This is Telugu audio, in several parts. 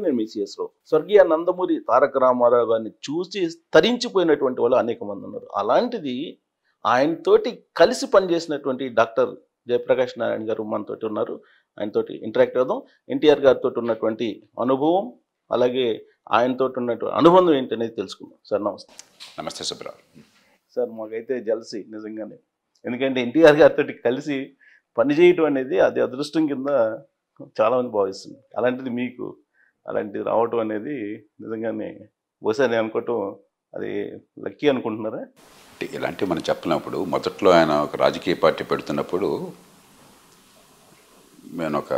నేను మీ సిఎస్లో స్వర్గీయ నందమూరి తారక రామారావు గారిని చూసి తరించిపోయినటువంటి వాళ్ళు అనేక మంది ఉన్నారు. అలాంటిది ఆయనతోటి కలిసి పనిచేసినటువంటి డాక్టర్ జయప్రకాష్ నారాయణ గారు మనతోటి ఉన్నారు. ఆయనతోటి ఇంటరాక్ట్ అవుదాం. ఎన్టీఆర్ గారితో ఉన్నటువంటి అనుభవం, అలాగే ఆయనతో ఉన్నటువంటి అనుబంధం ఏంటనేది తెలుసుకుందాం. సార్ నమస్తే. నమస్తే సుబ్రావ్. సార్ మాకైతే జలసి నిజంగానే, ఎందుకంటే ఎన్టీఆర్ గారితో కలిసి పనిచేయటం అనేది అది అదృష్టం కింద చాలామంది భావిస్తుంది. అలాంటిది మీకు అలాంటిది రావటం అనేది నిజంగానే బహుశా నేను అనుకోవటం అది లక్కీ అనుకుంటున్నారా? ఇలాంటివి మనం చెప్పినప్పుడు మొదట్లో ఆయన ఒక రాజకీయ పార్టీ పెడుతున్నప్పుడు నేను ఒక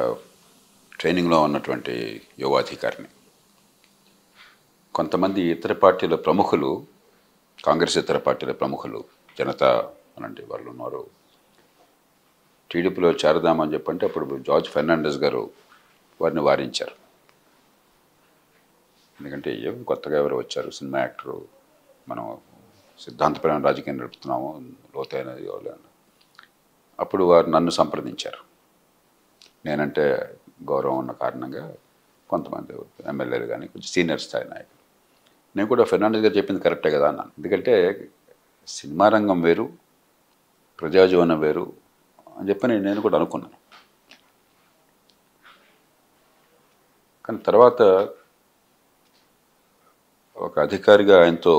ట్రైనింగ్లో ఉన్నటువంటి యువాధికారిని. కొంతమంది ఇతర పార్టీల ప్రముఖులు, కాంగ్రెస్ ఇతర పార్టీల ప్రముఖులు, జనతా అలాంటి వాళ్ళు ఉన్నారు, టీడీపీలో చేరదామని చెప్పంటే అప్పుడు జార్జ్ ఫెర్నాండెస్ గారు వారిని వారించారు. ఎందుకంటే కొత్తగా ఎవరు వచ్చారు, సినిమా యాక్టరు, మనం సిద్ధాంతపరమైన రాజకీయం నడుపుతున్నాము, లోతైనది. అప్పుడు వారు నన్ను సంప్రదించారు. నేనంటే గౌరవం ఉన్న కారణంగా కొంతమంది ఎమ్మెల్యేలు కానీ కొంచెం సీనియర్ స్థాయి నాయకులు, నేను కూడా ఫెర్నాండెస్ గారు చెప్పింది కరెక్టే కదా అన్నాను. ఎందుకంటే సినిమా రంగం వేరు, ప్రజాజీవనం వేరు అని చెప్పని నేను కూడా అనుకున్నాను. కానీ తర్వాత ఒక అధికారిగా ఆయనతో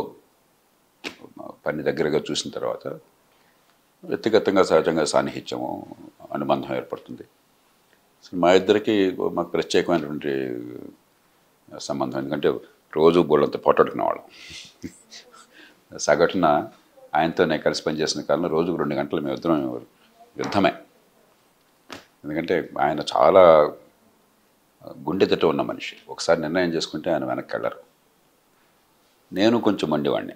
పని దగ్గరగా చూసిన తర్వాత వ్యక్తిగతంగా సహజంగా సాన్నిహిత్యము, అనుబంధం ఏర్పడుతుంది. మా ఇద్దరికి మాకు ప్రత్యేకమైనటువంటి సంబంధం. ఎందుకంటే రోజు బోళ్ళంతా పోటాడుకునేవాళ్ళం. సగటున ఆయనతో నేను కలిసి పనిచేసిన కాలంలో రోజుకు 2 గంటలు మేము ఇద్దరం యుద్ధమే. ఎందుకంటే ఆయన చాలా గుండెదట ఉన్న మనిషి. ఒకసారి నిర్ణయం చేసుకుంటే ఆయన వెనక్కి వెళ్ళరు. నేను కొంచెం మండివాడిని.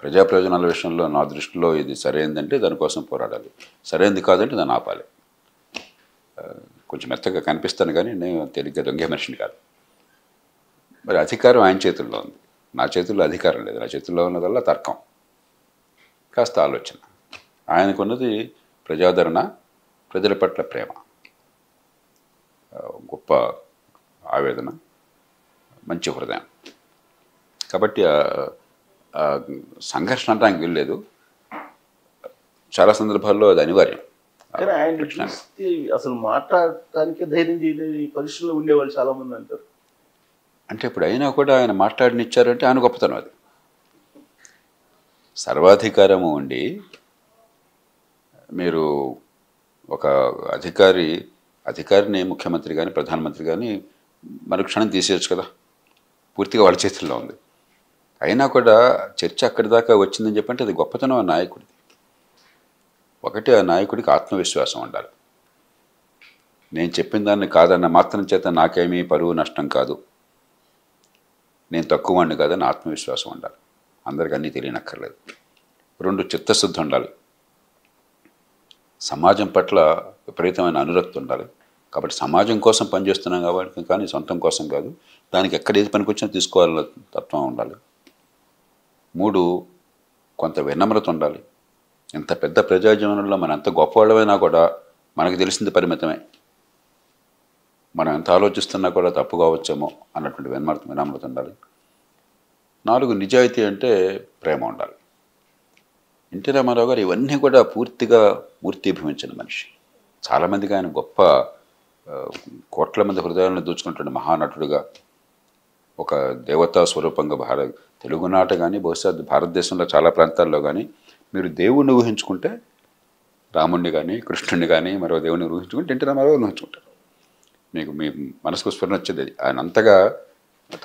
ప్రజా ప్రయోజనాల విషయంలో నా దృష్టిలో ఇది సరైనదంటే దానికోసం పోరాడాలి, సరైనది కాదంటే దాన్ని ఆపాలి. కొంచెం మెత్తగా కనిపిస్తాను కానీ నేను తేలిగ్గా దొంగే మనిషిని కాదు. మరి అధికారం ఆయన చేతుల్లో ఉంది, నా చేతుల్లో అధికారం లేదు. నా చేతుల్లో ఉన్నదల్లా తర్కం, కాస్త ఆలోచన. ఆయనకున్నది ప్రజాదరణ, ప్రజల పట్ల ప్రేమ, గొప్ప ఆవేదన, మంచి హృదయం. కాబట్టి సంఘర్షణ అంటానికి వెళ్ళలేదు. చాలా సందర్భాల్లో అది అనివార్యం. కానీ ఆయన చూస్తే అసలు మాట్లాడటానికి ధైర్యం చేయలేని పరిస్థితుల్లో ఉండేవాళ్ళు చాలామంది అంటారు. అంటే ఇప్పుడు అయినా కూడా ఆయన మాట్లాడనిచ్చారంటే ఆయన గొప్పతనం. అది సర్వాధికారము ఉండి మీరు ఒక అధికారిని ముఖ్యమంత్రి కానీ ప్రధానమంత్రి కానీ మరుక్షణం తీసేయచ్చు కదా, పూర్తిగా వాళ్ళ చేతుల్లో ఉంది. అయినా కూడా చర్చ అక్కడి దాకా వచ్చిందని చెప్పంటే అది గొప్పతనం ఆ నాయకుడిది. ఒకటి, ఆ నాయకుడికి ఆత్మవిశ్వాసం ఉండాలి. నేను చెప్పిన దాన్ని కాదన్న మాత్రం చేత నాకేమీ పరువు నష్టం కాదు, నేను తక్కువ వాడిని కాదని ఆత్మవిశ్వాసం ఉండాలి. అందరికీ అన్నీ తెలియనక్కర్లేదు. 2, చిత్తశుద్ధి ఉండాలి. సమాజం పట్ల విపరీతమైన అనురక్తి ఉండాలి. కాబట్టి సమాజం కోసం పనిచేస్తున్నాం కాబట్టి కానీ సొంతం కోసం కాదు, దానికి ఎక్కడ ఏది పనికొచ్చినా తీసుకోవాలన్న తత్వం ఉండాలి. 3, కొంత వినమ్రత ఉండాలి. ఎంత పెద్ద ప్రజాజీవనంలో మనం ఎంత గొప్పవాళ్ళమైనా కూడా మనకు తెలిసింది పరిమితమే. మనం ఎంత ఆలోచిస్తున్నా కూడా తప్పు కావచ్చేమో అన్నటువంటి వినమ్రత ఉండాలి. 4, నిజాయితీ అంటే ప్రేమ ఉండాలి. ఎన్టీ రామారావు గారు ఇవన్నీ కూడా పూర్తిగా మూర్తీభవించిన మనిషి. చాలామందికి ఆయన గొప్ప కోట్ల మంది హృదయాలను దోచుకుంటున్న మహానటుడుగా, ఒక దేవతా స్వరూపంగా తెలుగునాట కానీ బహుశా భారతదేశంలో చాలా ప్రాంతాల్లో కానీ మీరు దేవుణ్ణి ఊహించుకుంటే రాముణ్ణి కానీ కృష్ణుడిని కానీ మరో దేవుణ్ణి ఊహించుకుంటే ఎన్టీ రామారావు ఊహించుకుంటారు. మీకు మీ మనసుకు స్ఫురణ వచ్చేది అది. ఆయన అంతగా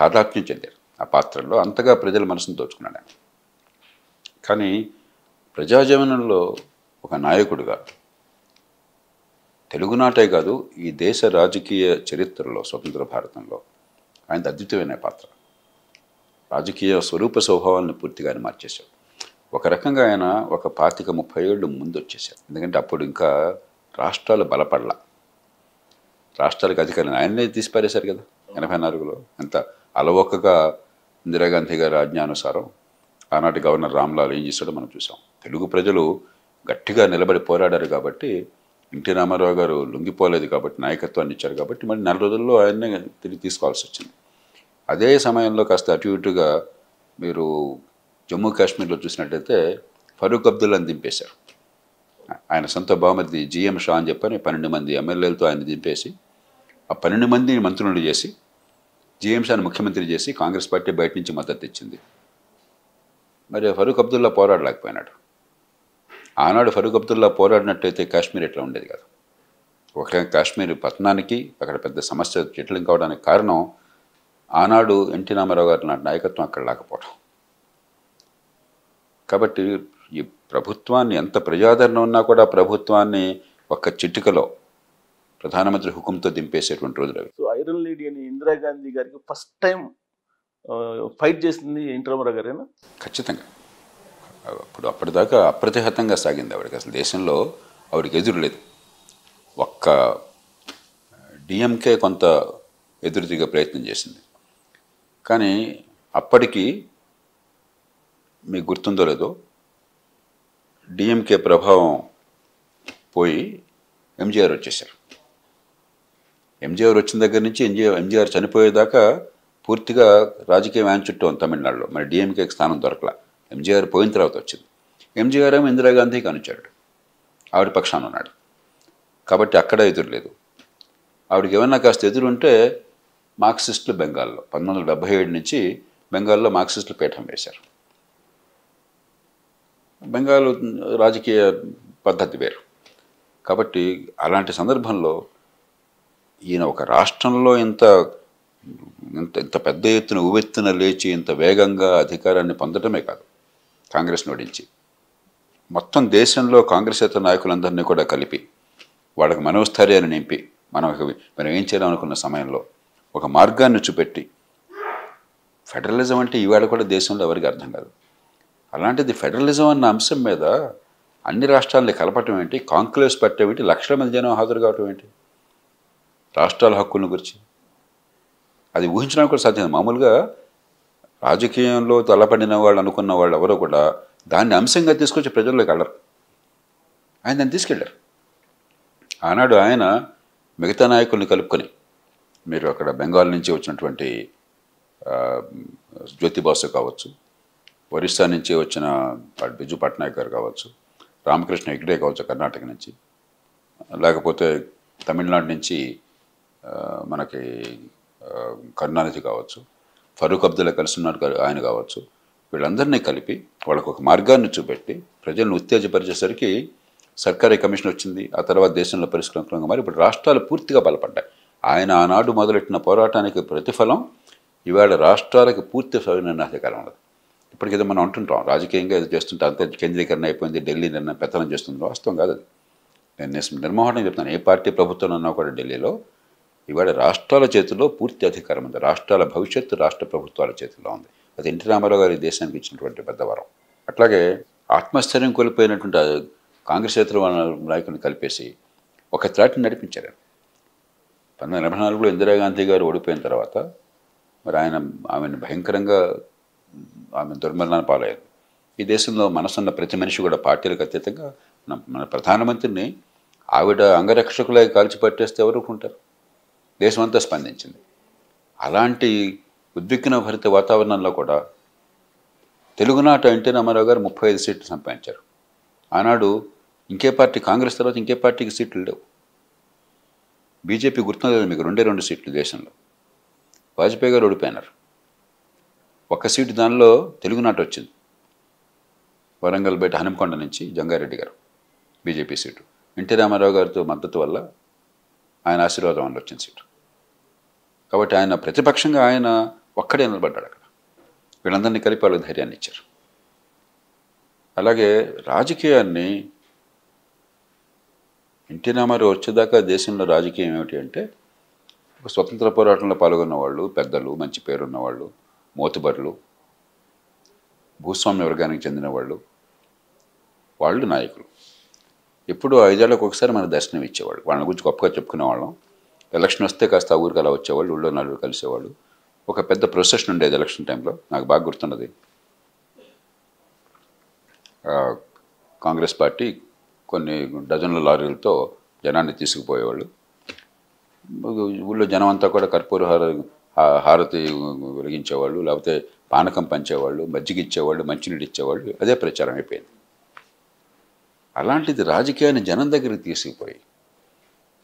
తాదాత్మ్యం చెందారు ఆ పాత్రలో, అంతగా ప్రజల మనసును దోచుకున్నాడు ఆయన. కానీ ప్రజాజీవనంలో ఒక నాయకుడిగా తెలుగునాటే కాదు ఈ దేశ రాజకీయ చరిత్రలో, స్వతంత్ర భారతంలో ఆయన అద్భుతమైన పాత్ర. రాజకీయ స్వరూప స్వభావాలను పూర్తిగా ఆయన మార్చేశాడు. ఒక రకంగా ఆయన ఒక 25-30 ఏళ్ళు ముందు వచ్చేసారు. ఎందుకంటే అప్పుడు ఇంకా రాష్ట్రాలు బలపడలా, రాష్ట్రాలకు అధికారులు ఆయనే తీసిపారేశారు కదా 84లో. ఎంత అలవోకగా ఇందిరాగాంధీ గారి ఆజ్ఞానుసారం ఆనాటి గవర్నర్ రామ్లాల్ ఏం చేశాడో మనం చూసాం. తెలుగు ప్రజలు గట్టిగా నిలబడి పోరాడారు కాబట్టి ఎన్టీ రామారావు గారు లొంగిపోలేదు కాబట్టి, నాయకత్వాన్ని ఇచ్చారు కాబట్టి మరి 4 రోజుల్లో ఆయన్నే తిరిగి తీసుకోవాల్సి వచ్చింది. అదే సమయంలో కాస్త అటు ఇటుగా మీరు జమ్మూ కాశ్మీర్లో చూసినట్టయితే ఫరూక్ అబ్దుల్లాని దింపేశారు. ఆయన సొంత బామర్ది జిఎం షా అని చెప్పని 12 మంది ఎమ్మెల్యేలతో ఆయన దింపేసి ఆ 12 మందిని మంత్రులు చేసి జిఎం షాని ముఖ్యమంత్రి చేసి కాంగ్రెస్ పార్టీ బయట నుంచి మద్దతు ఇచ్చింది. మరి ఫరూక్ అబ్దుల్లా పోరాడలేకపోయినాడు. ఆనాడు ఫరూక్ అబ్దుల్లా పోరాడినట్టయితే కాశ్మీర్ ఎట్లా ఉండేది కాదు. ఒక కాశ్మీర్ పతనానికి అక్కడ పెద్ద సమస్య జటిలం కావడానికి కారణం ఆనాడు ఎన్టీ రామారావు గారి నాయకత్వం అక్కడ లేకపోవడం. కాబట్టి ఈ ప్రభుత్వాన్ని ఎంత ప్రజాదరణ ఉన్నా కూడా ప్రభుత్వాన్ని ఒక్క చిటికలో ప్రధానమంత్రి హుకుంతో దింపేసేటువంటి రోజులు అవి. సో ఐరన్ లేడీ అని ఇందిరాగాంధీ గారికి ఫస్ట్ టైం ఫైట్ చేసింది ఎన్టీ రామారావు గారేనా? ఖచ్చితంగా. అప్పటిదాకా అప్రతిహతంగా సాగింది ఆవిడకి. అసలు దేశంలో ఆవిడకి ఎదురు లేదు. ఒక్క డిఎంకే కొంత ఎదురుదిగా ప్రయత్నం చేసింది. కానీ అప్పటికి మీకు గుర్తుందో లేదో డిఎంకే ప్రభావం పోయి ఎంజీఆర్ వచ్చేసారు. ఎంజీఆర్ వచ్చిన దగ్గర నుంచి ఎంజీఆర్ చనిపోయేదాకా పూర్తిగా రాజకీయ వ్యాన్ చుట్టూ ఉంది తమిళనాడులో. మరి డిఎంకేకి స్థానం దొరకలా. ఎంజీఆర్ పోయిన తర్వాత వచ్చింది. ఎంజీఆర్ ఏమో ఇందిరాగాంధీకి అనుచాడు, ఆవిడ పక్షాన ఉన్నాడు. కాబట్టి అక్కడ ఎదురు లేదు. ఆవిడకి ఏమన్నా కాస్త ఎదురు ఉంటే మార్క్సిస్టులు బెంగాల్లో 1977 నుంచి బెంగాల్లో మార్క్సిస్టులు పీఠం వేశారు. బెంగాల్ రాజకీయ పద్ధతి వేరు. కాబట్టి అలాంటి సందర్భంలో ఈయన ఒక రాష్ట్రంలో ఇంత పెద్ద ఎత్తున ఉవ్వెత్తున లేచి ఇంత వేగంగా అధికారాన్ని పొందడమే కాదు, కాంగ్రెస్ను ఓడించి మొత్తం దేశంలో కాంగ్రెసేతర నాయకులందరినీ కూడా కలిపి వాళ్ళకి మనోస్థైర్యాన్ని నింపి మనం ఏం చేయాలనుకున్న సమయంలో ఒక మార్గాన్ని చూపెట్టి, ఫెడరలిజం అంటే ఈవేళ కూడా దేశంలో ఎవరికి అర్థం కాదు. అలాంటిది ఫెడరలిజం అన్న అంశం మీద అన్ని రాష్ట్రాలని కలపటం ఏంటి, కాంక్లేవ్స్ పెట్టడం ఏంటి, లక్షల మంది జనం హాజరు కావటం ఏంటి, రాష్ట్రాల హక్కుల గురించి అది ఊహించడానికి కూడా సాధ్యం. మామూలుగా రాజకీయంలో తలపడిన వాళ్ళు అనుకున్న వాళ్ళు ఎవరో కూడా దాన్ని అంశంగా తీసుకొచ్చి ప్రజల్లోకి వెళ్ళరు. ఆయన దాన్ని తీసుకెళ్ళారు. ఆనాడు ఆయన మిగతా నాయకుల్ని కలుపుకొని, మీరు అక్కడ బెంగాల్ నుంచి వచ్చినటువంటి జ్యోతి బాసు కావచ్చు, ఒరిస్సా నుంచి వచ్చిన బిజు పట్నాయక్ గారు కావచ్చు, రామకృష్ణ హెగ్డే కావచ్చు కర్ణాటక నుంచి, లేకపోతే తమిళనాడు నుంచి మనకి కరుణానిధి కావచ్చు, ఫరూక్ అబ్దుల్లా కలిసి ఉన్నారు ఆయన కావచ్చు, వీళ్ళందరినీ కలిపి వాళ్ళకు ఒక మార్గాన్ని చూపెట్టి ప్రజలను ఉత్తేజపరిచేసరికి సర్కారీ కమిషన్ వచ్చింది. ఆ తర్వాత దేశంలో పరిష్కరించడంగా మరి ఇప్పుడు రాష్ట్రాలు పూర్తిగా బలపడ్డాయి. ఆయన ఆనాడు మొదలెట్టిన పోరాటానికి ప్రతిఫలం ఇవాళ రాష్ట్రాలకు పూర్తి స్వయంనాధికారం ఉన్నది. ఇప్పటికేదో మనం అంటుంటాం రాజకీయంగా ఏదో చేస్తుంటే అంత కేంద్రీకరణ అయిపోయింది, ఢిల్లీ నిర్ణయం పెత్తనం చేస్తుంది. వాస్తవం కాదు అది. నేను నిర్మోహటం చెప్తాను, ఏ పార్టీ ప్రభుత్వం ఉన్నా కూడా ఢిల్లీలో ఇవాళ రాష్ట్రాల చేతిలో పూర్తి అధికారం ఉంది. రాష్ట్రాల భవిష్యత్తు రాష్ట్ర ప్రభుత్వాల చేతిలో ఉంది. అది ఎన్టీ రామారావు గారి దేశానికి ఇచ్చినటువంటి పెద్ద వరం. అట్లాగే ఆత్మస్థైర్యం కోల్పోయినటువంటి కాంగ్రెసేతర నాయకుని కలిపేసి ఒక త్రాటిని నడిపించారు. 1984లో ఇందిరాగాంధీ గారు ఓడిపోయిన తర్వాత మరి ఆమెను భయంకరంగా ఆమె దుర్మరణాన్ని పాలయ్యారు. ఈ దేశంలో మనసున్న ప్రతి మనిషి కూడా పార్టీలకు అతీతంగా మన ప్రధానమంత్రిని ఆవిడ అంగరక్షకులై కాల్చిపట్టేస్తే ఎవరు ఉంటారు? దేశమంతా స్పందించింది. అలాంటి ఉద్విగ్న భరిత వాతావరణంలో కూడా తెలుగునాట ఎన్టీ రామారావు గారు 35 సీట్లు సంపాదించారు. ఆనాడు ఇంకే పార్టీ, కాంగ్రెస్ తర్వాత ఇంకే పార్టీకి సీట్లు లేవు. బీజేపీ గుర్తులేదు మీకు, 2 సీట్లు దేశంలో. వాజ్పేయి గారు ఓడిపోయినారు. ఒక్క సీటు దానిలో తెలుగునాట వచ్చింది. వరంగల్ బయట హనుమకొండ నుంచి జంగారెడ్డి గారు బీజేపీ సీటు. ఎన్టీ రామారావు గారితో మద్దతు వల్ల ఆయన ఆశీర్వాదం వల్ల వచ్చిన సీటు. కాబట్టి ఆయన ప్రతిపక్షంగా ఆయన ఒక్కడే నిలబడ్డాడు అక్కడ. వీళ్ళందరినీ కలిపి వాళ్ళకి ధైర్యాన్ని ఇచ్చారు. అలాగే రాజకీయాన్ని ఎన్టీ రామారావు వచ్చేదాకా దేశంలో రాజకీయం ఏమిటి అంటే ఒక స్వతంత్ర పోరాటంలో పాల్గొన్న వాళ్ళు, పెద్దలు, మంచి పేరున్నవాళ్ళు, మోతుబరులు, భూస్వామ్య వర్గానికి చెందిన వాళ్ళు నాయకులు. ఎప్పుడు 5 ఏళ్లకు ఒకసారి మన దర్శనం ఇచ్చేవాళ్ళు. వాళ్ళని గురించి గొప్పగా చెప్పుకునేవాళ్ళం. ఎలక్షన్ వస్తే కాస్త ఊరికి అలా వచ్చేవాళ్ళు, ఊళ్ళో నలుగురు కలిసేవాళ్ళు. ఒక పెద్ద ప్రొసెషన్ ఉండేది ఎలక్షన్ టైంలో. నాకు బాగా గుర్తున్నది, కాంగ్రెస్ పార్టీ కొన్ని డజన్ల లారీలతో జనాన్ని తీసుకుపోయేవాళ్ళు. ఊళ్ళో జనం అంతా కూడా కర్పూర హారతి వెలిగించేవాళ్ళు, లేకపోతే పానకం పంచేవాళ్ళు, మజ్జిగ ఇచ్చేవాళ్ళు, మంచినీళ్ళు ఇచ్చేవాళ్ళు. అదే ప్రచారం అయిపోయింది. అలాంటిది రాజకీయాన్ని జనం దగ్గరికి తీసుకుపోయి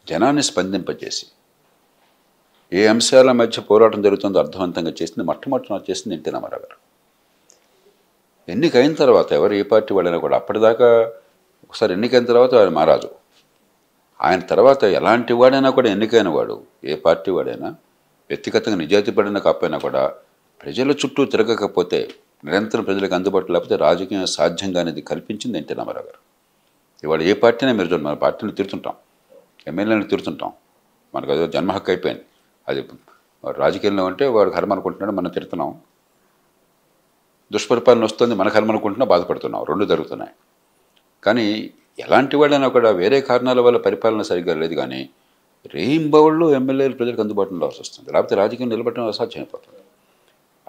జనాన్ని స్పందింపజేసి ఏ అంశాల మధ్య పోరాటం జరుగుతుందో అర్థవంతంగా చేసింది మొట్టమొదటి చేసింది ఎన్టీ రామారావు గారు. ఎన్నికైన తర్వాత ఎవరు ఏ పార్టీ వాళ్ళైనా కూడా, అప్పటిదాకా ఒకసారి ఎన్నికైన తర్వాత ఆయన మహారాజు, ఆయన తర్వాత ఎలాంటి వాడైనా కూడా ఎన్నికైన వాడు, ఏ పార్టీ వాడైనా వ్యక్తిగతంగా నిజాయితీ పడిన కాకపోయినా కూడా ప్రజల చుట్టూ తిరగకపోతే, నిరంతరం ప్రజలకు అందుబాటులో లేకపోతే రాజకీయం సాధ్యంగా అనేది కల్పించింది ఎన్టీ రామారావు గారు. ఇవాళ ఏ పార్టీనే మీరు చూడండి, మన పార్టీని తిడుతుంటాం, ఎమ్మెల్యేలను తిడుతుంటాం, మనకు అదే జన్మ హక్కు అయిపోయింది. అది రాజకీయంలో ఉంటే వాడు కర్మ అనుకుంటున్నాడు, మనం తిడుతున్నాం. దుష్పరిపాలన వస్తుంది, మన కర్మ అనుకుంటున్నా బాధపడుతున్నాం. రెండు జరుగుతున్నాయి. కానీ ఎలాంటి వాళ్ళైనా కూడా వేరే కారణాల వల్ల పరిపాలన సరిగ్గా లేదు, కానీ రేయింబవళ్ళు ఎమ్మెల్యేలు ప్రజలకు అందుబాటులో వస్తుంది, లేకపోతే రాజకీయం నిలబడడం అసాధ్యం అయిపోతుంది.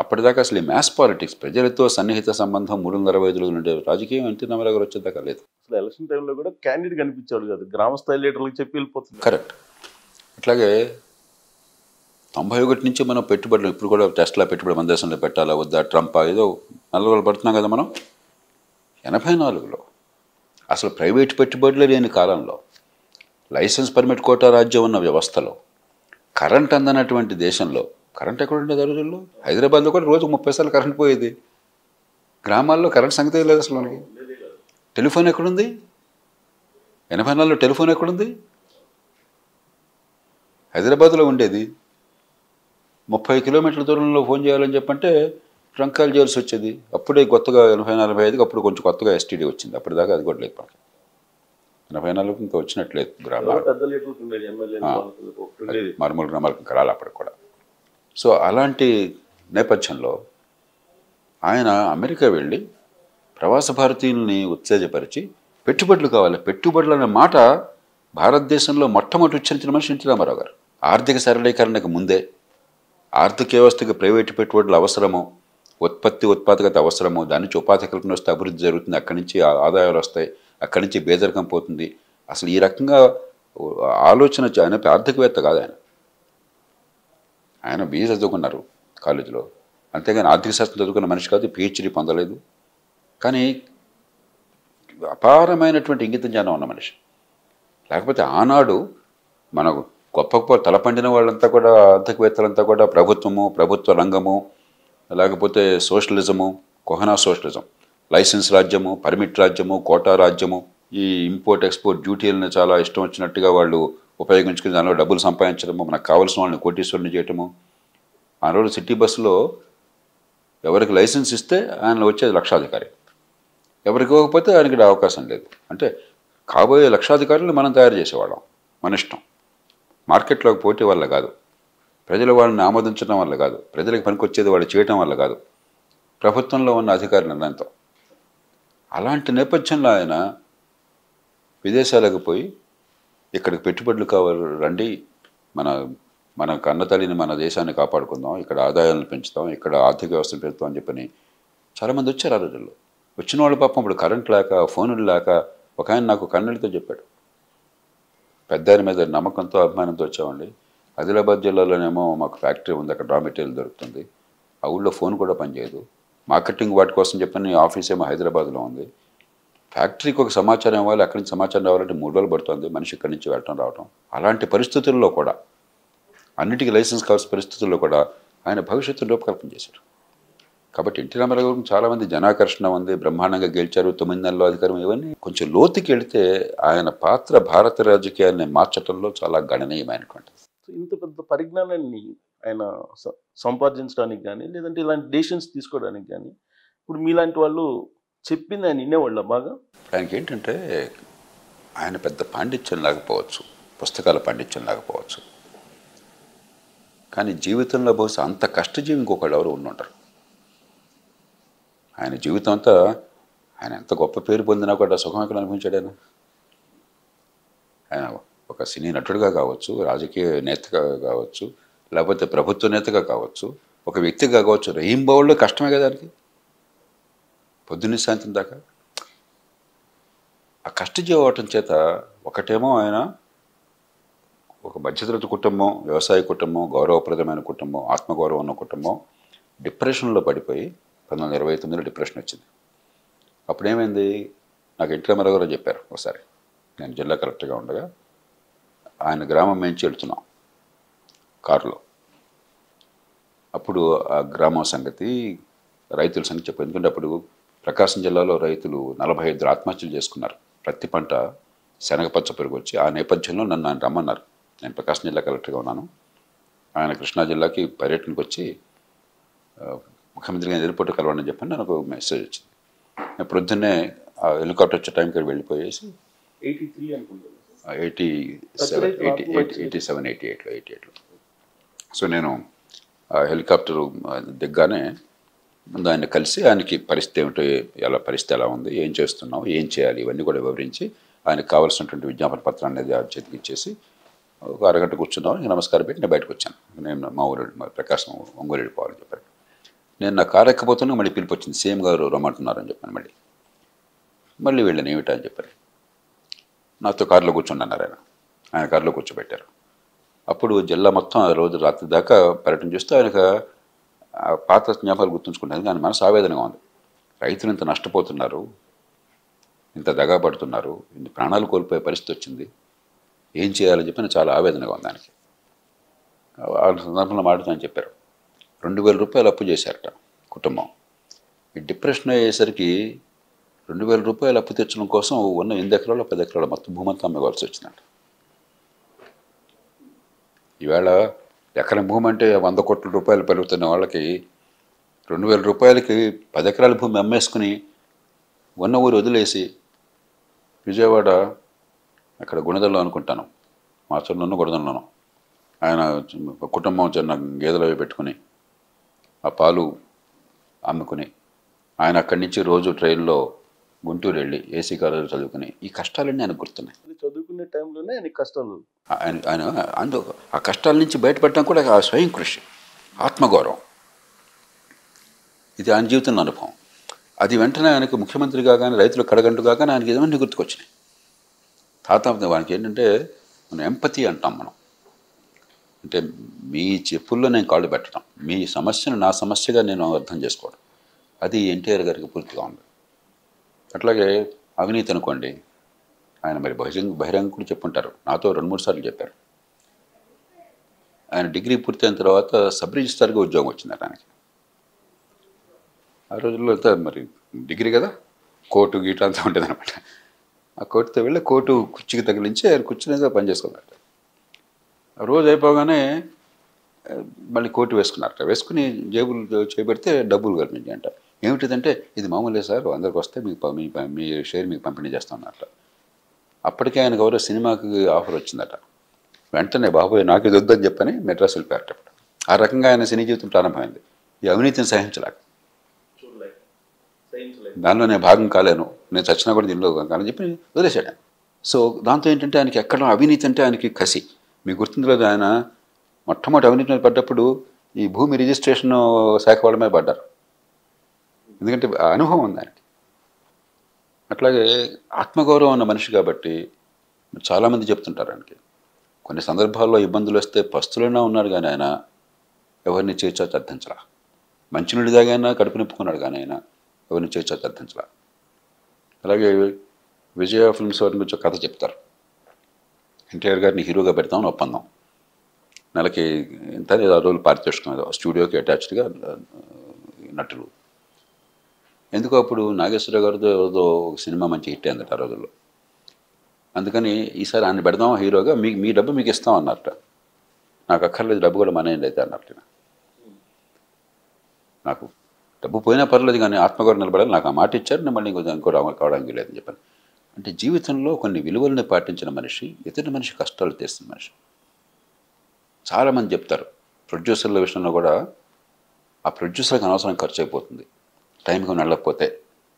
అప్పటిదాకా అసలు ఈ మ్యాస్ పాలిటిక్స్, ప్రజలతో సన్నిహిత సంబంధం 365 ఉండే రాజకీయం ఎన్టీ రామారావు గారు వచ్చేదాకా లేదు. అసలు ఎలక్షన్ టైంలో కూడా క్యాండిడేట్ కనిపించాడు కాదు, గ్రామ స్థాయి లీడర్లకు చెప్పి వెళ్ళిపోతుంది. కరెక్ట్. అట్లాగే 91 నుంచి మనం పెట్టుబడులు, ఇప్పుడు కూడా టెస్లా పెట్టుబడి మన దేశంలో పెట్టాలా వద్దా, ట్రంప్ ఏదో నల్లగోలు పడుతున్నాం కదా మనం. 84లో అసలు ప్రైవేట్ పెట్టుబడులే లేని కాలంలో, లైసెన్స్ పర్మిట్ కోటా రాజ్యం ఉన్న వ్యవస్థలో, కరెంట్ అందనటువంటి దేశంలో, కరెంట్ ఎక్కడ ఉండేది ఆ రోజుల్లో? హైదరాబాద్లో కూడా రోజు 30 సార్లు కరెంట్ పోయేది. గ్రామాల్లో కరెంట్ సంగతి లేదు అసలు. మనకి టెలిఫోన్ ఎక్కడుంది? 84లో టెలిఫోన్ ఎక్కడుంది? హైదరాబాద్లో ఉండేది. 30 కిలోమీటర్ల దూరంలో ఫోన్ చేయాలని చెప్పంటే ట్రంక్ కాల్ చేయాల్సి వచ్చేది. అప్పుడే కొత్తగా 84-85కి అప్పుడు కొంచెం కొత్తగా ఎస్టీడీ వచ్చింది. అప్పటిదాకా అది కూడా లేదు. మనకి 84కి ఇంకా వచ్చినట్లేదు. గ్రామాలు మారుమూల గ్రామాలకు ఇంకా రాలి అప్పటికి కూడా. సో అలాంటి నేపథ్యంలో ఆయన అమెరికా వెళ్ళి ప్రవాస భారతీయుల్ని ఉత్తేజపరిచి పెట్టుబడులు కావాలి, పెట్టుబడులు అనే మాట భారతదేశంలో మొట్టమొదటి ఉచ్చరించిన మనిషి ఎన్టీ రామారావు గారు. ఆర్థిక సరళీకరణకు ముందే ఆర్థిక వ్యవస్థకి ప్రైవేటు పెట్టుబడులు అవసరము, ఉత్పాదకత అవసరము, దాని నుంచి ఉపాధి కల్పన వస్తే అభివృద్ధి జరుగుతుంది, అక్కడి నుంచి ఆదాయాలు వస్తాయి, అక్కడి నుంచి పేదరికం పోతుంది. అసలు ఈ రకంగా ఆలోచన ఆయన ఆర్థికవేత్త కాదు. ఆయన బిఏ చదువుకున్నారు కాలేజీలో, అంతేగాని ఆర్థిక శాస్త్రం చదువుకున్న మనిషి కాదు, పిహెచ్డీ పొందలేదు. కానీ అపారమైనటువంటి ఇంగిత జ్ఞానం ఉన్న మనిషి. లేకపోతే ఆనాడు మనకు గొప్ప గొప్ప తలపండిన వాళ్ళంతా కూడా, ఆర్థికవేత్తలంతా కూడా ప్రభుత్వము, ప్రభుత్వ రంగము, లేకపోతే సోషలిజము, కొహనా సోషలిజం, లైసెన్స్ రాజ్యము, పర్మిట్ రాజ్యము, కోటా రాజ్యము, ఈ ఇంపోర్ట్ ఎక్స్పోర్ట్ డ్యూటీలను చాలా ఇష్టం వచ్చినట్టుగా వాళ్ళు ఉపయోగించుకుని దానిలో డబ్బులు సంపాదించడము, మనకు కావాల్సిన వాళ్ళని కోటీశ్వరుని చేయటము. ఆ రోజు సిటీ బస్సులో ఎవరికి లైసెన్స్ ఇస్తే ఆయన వచ్చేది లక్షాధికారి, ఎవరికి ఇవ్వకపోతే ఆయనకి అవకాశం లేదు. అంటే కాబోయే లక్షాధికారులు మనం తయారు చేసేవాళ్ళం, మన ఇష్టం. మార్కెట్లోకి పోటీ వల్ల కాదు, ప్రజలు వాళ్ళని ఆమోదించడం వల్ల కాదు, ప్రజలకు పనికొచ్చేది వాళ్ళు చేయటం వల్ల కాదు, ప్రభుత్వంలో ఉన్న అధికార నిర్ణయంతో. అలాంటి నేపథ్యంలో ఆయన విదేశాలకు పోయి ఇక్కడికి పెట్టుబడులు కావాలి రండి, మన కన్నతల్లిని, మన దేశాన్ని కాపాడుకుందాం, ఇక్కడ ఆదాయాలను పెంచుతాం, ఇక్కడ ఆర్థిక వ్యవస్థను పెంచుతాం అని చెప్పని చాలామంది వచ్చారు ఆ రోజుల్లో. వచ్చిన వాళ్ళు పాపం ఇప్పుడు కరెంట్ లేక, ఫోనులు లేక, ఒక ఆయన నాకు కన్నీళ్ళతో చెప్పాడు, పెద్ద ఆయన మీద నమ్మకంతో అభిమానంతో వచ్చామండి, ఆదిలాబాద్ జిల్లాలోనేమో మాకు ఫ్యాక్టరీ ఉంది, అక్కడ రా మెటీరియల్ దొరుకుతుంది, ఆ ఊళ్ళో ఫోన్ కూడా పనిచేయదు, మార్కెటింగ్ వాటి కోసం చెప్పని ఆఫీస్ ఏమో హైదరాబాద్లో ఉంది, ఫ్యాక్టరీకి ఒక సమాచారం ఇవ్వాలి, అక్కడి నుంచి సమాచారం రావాలంటే 3 రోజులు పడుతుంది, మనిషి ఇక్కడి నుంచి వెళ్ళటం రావటం. అలాంటి పరిస్థితుల్లో కూడా, అన్నిటికీ లైసెన్స్ కావాల్సిన పరిస్థితుల్లో కూడా ఆయన భవిష్యత్తును రూపకల్పన చేశారు. కాబట్టి ఎన్టీ రామారావు గారికి చాలామంది జనాకర్షణ ఉంది, బ్రహ్మాండంగా గెలిచారు, 9 నెలల్లో అధికారం, ఇవన్నీ కొంచెం లోతుకి వెళితే ఆయన పాత్ర భారత రాజకీయాన్ని మార్చడంలో చాలా గణనీయమైనటువంటిది. ఇంత పెద్ద పరిజ్ఞానాన్ని ఆయన సంపాదించడానికి కానీ, లేదంటే ఇలాంటి డెసిషన్స్ తీసుకోవడానికి కానీ, ఇప్పుడు మీలాంటి వాళ్ళు చెప్పింది ఆయన వినేవాళ్ళ బాగా? ఆయనకి ఏంటంటే ఆయన పెద్ద పాండిత్యం లేకపోవచ్చు, పుస్తకాల పాండిత్యం లేకపోవచ్చు, కానీ జీవితంలో బహుశా అంత కష్టజీవి ఇంకొకళ్ళు ఎవరు ఉండుంటారు. ఆయన జీవితం అంతా, ఆయన ఎంత గొప్ప పేరు పొందినా కూడా సుఖం ఎక్కడ అనిపించాడు ఆయన. ఆయన ఒక సినీ నటుడిగా కావచ్చు, రాజకీయ నేతగా కావచ్చు, లేకపోతే ప్రభుత్వ నేతగా కావచ్చు, ఒక వ్యక్తిగా కావచ్చు, రెయింబౌల్లో కష్టమే కదా దానికి, పొద్దున్నే సాయంత్రం దాకా. ఆ కష్టజీవి అవటం చేత ఒకటేమో ఆయన ఒక మధ్యతరగతి కుటుంబం, వ్యవసాయ కుటుంబం, గౌరవప్రదమైన కుటుంబం, ఆత్మగౌరవం ఉన్న కుటుంబం డిప్రెషన్లో పడిపోయి 1929లో డిప్రెషన్ వచ్చింది. అప్పుడు ఏమైంది, నాకు ఎన్టీ రామారావు గారు చెప్పారు ఒకసారి, నేను జిల్లా కలెక్టర్గా ఉండగా ఆయన గ్రామం నుంచి వెళ్తున్నాం కారులో. అప్పుడు ఆ గ్రామం సంగతి, రైతుల సంగతి చెప్పారు. ఎందుకంటే అప్పుడు ప్రకాశం జిల్లాలో రైతులు 45 ఆత్మహత్యలు చేసుకున్నారు. ప్రతి పంట శనగపచ్చ పెరుగు వచ్చి. ఆ నేపథ్యంలో నన్ను ఆయన రమ్మన్నారు. నేను ప్రకాశం జిల్లా కలెక్టర్గా ఉన్నాను. ఆయన కృష్ణా జిల్లాకి పర్యటనకు వచ్చి ముఖ్యమంత్రి గారిని ఎయిర్పోర్ట్ కలవండి అని చెప్పని నాకు మెసేజ్ వచ్చింది. నేను ప్రొద్దున్నే ఆ హెలికాప్టర్ వచ్చే టైంకి వెళ్ళిపోయేసి 88లో. సో నేను ఆ హెలికాప్టరు దిగ్గానే ముందు ఆయన కలిసి ఆయనకి పరిస్థితి ఏమిటో, పరిస్థితి ఎలా ఉంది, ఏం చేస్తున్నావు, ఏం చేయాలి, ఇవన్నీ కూడా వివరించి ఆయనకు కావాల్సినటువంటి విజ్ఞాపన పత్రాన్ని అనేది చేతికి ఇచ్చేసి ఒక అరగంట కూర్చున్నాం. నేను నమస్కారం పెట్టి నేను బయటకు వచ్చాను. నేను మా ఊరు ప్రకాశం ఒంగోలు వెళ్ళిపోవాలని చెప్పాను. నేను నా కారు ఎక్కబోతున్నా మళ్ళీ పిలిపి వచ్చింది. సీఎం గారు రమ్మంటున్నారని చెప్పాను. మళ్ళీ వెళ్ళాను. ఏమిటా అని చెప్పారు. నాతో కారులో కూర్చున్నారు. ఆయన కారులో కూర్చోబెట్టారు. అప్పుడు జిల్లా మొత్తం ఆ రోజు రాత్రి దాకా పర్యటన చేస్తూ ఆయనకు పాత జ్ఞాపకాలు గుర్తుంచుకుంటాను. ఆయన మనసు ఆవేదనగా ఉంది. రైతులు ఇంత నష్టపోతున్నారు, ఇంత దగా పడుతున్నారు, ఇన్ని ప్రాణాలు కోల్పోయే పరిస్థితి వచ్చింది, ఏం చేయాలని చెప్పి చాలా ఆవేదనగా ఉంది ఆయనకి. ఆ సందర్భంలో మాట్లాడుతానని చెప్పారు. 2000 రూపాయలు అప్పు చేశారట కుటుంబం. ఈ డిప్రెషన్ అయ్యేసరికి 2000 రూపాయలు అప్పు తెచ్చడం కోసం ఉన్న 8 ఎకరాలు 10 ఎకరాలు మొత్తం భూమంతా అమ్మవలసి వచ్చిందంట. ఈవేళ ఎకరం భూమి అంటే 100 కోట్ల రూపాయలు పెరుగుతున్న వాళ్ళకి 2000 రూపాయలకి 10 ఎకరాల భూమి అమ్మేసుకుని ఉన్న ఊరు వదిలేసి విజయవాడ అక్కడ గుణదల్లో అనుకుంటాను, మాచర్లోనూ గుణదల్లోనూ ఆయన కుటుంబం చిన్న గేదెలు అవి పెట్టుకుని ఆ పాలు అమ్ముకుని ఆయన అక్కడి నుంచి రోజు ట్రైన్లో గుంటూరు వెళ్ళి ఏసీ కాలేజీలో చదువుకుని ఈ కష్టాలన్నీ ఆయనకు గుర్తున్నాయి. చదువుకునే టైంలోనే ఆయన కష్టాలు, ఆయన ఆ కష్టాల నుంచి బయటపడటం కూడా ఆ స్వయం కృషి, ఆత్మగౌరవం, ఇది ఆయన జీవితంలో అనుభవం. అది వెంటనే ఆయనకు ముఖ్యమంత్రి కాగానే, రైతులు కడగంటు కాగానే ఆయనకి ఇవన్నీ గుర్తుకొచ్చినాయి. తాత వానికి ఏంటంటే మనం ఎంపతి అంటాం. మనం అంటే మీ చెప్పుల్లో నేను కాళ్ళు పెట్టడం, మీ సమస్యను నా సమస్యగా నేను అర్థం చేసుకోవడం, అది ఎన్టీఆర్ గారికి పూర్తిగా ఉంది. అట్లాగే అవినీతి అనుకోండి, ఆయన మరి బహిరంగ కూడా చెప్పుంటారు. నాతో 2-3 సార్లు చెప్పారు. ఆయన డిగ్రీ పూర్తయిన తర్వాత సబ్ రిజిస్ట్రార్గా ఉద్యోగం వచ్చిందట ఆయనకి. ఆ రోజుల్లో అంతా మరి డిగ్రీ కదా, కోర్టు గీట అంతా ఉంటుంది అనమాట. ఆ కోర్టుతో వెళ్ళి కోర్టు కుర్చీకి తగిలించి ఆయన కూర్చునేగా పనిచేసుకున్నారట. ఆ రోజు అయిపోగానే మళ్ళీ కోర్టు వేసుకున్నారట. వేసుకుని జేబులు చేపెడితే డబ్బులు కనిపించాయి అంట. ఏమిటిదంటే ఇది మామూలే సార్, అందరికి వస్తే మీ షేర్ మీకు పంపిణీ చేస్తామన్నట. అప్పటికే ఆయన గౌరవ సినిమాకి ఆఫర్ వచ్చిందట. వెంటనే బాబోయ్ నాకు ఇది వద్దని చెప్పని మెడ్రాస్ వెళ్ళిపోయారట. ఆ రకంగా ఆయన సినీ జీవితం ప్రారంభమైంది. ఈ అవినీతిని సహించలేక, దానిలో నేను భాగం కాలేను, నేను చచ్చినా కూడా దీనిలో కానీ చెప్పి వదిలేశాడు. సో దాంతో ఏంటంటే ఆయనకి ఎక్కడ అవినీతి అంటే ఆయనకి కసి. మీకు గుర్తుంది లేదు, ఆయన మొట్టమొదటి అవినీతి మీద పడ్డప్పుడు ఈ భూమి రిజిస్ట్రేషన్ శాఖ వాళ్ళ మీద పడ్డారు. ఎందుకంటే అనుభవం ఉంది ఆయనకి. అట్లాగే ఆత్మగౌరవం ఉన్న మనిషి కాబట్టి చాలామంది చెప్తుంటారు ఆయనకి. కొన్ని సందర్భాల్లో ఇబ్బందులు వస్తే పస్తులైనా ఉన్నాడు కానీ ఆయన ఎవరిని చేర్చా అర్థించలా. మంచినీళ్ళు తాగైనా కడుపు నింపుకున్నాడు కానీ ఆయన ఎవరిని చేర్చా అర్థించలా. అలాగే విజయ ఫిల్మ్స్ వారి గురించి కథ చెప్తారు. ఎన్టీఆర్ గారిని హీరోగా పెడతామని ఒప్పందం. నెలకి ఇంత 6 రోజులు పారితోషికం, స్టూడియోకి అటాచ్డ్గా నటులు. ఎందుకో అప్పుడు నాగేశ్వరరావు గారితో ఏదో ఒక సినిమా మంచి హిట్ అయిందట ఆ రోజుల్లో. అందుకని ఈసారి ఆయన పెడదాం హీరోగా, మీ డబ్బు మీకు ఇస్తాం అన్నట్ట. నాకు అక్కర్లేదు, డబ్బు కూడా మనేయండి అయితే అన్నట్టు. నాకు డబ్బు పోయినా పర్లేదు కానీ ఆత్మగౌరవం నిలబడాలి, నాకు ఆ మాట ఇచ్చారు, నేను మళ్ళీ ఇంకో కావడానికి లేదని చెప్పాను. అంటే జీవితంలో కొన్ని విలువల్ని పాటించిన మనిషి, ఎదుటి మనిషి కష్టాలు తీస్తున్న మనిషి. చాలామంది చెప్తారు ప్రొడ్యూసర్ల విషయంలో కూడా, ఆ ప్రొడ్యూసర్కి అనవసరం ఖర్చు అయిపోతుంది, టైంకి వెళ్ళకపోతే,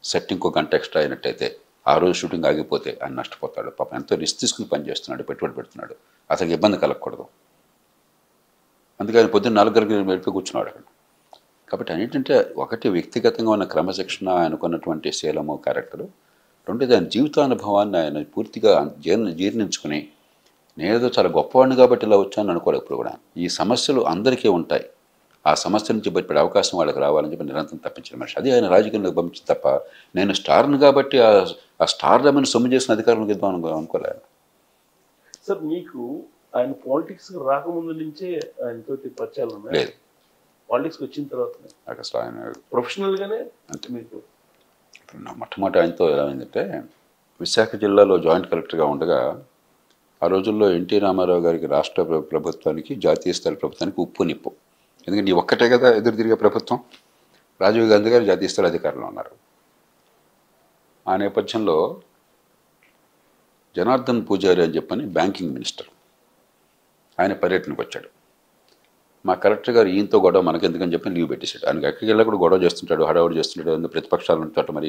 సెట్ ఇంకో గంట ఎక్స్ట్రా అయినట్టయితే, ఆ రోజు షూటింగ్ ఆగిపోతే ఆయన నష్టపోతాడు. పాపం ఎంతో రిస్క్ తీసుకుని పనిచేస్తున్నాడు, పెట్టుబడి పెడుతున్నాడు, అతనికి ఇబ్బంది కలగకూడదు. అందుకని పొద్దున్న 4 గంటలకు వెళ్ళిపోయి కూర్చున్నాడు అక్కడ. కాబట్టి ఏంటంటే ఒకటి వ్యక్తిగతంగా ఉన్న క్రమశిక్షణ, ఆయనకున్నటువంటి శీలము, క్యారెక్టరు. రెండోది ఆయన జీవితానుభవాన్ని ఆయన పూర్తిగా జీర్ణించుకుని నేనేదో చాలా గొప్పవాడిని కాబట్టి ఇలా వచ్చాను అనుకోలేదు ఇప్పుడు కూడా. ఈ సమస్యలు అందరికీ ఉంటాయి. ఆ సమస్య నుంచి బయటపడే అవకాశం వాళ్ళకి రావాలని చెప్పి నిరంతరం తప్పించిన మనిషి. అది ఆయన రాజకీయంలోకి పంపించింది తప్ప నేను స్టార్ని కాబట్టి ఆ స్టార్ రమ్మని సొమ్ము చేసిన అధికారులకు ఇద్దాం అనుకోలేదు. సార్ మీకు ఆయన పాలిటిక్స్ రాకముందు నుంచే ఆయనతోటి పరిచయాలు ఉన్నాయి? లేదు, పాలిటిక్స్కి వచ్చిన తర్వాత నాకు అసలు ఆయన ప్రొఫెషనల్గానే అంతే. మీకు నా మొట్టమొదటి ఆయనతో ఎలా అయిందంటే, విశాఖ జిల్లాలో జాయింట్ కలెక్టర్గా ఉండగా ఆ రోజుల్లో ఎన్టీ రామారావు గారికి రాష్ట్ర ప్రభుత్వానికి జాతీయ స్థాయి ప్రభుత్వానికి ఉప్పు నిప్పు. ఎందుకంటే ఈ ఒక్కటే కదా ఎదురు తిరిగే ప్రభుత్వం. రాజీవ్ గాంధీ గారు జాతీయ స్థాయి అధికారంలో ఉన్నారు. ఆ నేపథ్యంలో జనార్దన్ పూజారి అని చెప్పని బ్యాంకింగ్ మినిస్టర్ ఆయన పర్యటనకు వచ్చాడు. మా కలెక్టర్ గారు ఈయనతో గొడవ మనకెందుకని చెప్పి లీవ్ పెట్టేశాడు. ఆయనకి ఎక్కడికి వెళ్ళా కూడా గొడవ చేస్తుంటాడు, హడావుడి చేస్తుంటాడు, ఏదో ప్రతిపక్షాలు ఉంటాడు, మరి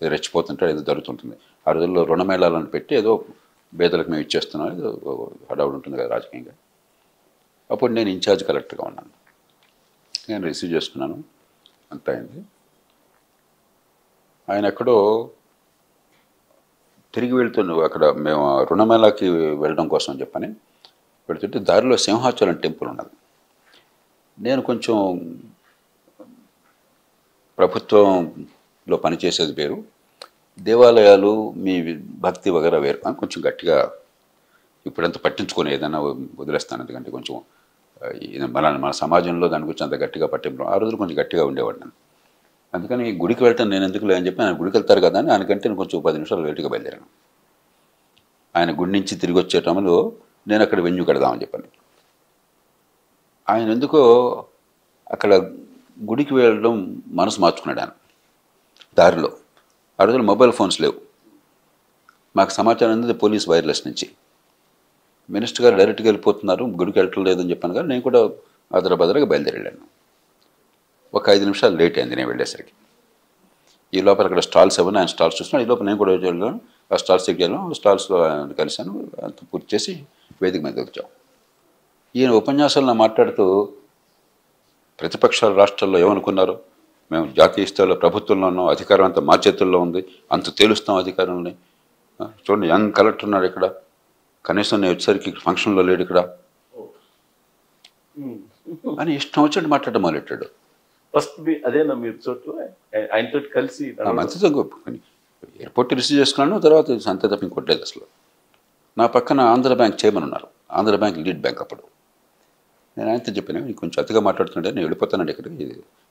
రెచ్చిపోతుంటాడు, ఏదో జరుగుతుంటుంది. ఆ రోజుల్లో రుణమేళాలను పెట్టి ఏదో పేదలకు మేము ఇచ్చేస్తున్నాం, ఏదో హడావుడి ఉంటుంది కదా రాజకీయంగా. అప్పుడు నేను ఇన్ఛార్జ్ కలెక్టర్గా ఉన్నాను. నేను రిసీవ్ చేసుకున్నాను, అంత అయింది. ఆయన ఎక్కడో తిరిగి వెళ్తున్నాడు. అక్కడ మేము రుణమేళాకి వెళ్ళడం కోసం చెప్పని వెళుతుంటే దారిలో సింహాచలం టెంపుల్ ఉన్నది. నేను కొంచెం ప్రభుత్వంలో పనిచేసేది వేరు, దేవాలయాలు మీ భక్తి వగేరా వేరు అని కొంచెం గట్టిగా ఇప్పుడంత పట్టించుకొని ఏదైనా వదిలేస్తాను. ఎందుకంటే కొంచెం మన సమాజంలో దాని గురించి అంత గట్టిగా పట్టింపు ఆ రోజులు కొంచెం గట్టిగా ఉండేవాడు నేను. అందుకని గుడికి వెళ్తాను నేను ఎందుకు లేదని చెప్పి ఆయన గుడికి వెళ్తారు కదా అని ఆయనకంటే నేను కొంచెం 10 నిమిషాలు లేటుగా బయలుదేరాను. ఆయన గుడి నుంచి తిరిగి వచ్చే టైంలో నేను అక్కడ వెన్యూ కడదామని చెప్పాను. ఆయన ఎందుకో అక్కడ గుడికి వెళ్ళడం మనసు మార్చుకున్నాడు ఆయన దారిలో. ఆ రోజుల్లో మొబైల్ ఫోన్స్ లేవు. మాకు సమాచారం అనేది పోలీస్ వైర్లెస్ నుంచి. మినిస్టర్ గారు డైరెక్ట్గా వెళ్ళిపోతున్నారు, గుడికి వెళ్ళటం లేదని చెప్పాను కానీ నేను కూడా అదరబదరగా బయలుదేరాను. ఒక 5 నిమిషాలు లేట్ అయింది నేను వెళ్ళేసరికి. ఈ లోపల అక్కడ స్టాల్స్ ఏమన్నా ఆయన స్టాల్స్ చూస్తున్నాను. ఈ లోపల నేను కూడా వెళ్ళాను, ఆ స్టాల్స్కి వెళ్ళాను, స్టాల్స్లో కలిశాను, అంత పూర్తి చేసి వేదిక మీద వచ్చాం. ఈయన ఉపన్యాసాలను మాట్లాడుతూ ప్రతిపక్షాల రాష్ట్రాల్లో ఏమనుకున్నారు, మేము జాతీయ స్థాయిలో ప్రభుత్వంలో ఉన్నాం, అధికారం అంతా మా చేతుల్లో ఉంది, అంత తేలుస్తాం అధికారులని, చూడండి యంగ్ కలెక్టర్ ఉన్నాడు ఇక్కడ, కనీసం నేను వచ్చేసరికి ఫంక్షన్లో లేడు ఇక్కడ అని ఇష్టం వచ్చినట్టు మాట్లాడడం మొదలెట్టాడు. ఫస్ట్ అదేనా మీరు చోటు ఆయనతో కలిసి మంచితో ఎయిర్పోర్ట్ రిసీవ్ చేసుకున్నాను. తర్వాత అంతే తప్ప ఇంకొట్టలేదు అసలు. నా పక్కన ఆంధ్ర బ్యాంక్ చైర్మన్ ఉన్నారు, ఆంధ్ర బ్యాంక్ లీడ్ బ్యాంక్. అప్పుడు నేను ఆయనతో చెప్పాను, నీకు కొంచెం అతిగా మాట్లాడుతుంటే నేను వెళ్ళిపోతానండి ఇక్కడికి,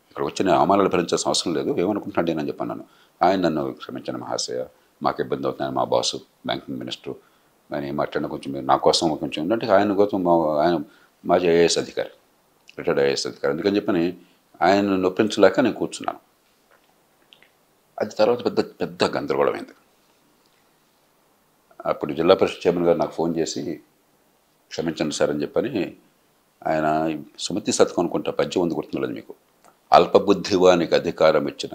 ఇక్కడ వచ్చి నేను అవమానాలు భరించాల్సిన అవసరం లేదు, ఏమనుకుంటున్నాడు నేను చెప్పాను. ఆయన నన్ను క్షమించాను మహాశయ, మాకు ఇబ్బంది అవుతున్నాను, మా బాసు బ్యాంకింగ్ మినిస్టర్, ఆయన ఏం మాట్లాడినా కొంచెం మీరు నా కోసం కొంచెం ఉందంటే ఆయన కోసం ఆయన మాజీ ఐఏఎస్ అధికారి, రిటైర్డ్ ఐఏఎస్ అధికారి, అందుకని చెప్పని ఆయన నొప్పించలేక నేను కూర్చున్నాను. అది తర్వాత పెద్ద పెద్ద గందరగోళమైంది. అప్పుడు జిల్లా పరిషత్ చైర్మన్ గారు నాకు ఫోన్ చేసి క్షమించండి సార్ అని చెప్పని, ఆయన సుమతి శతకం అనుకుంటా పద్యం ఉంది, గుర్తున్నది మీకు, అల్పబుద్ధివానికి అధికారం ఇచ్చిన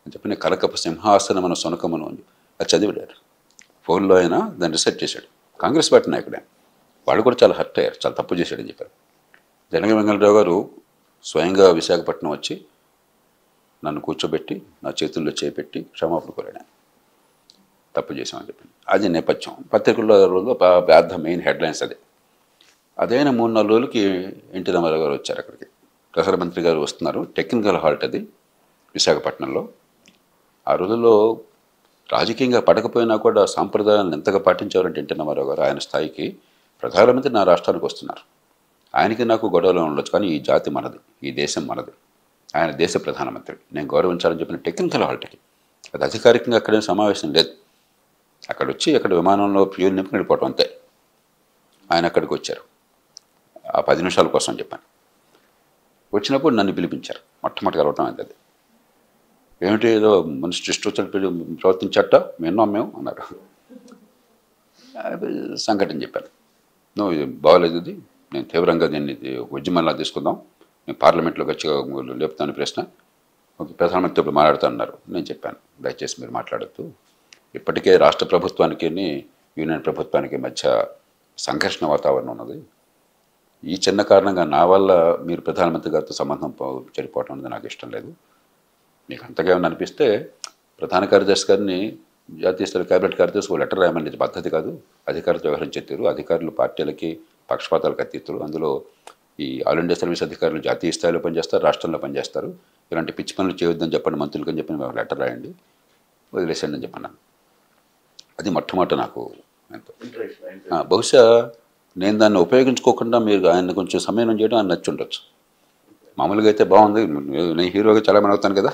అని చెప్పి కనకపు సింహాసనమన సొనకమను అని అది చదివాడు. ఫోన్లో ఆయన దాన్ని రిసెర్చ్ చేశాడు. కాంగ్రెస్ పార్టీ నాయకుడే, వాళ్ళు కూడా చాలా హర్ట్ అయ్యారు, చాలా తప్పు చేశాడని చెప్పారు. జనగ వెంగళరావు గారు స్వయంగా విశాఖపట్నం వచ్చి నన్ను కూర్చోబెట్టి నా చేతుల్లో చేపెట్టి క్షమాపణ కోరాడు, తప్పు చేశామని చెప్పి. అది నేపథ్యం. పత్రికల్లో రోజుల్లో పెద్ద మెయిన్ హెడ్లైన్స్ అదే. అదైన 3-4 రోజులకి ఎన్టీ రామారావు గారు వచ్చారు అక్కడికి. ప్రధానమంత్రి గారు వస్తున్నారు, టెక్నికల్ హాల్ట్ అది విశాఖపట్నంలో. ఆ రోజుల్లో రాజకీయంగా పడకపోయినా కూడా సాంప్రదాయాలను ఎంతగా పాటించేవారంటే ఎన్టీ రామారావు గారు, ఆయన స్థాయికి ప్రధానమంత్రి నా రాష్ట్రానికి వస్తున్నారు. ఆయనకి నాకు గొడవలో ఉండొచ్చు, కానీ ఈ జాతి మనది, ఈ దేశం మనది, ఆయన దేశ ప్రధానమంత్రి, నేను గౌరవించాలని చెప్పిన టెక్నికల్ హాల్ట్కి. అది అధికారికంగా అక్కడేం సమావేశం లేదు. అక్కడ వచ్చి అక్కడ విమానంలో ఫ్యూల్ నింపుకుని వెళ్ళిపోవటం అంతే. ఆయన అక్కడికి వచ్చారు ఆ 10 నిమిషాల కోసం చెప్పాను. వచ్చినప్పుడు నన్ను పిలిపించారు, మొట్టమొదటి కలవటం అయింది అది. ఏమిటి ఏదో మనిషి ఇష్టం ప్రవర్తించట విన్నాం మేము అన్నారు. సంఘటన చెప్పాను, నువ్వు ఇది బాగోలేదు, ఇది నేను తీవ్రంగా దీన్ని ఉద్యమంలా తీసుకుందాం, నేను పార్లమెంట్లోకి వచ్చి లేపుతాను ప్రశ్న, ప్రధానమంత్రి ఇప్పుడు మాట్లాడుతున్నారు. నేను చెప్పాను, దయచేసి మీరు మాట్లాడద్దు, ఇప్పటికే రాష్ట్ర ప్రభుత్వానికి యూనియన్ ప్రభుత్వానికి మధ్య సంఘర్షణ వాతావరణం ఉన్నది, ఈ చిన్న కారణంగా నా వల్ల మీరు ప్రధానమంత్రి గారితో సంబంధం చెడిపోవటం అనేది నాకు ఇష్టం లేదు. మీకు అంతగా ఏమైనా అనిపిస్తే ప్రధాన కార్యదర్శి గారిని జాతీయ స్థాయి కేబినెట్ కార్యదర్శి ఒక లెటర్ రాయమని ఇది పద్ధతి కాదు, అధికారులతో వ్యవహరించే తీరు, అధికారులు పార్టీలకి పక్షపాతాలకు అతీతులు, అందులో ఈ ఆల్ ఇండియా సర్వీస్ అధికారులు జాతీయ స్థాయిలో పనిచేస్తారు, రాష్ట్రంలో పనిచేస్తారు, ఇలాంటి పిచ్చి పనులు చేయొద్దని చెప్పండి మంత్రులకు అని చెప్పి ఒక లెటర్ రాయండి, వదిలేసేయండి అని చెప్పన్నాను. అది మొట్టమొదట నాకు ఎంతో బహుశా నేను దాన్ని ఉపయోగించుకోకుండా మీరు ఆయన కొంచెం సమయం చేయడం ఆయన నచ్చి ఉండొచ్చు. మామూలుగా అయితే బాగుంది, నేను హీరోగా చాలా మంది అవుతాను కదా,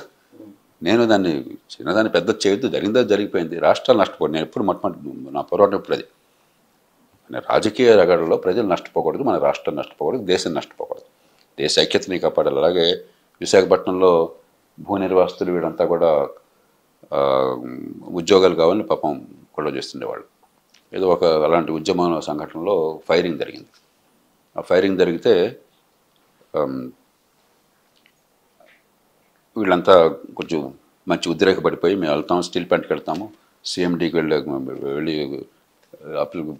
నేను దాన్ని చిన్నదాన్ని పెద్ద చేయొద్దు, జరిగిందా జరిగిపోయింది, రాష్ట్రాలు నష్టపోకూడదు. నేను ఎప్పుడు మొట్టమొదటి నా పోరాటం ఎప్పుడు అది, రాజకీయ రగడలో ప్రజలు నష్టపోకూడదు, మన రాష్ట్రం నష్టపోకూడదు, దేశం నష్టపోకూడదు, దేశ ఐక్యతని కాపాడాలి. అలాగే విశాఖపట్నంలో భూ నిర్వాసితులు వీడంతా కూడా ఉద్యోగాలు కావాలని పాపం గొడవ చేస్తుండేవాళ్ళు. ఏదో ఒక అలాంటి ఉద్యమ సంఘటనలో ఫైరింగ్ జరిగింది. ఆ ఫైరింగ్ జరిగితే వీళ్ళంతా కొంచెం మంచి ఉద్రేకపడిపోయి మేము వెళ్తాము, స్టీల్ ప్లాంట్కి వెళ్తాము, సిఎండికి వెళ్ళి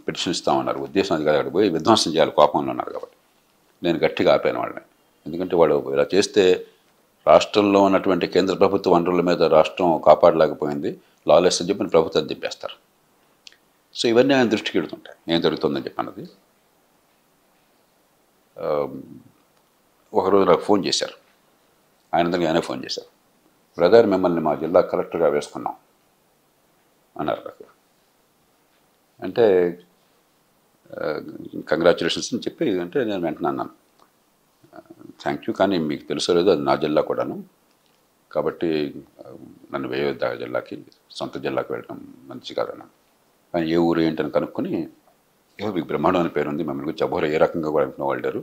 పిటిషన్ ఇస్తామన్నారు. ఉద్దేశం అది కాదు, అక్కడ పోయి విధ్వంసం చేయాలి కోపంలో ఉన్నారు. కాబట్టి నేను గట్టిగా ఆపాను వాళ్ళని. ఎందుకంటే వాళ్ళు ఇలా చేస్తే రాష్ట్రంలో ఉన్నటువంటి కేంద్ర ప్రభుత్వ వనరుల మీద రాష్ట్రం కాపాడలేకపోయింది, లాలెస్ అని చెప్పి ప్రభుత్వం దింపేస్తారు. సో ఇవన్నీ ఆయన దృష్టికి వెళ్తుంటాయి, ఏం జరుగుతుందని చెప్పన్నది. ఒకరోజు నాకు ఫోన్ చేశారు, ఆయనే ఫోన్ చేశారు, బ్రదర్ మిమ్మల్ని మా జిల్లా కలెక్టర్గా వేసుకున్నాం అన్నారు నాకు. అంటే కంగ్రాచులేషన్స్ అని చెప్పి అంటే నేను వెంటనే అన్నాను, థ్యాంక్ యూ, కానీ మీకు తెలుసో లేదో అది నా జిల్లా కూడాను, కాబట్టి నన్ను వేయొద్దు ఆ జిల్లాకి, సొంత జిల్లాకి వెళ్ళడం మంచి కాదన్నాను. కానీ ఏ ఊరు ఏంటని కనుక్కొని, ఏదో మీకు బ్రహ్మాండమైన పేరు ఉంది, మిమ్మల్ని గురించి అబ్బోర ఏ రకంగా కూడా అంటున్న వాళ్ళు,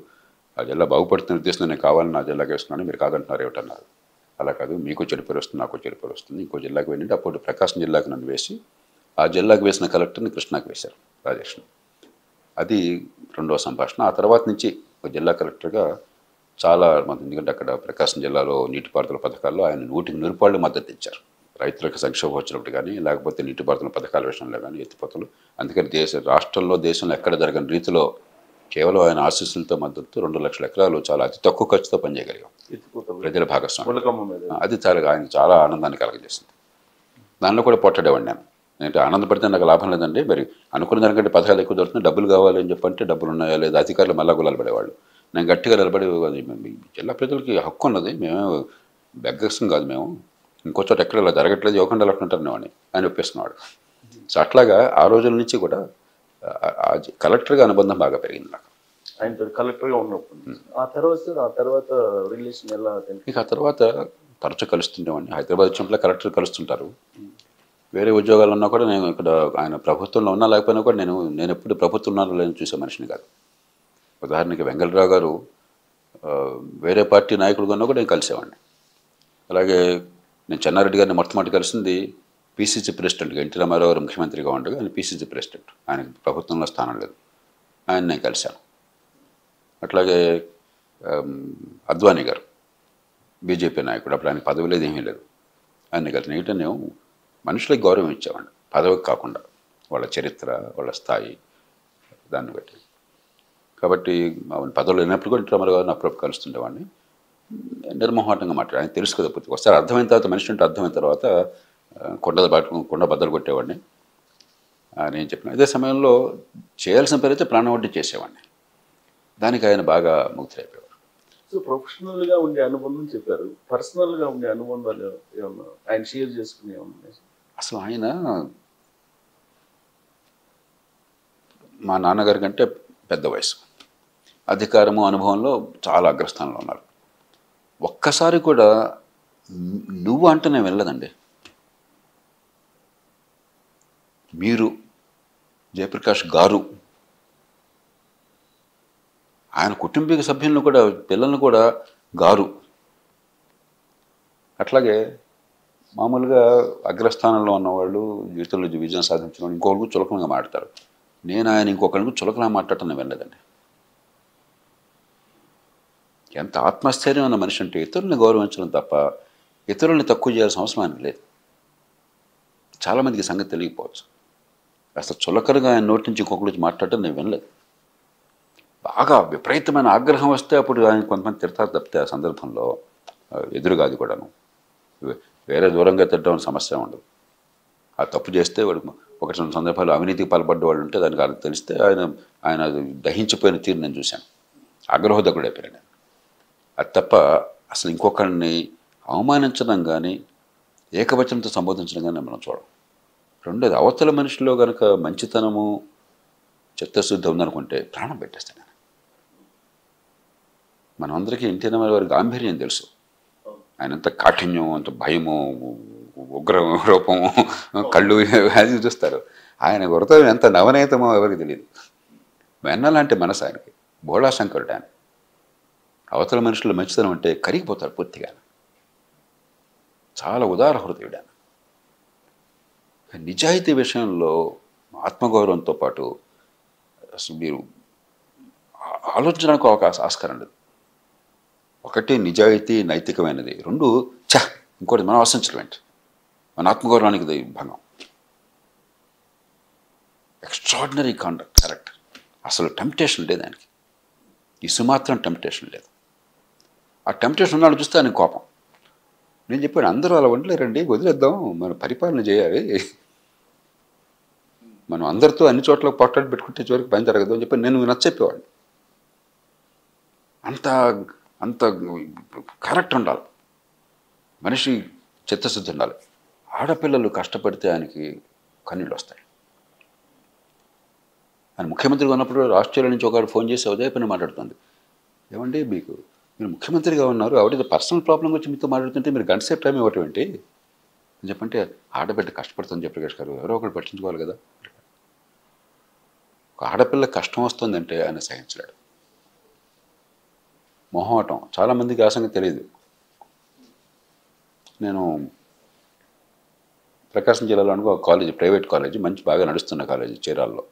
ఆ జిల్లా బాగుపడుతున్న ఉద్దేశం నేను కావాలని నా జిల్లాకి వేస్తున్నాను, మీరు కాదంటున్నారు ఏమిటన్నారు. అలా కాదు, మీకు చెడు పేరు వస్తుంది, నాకు చెడు పేరు వస్తుంది, ఇంకో జిల్లాకి వెళ్ళింటే అప్పుడు ప్రకాశం జిల్లాకి నన్ను వేసి ఆ జిల్లాకి వేసిన కలెక్టర్ని కృష్ణాకి వేశారు, రాజేష్ని. అది రెండవ సంభాషణ. ఆ తర్వాత నుంచి ఒక జిల్లా కలెక్టర్గా చాలా మంది, ఎందుకంటే అక్కడ ప్రకాశం జిల్లాలో నీటిపారుదల పథకాల్లో ఆయన 100% మద్దతు ఇచ్చారు. రైతులకు సంక్షోభం వచ్చినప్పుడు కానీ, లేకపోతే నీటిపారుదల పథకాల విషయంలో కానీ ఎత్తిపోతలు. అందుకని రాష్ట్రంలో దేశంలో ఎక్కడ జరగని రీతిలో కేవలం ఆయన ఆశీస్సులతో మద్దతు 2 లక్షల ఎకరాలు చాలా అతి తక్కువ ఖర్చుతో పనిచేయగలిగాం ప్రజల భాగస్వామ్యం. అది ఆయన చాలా ఆనందాన్ని కలగజేసింది. దానిలో కూడా పోట్లాడేవాడిని నేను. అంటే ఆనందపడితే నాకు లాభం లేదండి, మరి అనుకున్న దానికంటే పథకాలు ఎక్కువ దొరుకుతున్నాయి, డబ్బులు కావాలి అని చెప్పంటే డబ్బులు ఉన్నాయా లేదా, అధికారులు మళ్ళా గులాలు పడేవాళ్ళు. నేను గట్టిగా నిలబడి జిల్లా ప్రజలకి హక్కు ఉన్నది, మేము బెగ్గసం కాదు, మేము ఇంకో చోట ఎక్కడ ఇలా జరగట్లేదు, ఇవ్వకుండా వెళ్ళకుంటారు వాడిని అని ఒప్పేసుకున్నాడు. సో అట్లాగా ఆ రోజుల నుంచి కూడా కలెక్టర్గా అనుబంధం బాగా పెరిగింది నాకు ఆయనతో కలెక్టర్గా ఉన్నప్పుడు. ఆ తర్వాత రిలేషన్ ఎలా? ఇక ఆ తర్వాత తరచూ కలుస్తుండేవాడిని. హైదరాబాద్ వచ్చినప్పుడు కలెక్టర్ కలుస్తుంటారు. వేరే ఉద్యోగాలు ఉన్నా కూడా నేను ఇక్కడ ఆయన ప్రభుత్వంలో ఉన్నా లేకపోయినా కూడా నేను ఎప్పుడు ప్రభుత్వంలో లేని చూసే మనిషిని కాదు. ఉదాహరణకి వెంగళరావు గారు వేరే పార్టీ నాయకుడు కన్నా కూడా నేను కలిసేవాడిని. అలాగే నేను చెన్నారెడ్డి గారిని మొట్టమొదటి కలిసింది పీసీసీ ప్రెసిడెంట్గా, ఎన్టీ రామారావు గారు ముఖ్యమంత్రిగా ఉండగా ఆయన పీసీసీ ప్రెసిడెంట్, ఆయనకు ప్రభుత్వంలో స్థానం లేదు, ఆయన నేను కలిశాను. అట్లాగే అద్వానీ గారు బీజేపీ నాయకుడు, అప్పుడు ఆయనకు పదవి లేదు, ఏమీ లేదు, ఆయన కలిసి ఏంటంటే నేను మనుషులకు గౌరవం ఇచ్చేవాడిని, పదవికి కాకుండా వాళ్ళ చరిత్ర, వాళ్ళ స్థాయి, దాన్ని బట్టి. కాబట్టి పదవులు లేనప్పుడు కూడా ఎన్టీ రామారావు గారిని అప్పుడప్పుడు కలుస్తుండేవాడిని. నిర్మోహాటంగా మాట్లాడి ఆయన తెలుసు కదా, పూర్తిగా ఒకసారి అర్థమైన తర్వాత, మనిషి అంటే అర్థమైన తర్వాత కొండ బద్దలు కొట్టేవాడిని నేను చెప్పిన. అదే సమయంలో చేయాల్సిన పని అయితే ప్రాణం వడ్డీ చేసేవాడిని. దానికి ఆయన బాగా ముగ్ధులైపోయేవారు. సో ప్రొఫెషనల్గా ఉండే అనుబంధం చెప్పారు, పర్సనల్గా ఉండే అనుబంధాలు ఏమన్నా ఆయన షేర్ చేసుకునే ఉన్నాయి? అసలు ఆయన మా నాన్నగారి కంటే పెద్ద వయసు, అధికారము అనుభవంలో చాలా అగ్రస్థానంలో ఉన్నారు. ఒక్కసారి కూడా నువ్వు అంటే నేను వెళ్ళదండి. మీరు జయప్రకాష్ గారు, ఆయన కుటుంబీక సభ్యులను కూడా, పిల్లలను కూడా గారు. అట్లాగే మామూలుగా అగ్రస్థానంలో ఉన్నవాళ్ళు, జీవితంలో విజయం సాధించిన వాళ్ళు ఇంకొకరికి చులకనగా మాట్లాడతారు. నేను ఆయన ఇంకొకరికి చులకనగా మాట్లాడటం నేను వెళ్ళదండి. ఎంత ఆత్మస్థైర్యం ఉన్న మనిషి అంటే ఇతరుల్ని గౌరవించడం తప్ప ఇతరుల్ని తక్కువ చేయాల్సిన అవసరం ఆయన లేదు. చాలామందికి సంగతి తెలియకపోవచ్చు. అసలు చులకనగా ఆయన నోటి నుంచి ఇంకొకరికి మాట్లాడటం నేను వినలేదు. బాగా విపరీతమైన ఆగ్రహం వస్తే అప్పుడు ఆయన కొంతమంది తిడతారు తప్పితే ఆ సందర్భంలో ఎదురుగా అది కూడాను వేరే దూరంగా తిట్టడం సమస్య ఉండదు. ఆ తప్పు చేస్తే వాడు ఒకటి రెండు సందర్భాలు అవినీతికి పాల్పడ్డ వాళ్ళు ఉంటే దానికి అది తెలిస్తే ఆయన దహించిపోయిన తీరు నేను చూశాను. ఆగ్రహోదకుడు అయిపోయాను నేను. అది తప్ప అసలు ఇంకొకరిని అవమానించడం కానీ ఏకవచనంతో సంబోధించడం కానీ మనం చూడం. రెండోది, అవతల మనిషిలో కనుక మంచితనము చిత్తశుద్ధి ఉందనుకుంటే ప్రాణం పెట్టేస్తాను నేను. మనమందరికీ ఎన్టీ రామారావు గారి గాంభీర్యం తెలుసు. ఆయన అంత కాఠిన్యం, అంత భయము, ఉగ్ర రూపము, కళ్ళు అది చూస్తారు. ఆయన వృతం ఎంత నవనీతమో ఎవరికి తెలియదు. వెన్నలాంటి మనసు ఆయనకి, బోళాశంకరుడు ఆయన. అవతల మనుషులు మంచితనం అంటే కరిగిపోతారు పూర్తిగా. చాలా ఉదార హృదయుడు ఆయన. నిజాయితీ విషయంలో ఆత్మగౌరవంతో పాటు అసలు మీరు ఆలోచించడానికి ఒక ఆస్కారం లేదు. ఒకటి నిజాయితీ నైతికమైనది, రెండు ఇంకోటి మనం ఆశించడం ఏంటి, మన ఆత్మగౌరవానికి ఇది భంగం. Extraordinary conduct character. అసలు టెంప్టేషన్ లేదు ఆయనకి, ఇసుమాత్రం టెంప్టేషన్ లేదు. ఆ టెంప్టేషన్ ఉన్నాడు చూస్తే ఆయన కోపం. నేను చెప్పాను, అందరూ అలా ఉండలేరండి, వదిలేద్దాం, మనం పరిపాలన చేయాలి, మనం అందరితో అన్ని చోట్ల పొట్టాడు పెట్టుకుంటే చివరికి పని జరగదు అని చెప్పి నేను నచ్చచెప్పేవాడిని. అంత అంత కరెక్ట్ ఉండాలి మనిషి, చిత్తశుద్ధి ఉండాలి. ఆడపిల్లలు కష్టపడితే ఆయనకి కన్నీళ్ళు వస్తాయి. ఆయన ముఖ్యమంత్రిగా ఉన్నప్పుడు ఆస్ట్రేలియా నుంచి ఒకరు ఫోన్ చేసి ఉదయ పని మాట్లాడుతుంది, ఏమండి మీరు ముఖ్యమంత్రిగా ఉన్నారు, ఆవిడ పర్సనల్ ప్రాబ్లం వచ్చి మీతో మాట్లాడుతుంటే మీరు గంట సేపు టైం ఇవ్వటం ఏంటి అని చెప్పంటే, ఆడబిడ్డ కష్టపడుతుంది జయప్రకాష్ గారు, ఎవరో ఒకరు పట్టించుకోవాలి కదా. ఒక ఆడపిల్ల కష్టం వస్తుందంటే ఆయన సహించలేడు. మొహమాటం చాలామందికి ఆ సంగతి తెలియదు. నేను ప్రకాశం జిల్లాలో అనుకో ఒక కాలేజీ, ప్రైవేట్ కాలేజీ, మంచి బాగా నడుస్తున్న కాలేజీ చీరాల్లో,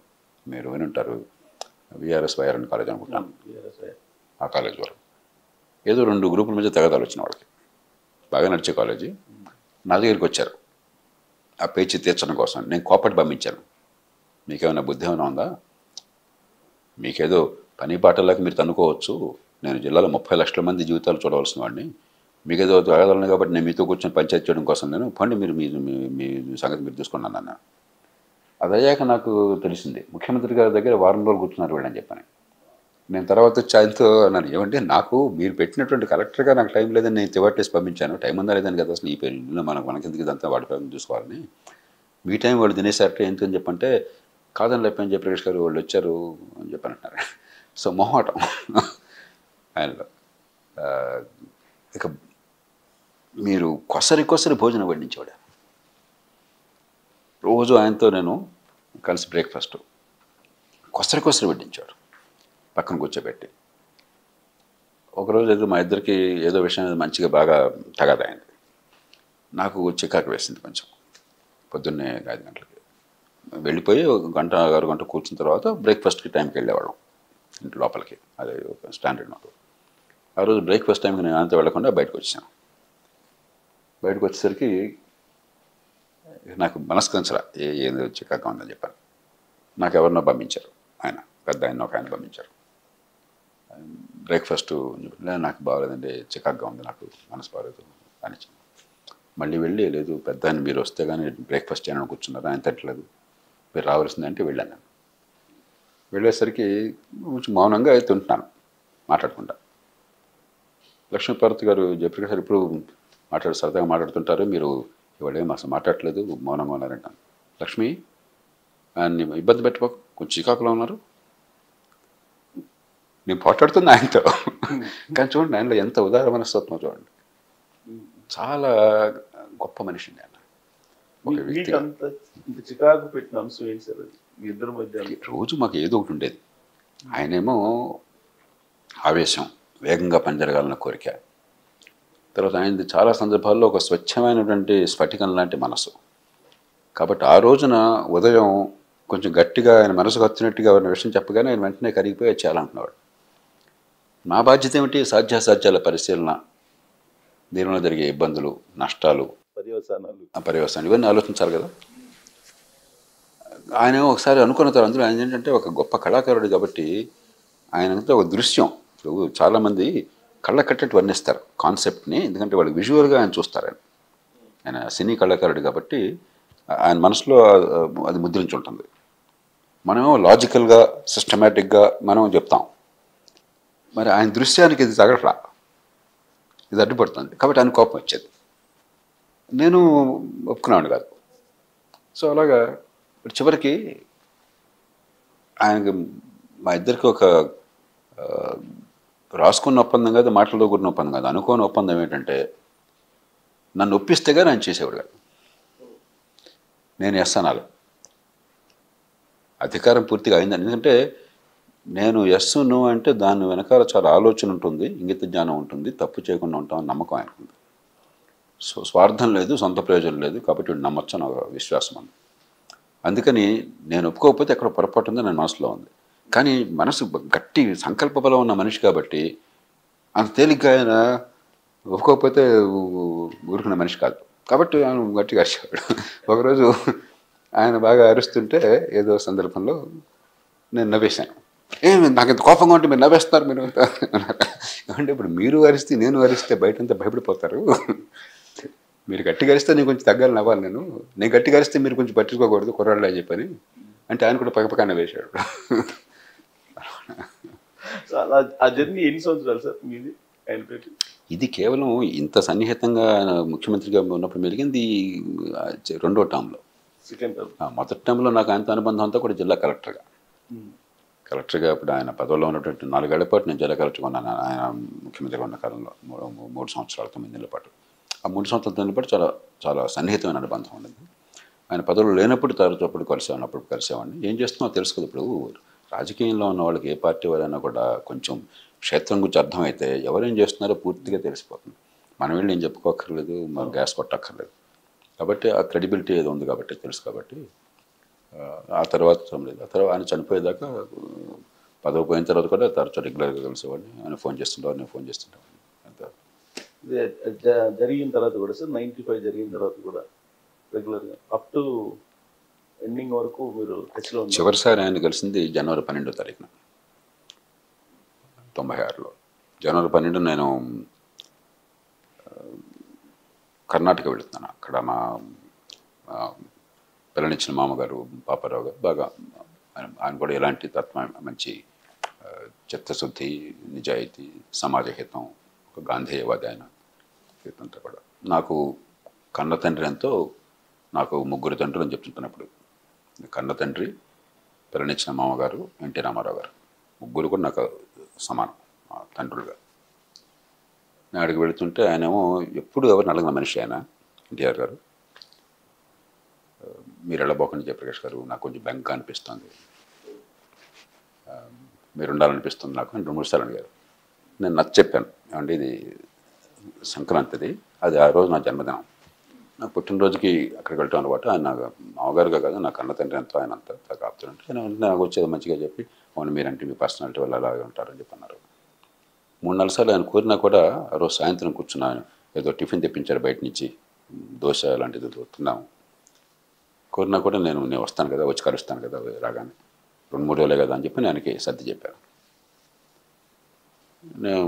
మీరు విని ఉంటారు, విఆర్ఎస్వైఆర్ అని కాలేజ్ అనుకుంటాను. ఆ కాలేజ్ వరకు ఏదో 2 గ్రూపుల మధ్య తగాదాలు వచ్చిన వాళ్ళకి, బాగా నడిచే కాలేజీ. నా దగ్గరికి వచ్చారు ఆ పేచీ తీర్చడం కోసం. నేను కోపటి పంపించాను, మీకేమైనా బుద్ధి ఏమైనా ఉందా, మీకేదో పని పాటలకు మీరు తన్నుకోవచ్చు, నేను జిల్లాలో 30 లక్షల మంది జీవితాలు చూడవలసిన వాడిని, మీకేదో తగాదాలను కాబట్టి నేను మీతో కూర్చొని పంచాయతీ చేయడం కోసం నేను పండి మీరు మీ సంగతి మీరు చూసుకున్నాను అన్న. అది అయ్యాక నాకు తెలిసింది, ముఖ్యమంత్రి గారి దగ్గర వారం రోజులు కూర్చున్నారు వీళ్ళని చెప్పని. నేను తర్వాత వచ్చి ఆయనతో అన్నాను, ఏమంటే నాకు మీరు పెట్టినటువంటి కలెక్టర్గా నాకు టైం లేదని నేను చివరిటేసి పంపించాను, టైం ఉందా లేదని కదా అసలు ఈ పేరు మనకెందుకు ఇదంతా వాడి పని చూసుకోవాలని, మీ టైం వాళ్ళు తినేసారంటే ఏంటి అని చెప్పంటే, కాదని లేపని జయప్రకాష్ గారు వాళ్ళు వచ్చారు అని చెప్పని అంటున్నారు. సో మొహమాటం ఆయనలో. ఇక మీరు కొసరి భోజనం వడ్డించేవాడు. రోజు ఆయనతో నేను కలిసి బ్రేక్ఫాస్ట్ కొసరి వడ్డించాడు పక్కన కూర్చోబెట్టి. ఒకరోజు ఏదో మా ఇద్దరికి ఏదో విషయం మంచిగా బాగా తగదైంది. నాకు చికాకు వేసింది కొంచెం. పొద్దున్నే 5 గంటలకి వెళ్ళిపోయి 1 గంట 6 గంట కూర్చున్న తర్వాత బ్రేక్ఫాస్ట్కి టైంకి వెళ్ళేవాళ్ళం ఇంటి లోపలికి, అదే ఒక స్టాండర్డ్ మాకు. ఆ రోజు బ్రేక్ఫాస్ట్ టైంకి నేను అంతా వెళ్ళకుండా బయటకు వచ్చాను. బయటకు వచ్చేసరికి నాకు మనస్కరించరా ఏదో చికాకు ఉందని చెప్పాను. నాకు ఎవరినో పంపించారు, ఆయన పెద్ద ఆయన ఒక ఆయన పంపించారు. బ్రేక్ఫాస్ట్ నాకు బాగోలేదండి, చికాకుగా ఉంది, నాకు మనసు బాగలేదు అని. మళ్ళీ వెళ్ళి, లేదు పెద్ద ఆయన మీరు వస్తే కానీ బ్రేక్ఫాస్ట్ చేయడానికి కూర్చున్నారు, ఆయన తట్టలేదు, మీరు రావాల్సిందంటే వెళ్ళాను. నేను వెళ్ళేసరికి కొంచెం మౌనంగా అయితే ఉంటున్నాను మాట్లాడకుండా. లక్ష్మీపార్వతి గారు, జయప్రకాష్ గారు ఇప్పుడు సరదాగా మాట్లాడుతుంటారు, మీరు ఇవాళేం అసలు మాట్లాడట్లేదు, మౌనంగా ఉన్నారంటాను. లక్ష్మి ఆయన్ని ఇబ్బంది పెట్టుకోక, కొంచెం చికాకులో ఉన్నారు, నేను పోట్లాడుతుంది ఆయనతో. కానీ చూడండి ఆయనలో ఎంత ఉదార మనస్తత్వం చూడండి, చాలా గొప్ప మనిషి ఆయన. చికాకు పెట్టిన అంశం ఏంటి సార్ మీ ఇద్దరి మధ్య? రోజు మాకు ఏదో ఒకటి ఉండేది. ఆయనేమో ఆవేశం, వేగంగా పని జరగాలన్న కోరిక. తర్వాత ఆయనది చాలా సందర్భాల్లో ఒక స్వచ్ఛమైనటువంటి స్ఫటికం లాంటి మనసు. కాబట్టి ఆ రోజున ఉదయం కొంచెం గట్టిగా ఆయన మనసుకు వచ్చినట్టుగా ఉన్న విషయం చెప్పగానే ఆయన వెంటనే కరిగిపోయి చేయాలనుకునేవాడు. నా బాధ్యత ఏమిటి, సాధ్యాసాధ్యాల పరిశీలన, దీనిలో జరిగే ఇబ్బందులు, నష్టాలు, పర్యవసానాలు ఇవన్నీ ఆలోచించాలి కదా. ఆయన ఒకసారి అనుకున్న తర్వాత అందులో ఆయన ఏంటంటే ఒక గొప్ప కళాకారుడు కాబట్టి ఆయనంతా ఒక దృశ్యం. ఇప్పుడు చాలామంది కళ్ళ కట్టేట్టు వర్ణిస్తారు కాన్సెప్ట్ని, ఎందుకంటే వాళ్ళు విజువల్గా ఆయన చూస్తారు. ఆయన సినీ కళాకారుడు కాబట్టి ఆయన మనసులో అది ముద్రించి ఉంటుంది. మనమేమో లాజికల్గా సిస్టమేటిక్గా మనం చెప్తాం, మరి ఆయన దృశ్యానికి ఇది తగలరా, ఇది అడ్డుపడుతుంది. కాబట్టి ఆయన కోపం వచ్చేది, నేను ఒప్పుకున్నాను కాదు. సో అలాగా చివరికి ఆయనకి మా ఇద్దరికి ఒక రాసుకున్న ఒప్పందం కాదు, మాటలతో కూడిన ఒప్పందం కాదు, అనుకోని ఒప్పందం ఏంటంటే నన్ను ఒప్పిస్తేగా ఆయన చేసేవాడు కాదు. నేను ఎస్సనాలి, అధికారం పూర్తిగా అయిందని. ఎందుకంటే నేను ఎస్ నో అంటే దాని వెనకాల చాలా ఆలోచన ఉంటుంది, ఇంగిత జ్ఞానం ఉంటుంది, తప్పు చేయకుండా ఉంటామని నమ్మకం ఆయనకుంది. సో స్వార్థం లేదు, సొంత ప్రయోజనం లేదు, కాబట్టి వీడు నమ్మొచ్చు నా విశ్వాసం అంది. అందుకని నేను ఒప్పుకోకపోతే ఎక్కడ పొరపాటు ఉందో నా మనసులో ఉంది. కానీ మనసు గట్టి సంకల్ప బలం ఉన్న మనిషి కాబట్టి అంత తేలిగ్గా ఆయన ఒప్పుకోకపోతే ఊరుకున్న మనిషి కాదు. కాబట్టి ఆయన గట్టిగా అరిచేవాడు. ఒకరోజు ఆయన బాగా అరుస్తుంటే ఏదో సందర్భంలో నేను నవ్వేశాను. నాకు ఇంత కోపంగా ఉంటే మీరు నవ్వేస్తారు మీరు అంటే ఇప్పుడు మీరు అరిస్తే నేను అరిస్తే బయటంతా భయపడిపోతారు, మీరు గట్టిగా అరిస్తే నేను కొంచెం తగ్గాలి నవ్వాలి, నేను గట్టిగా అరిస్తే మీరు కొంచెం పట్టించుకోకూడదు కుర్రాళ్ళు అని చెప్పని అంటే ఆయన కూడా పక్కపక్కన వేశాడు. ఆ జర్నీ ఎన్ని సంవత్సరాలు సార్ మీది ఆయన? ఇది కేవలం ఇంత సన్నిహితంగా ముఖ్యమంత్రిగా ఉన్నప్పుడు మెలిగింది రెండో టర్మ్లో. మొదటి టర్మ్లో నాకు ఆయనతో అనుబంధం అంతా కూడా జిల్లా కలెక్టర్గా ఇప్పుడు ఆయన పదవిలో ఉన్నటువంటి 4 ఏళ్ల పాటు నేను జిల్లా కలెక్టర్గా ఉన్నాను. ఆయన ముఖ్యమంత్రిగా ఉన్న కాలంలో 3 సంవత్సరాలు 9 నెలల పాటు. ఆ 3 సంవత్సరాల 9 నెలల పాటు చాలా చాలా సన్నిహితమైన అనుబంధం ఉండేది. ఆయన పదవులు లేనప్పుడు తరచుప్పుడు కలిసేవాడిని, అప్పుడు కలిసేవాడిని. ఏం చేస్తున్నామో తెలుసు కదా. ఇప్పుడు రాజకీయంలో ఉన్న వాళ్ళకి ఏ పార్టీ వాళ్ళైనా కూడా కొంచెం క్షేత్రం గురించి అర్థమైతే ఎవరేం చేస్తున్నారో పూర్తిగా తెలిసిపోతుంది. మనం వెళ్ళి నేను చెప్పుకోక్కర్లేదు, మనం గ్యాస్ కొట్టక్కర్లేదు. కాబట్టి ఆ క్రెడిబిలిటీ ఏదో ఉంది కాబట్టి తెలుసు. కాబట్టి ఆ తర్వాత లేదు. ఆ తర్వాత ఆయన చనిపోయేదాకా పదవి పోయిన తర్వాత కూడా తరచు రెగ్యులర్గా కలిసేవాడిని. ఆయన ఫోన్ చేస్తుంటారు, నేను ఫోన్ చేస్తుంటాను. అంత జరిగిన తర్వాత కూడా సార్ 95 జరిగిన తర్వాత కూడా రెగ్యులర్గా అప్ టు ఎండింగ్ వరకు మీరు టచ్లో ఉన్నారు? చివరిసారి ఆయన కలిసింది జనవరి 12వ తారీఖున 96లో. జనవరి 12 నేను కర్ణాటక వెళుతున్నాను. అక్కడ మా పిల్లనిచ్చిన మామగారు పాపారావు గారు బాగా ఆయన కూడా ఎలాంటి తత్వం, మంచి చిత్తశుద్ధి, నిజాయితీ, సమాజహితం, ఒక గాంధేయవాది ఆయన. అంతా కూడా నాకు కన్న తండ్రి ఎంతో, నాకు 3 తండ్రులు అని చెప్తుంటున్నప్పుడు కన్న తండ్రి, పిల్లనిచ్చిన మామగారు, ఎన్టీ రామారావు గారు, 3 కూడా నాకు సమానం తండ్రులుగా. నేను అడిగి వెళుతుంటే ఆయనేమో ఎప్పుడు ఎవరిని అడగిన మనిషి ఆయన ఎన్టీఆర్ గారు. మీరు వెళ్ళబోకండి జయప్రకాష్ గారు, నాకు కొంచెం బెంక అనిపిస్తుంది, మీరు ఉండాలనిపిస్తుంది నాకు అని 2-3 సార్లు అడిగారు. నేను నచ్చ చెప్పాను, ఏమంటే ఇది సంక్రాంతిది, అది ఆ రోజు నా జన్మదినం, నాకు పుట్టినరోజుకి అక్కడికి వెళ్ళటం అనమాట. ఆయన మామగారుగా కాదు, నాకు అన్న తండ్రి ఎంతో, ఆయన అంతా కాపుతుంటే నాకు వచ్చేది మంచిగా చెప్పి, అవును మీరంటే మీ పర్సనాలిటీ వల్ల అలాగే ఉంటారని చెప్పి అన్నారు. 3-4 సార్లు ఆయన కోరినా కూడా ఆ రోజు సాయంత్రం కూర్చున్నాను. ఏదో టిఫిన్ తెప్పించారు బయట నుంచి, దోశ లాంటిది తిన్నాము. కోరినా కూడా నేను వస్తాను కదా, వచ్చి కలుస్తాను కదా రాగానే, 2-3 రోజులే కదా అని చెప్పి నేను ఆయనకి సర్ది చెప్పాను. నేను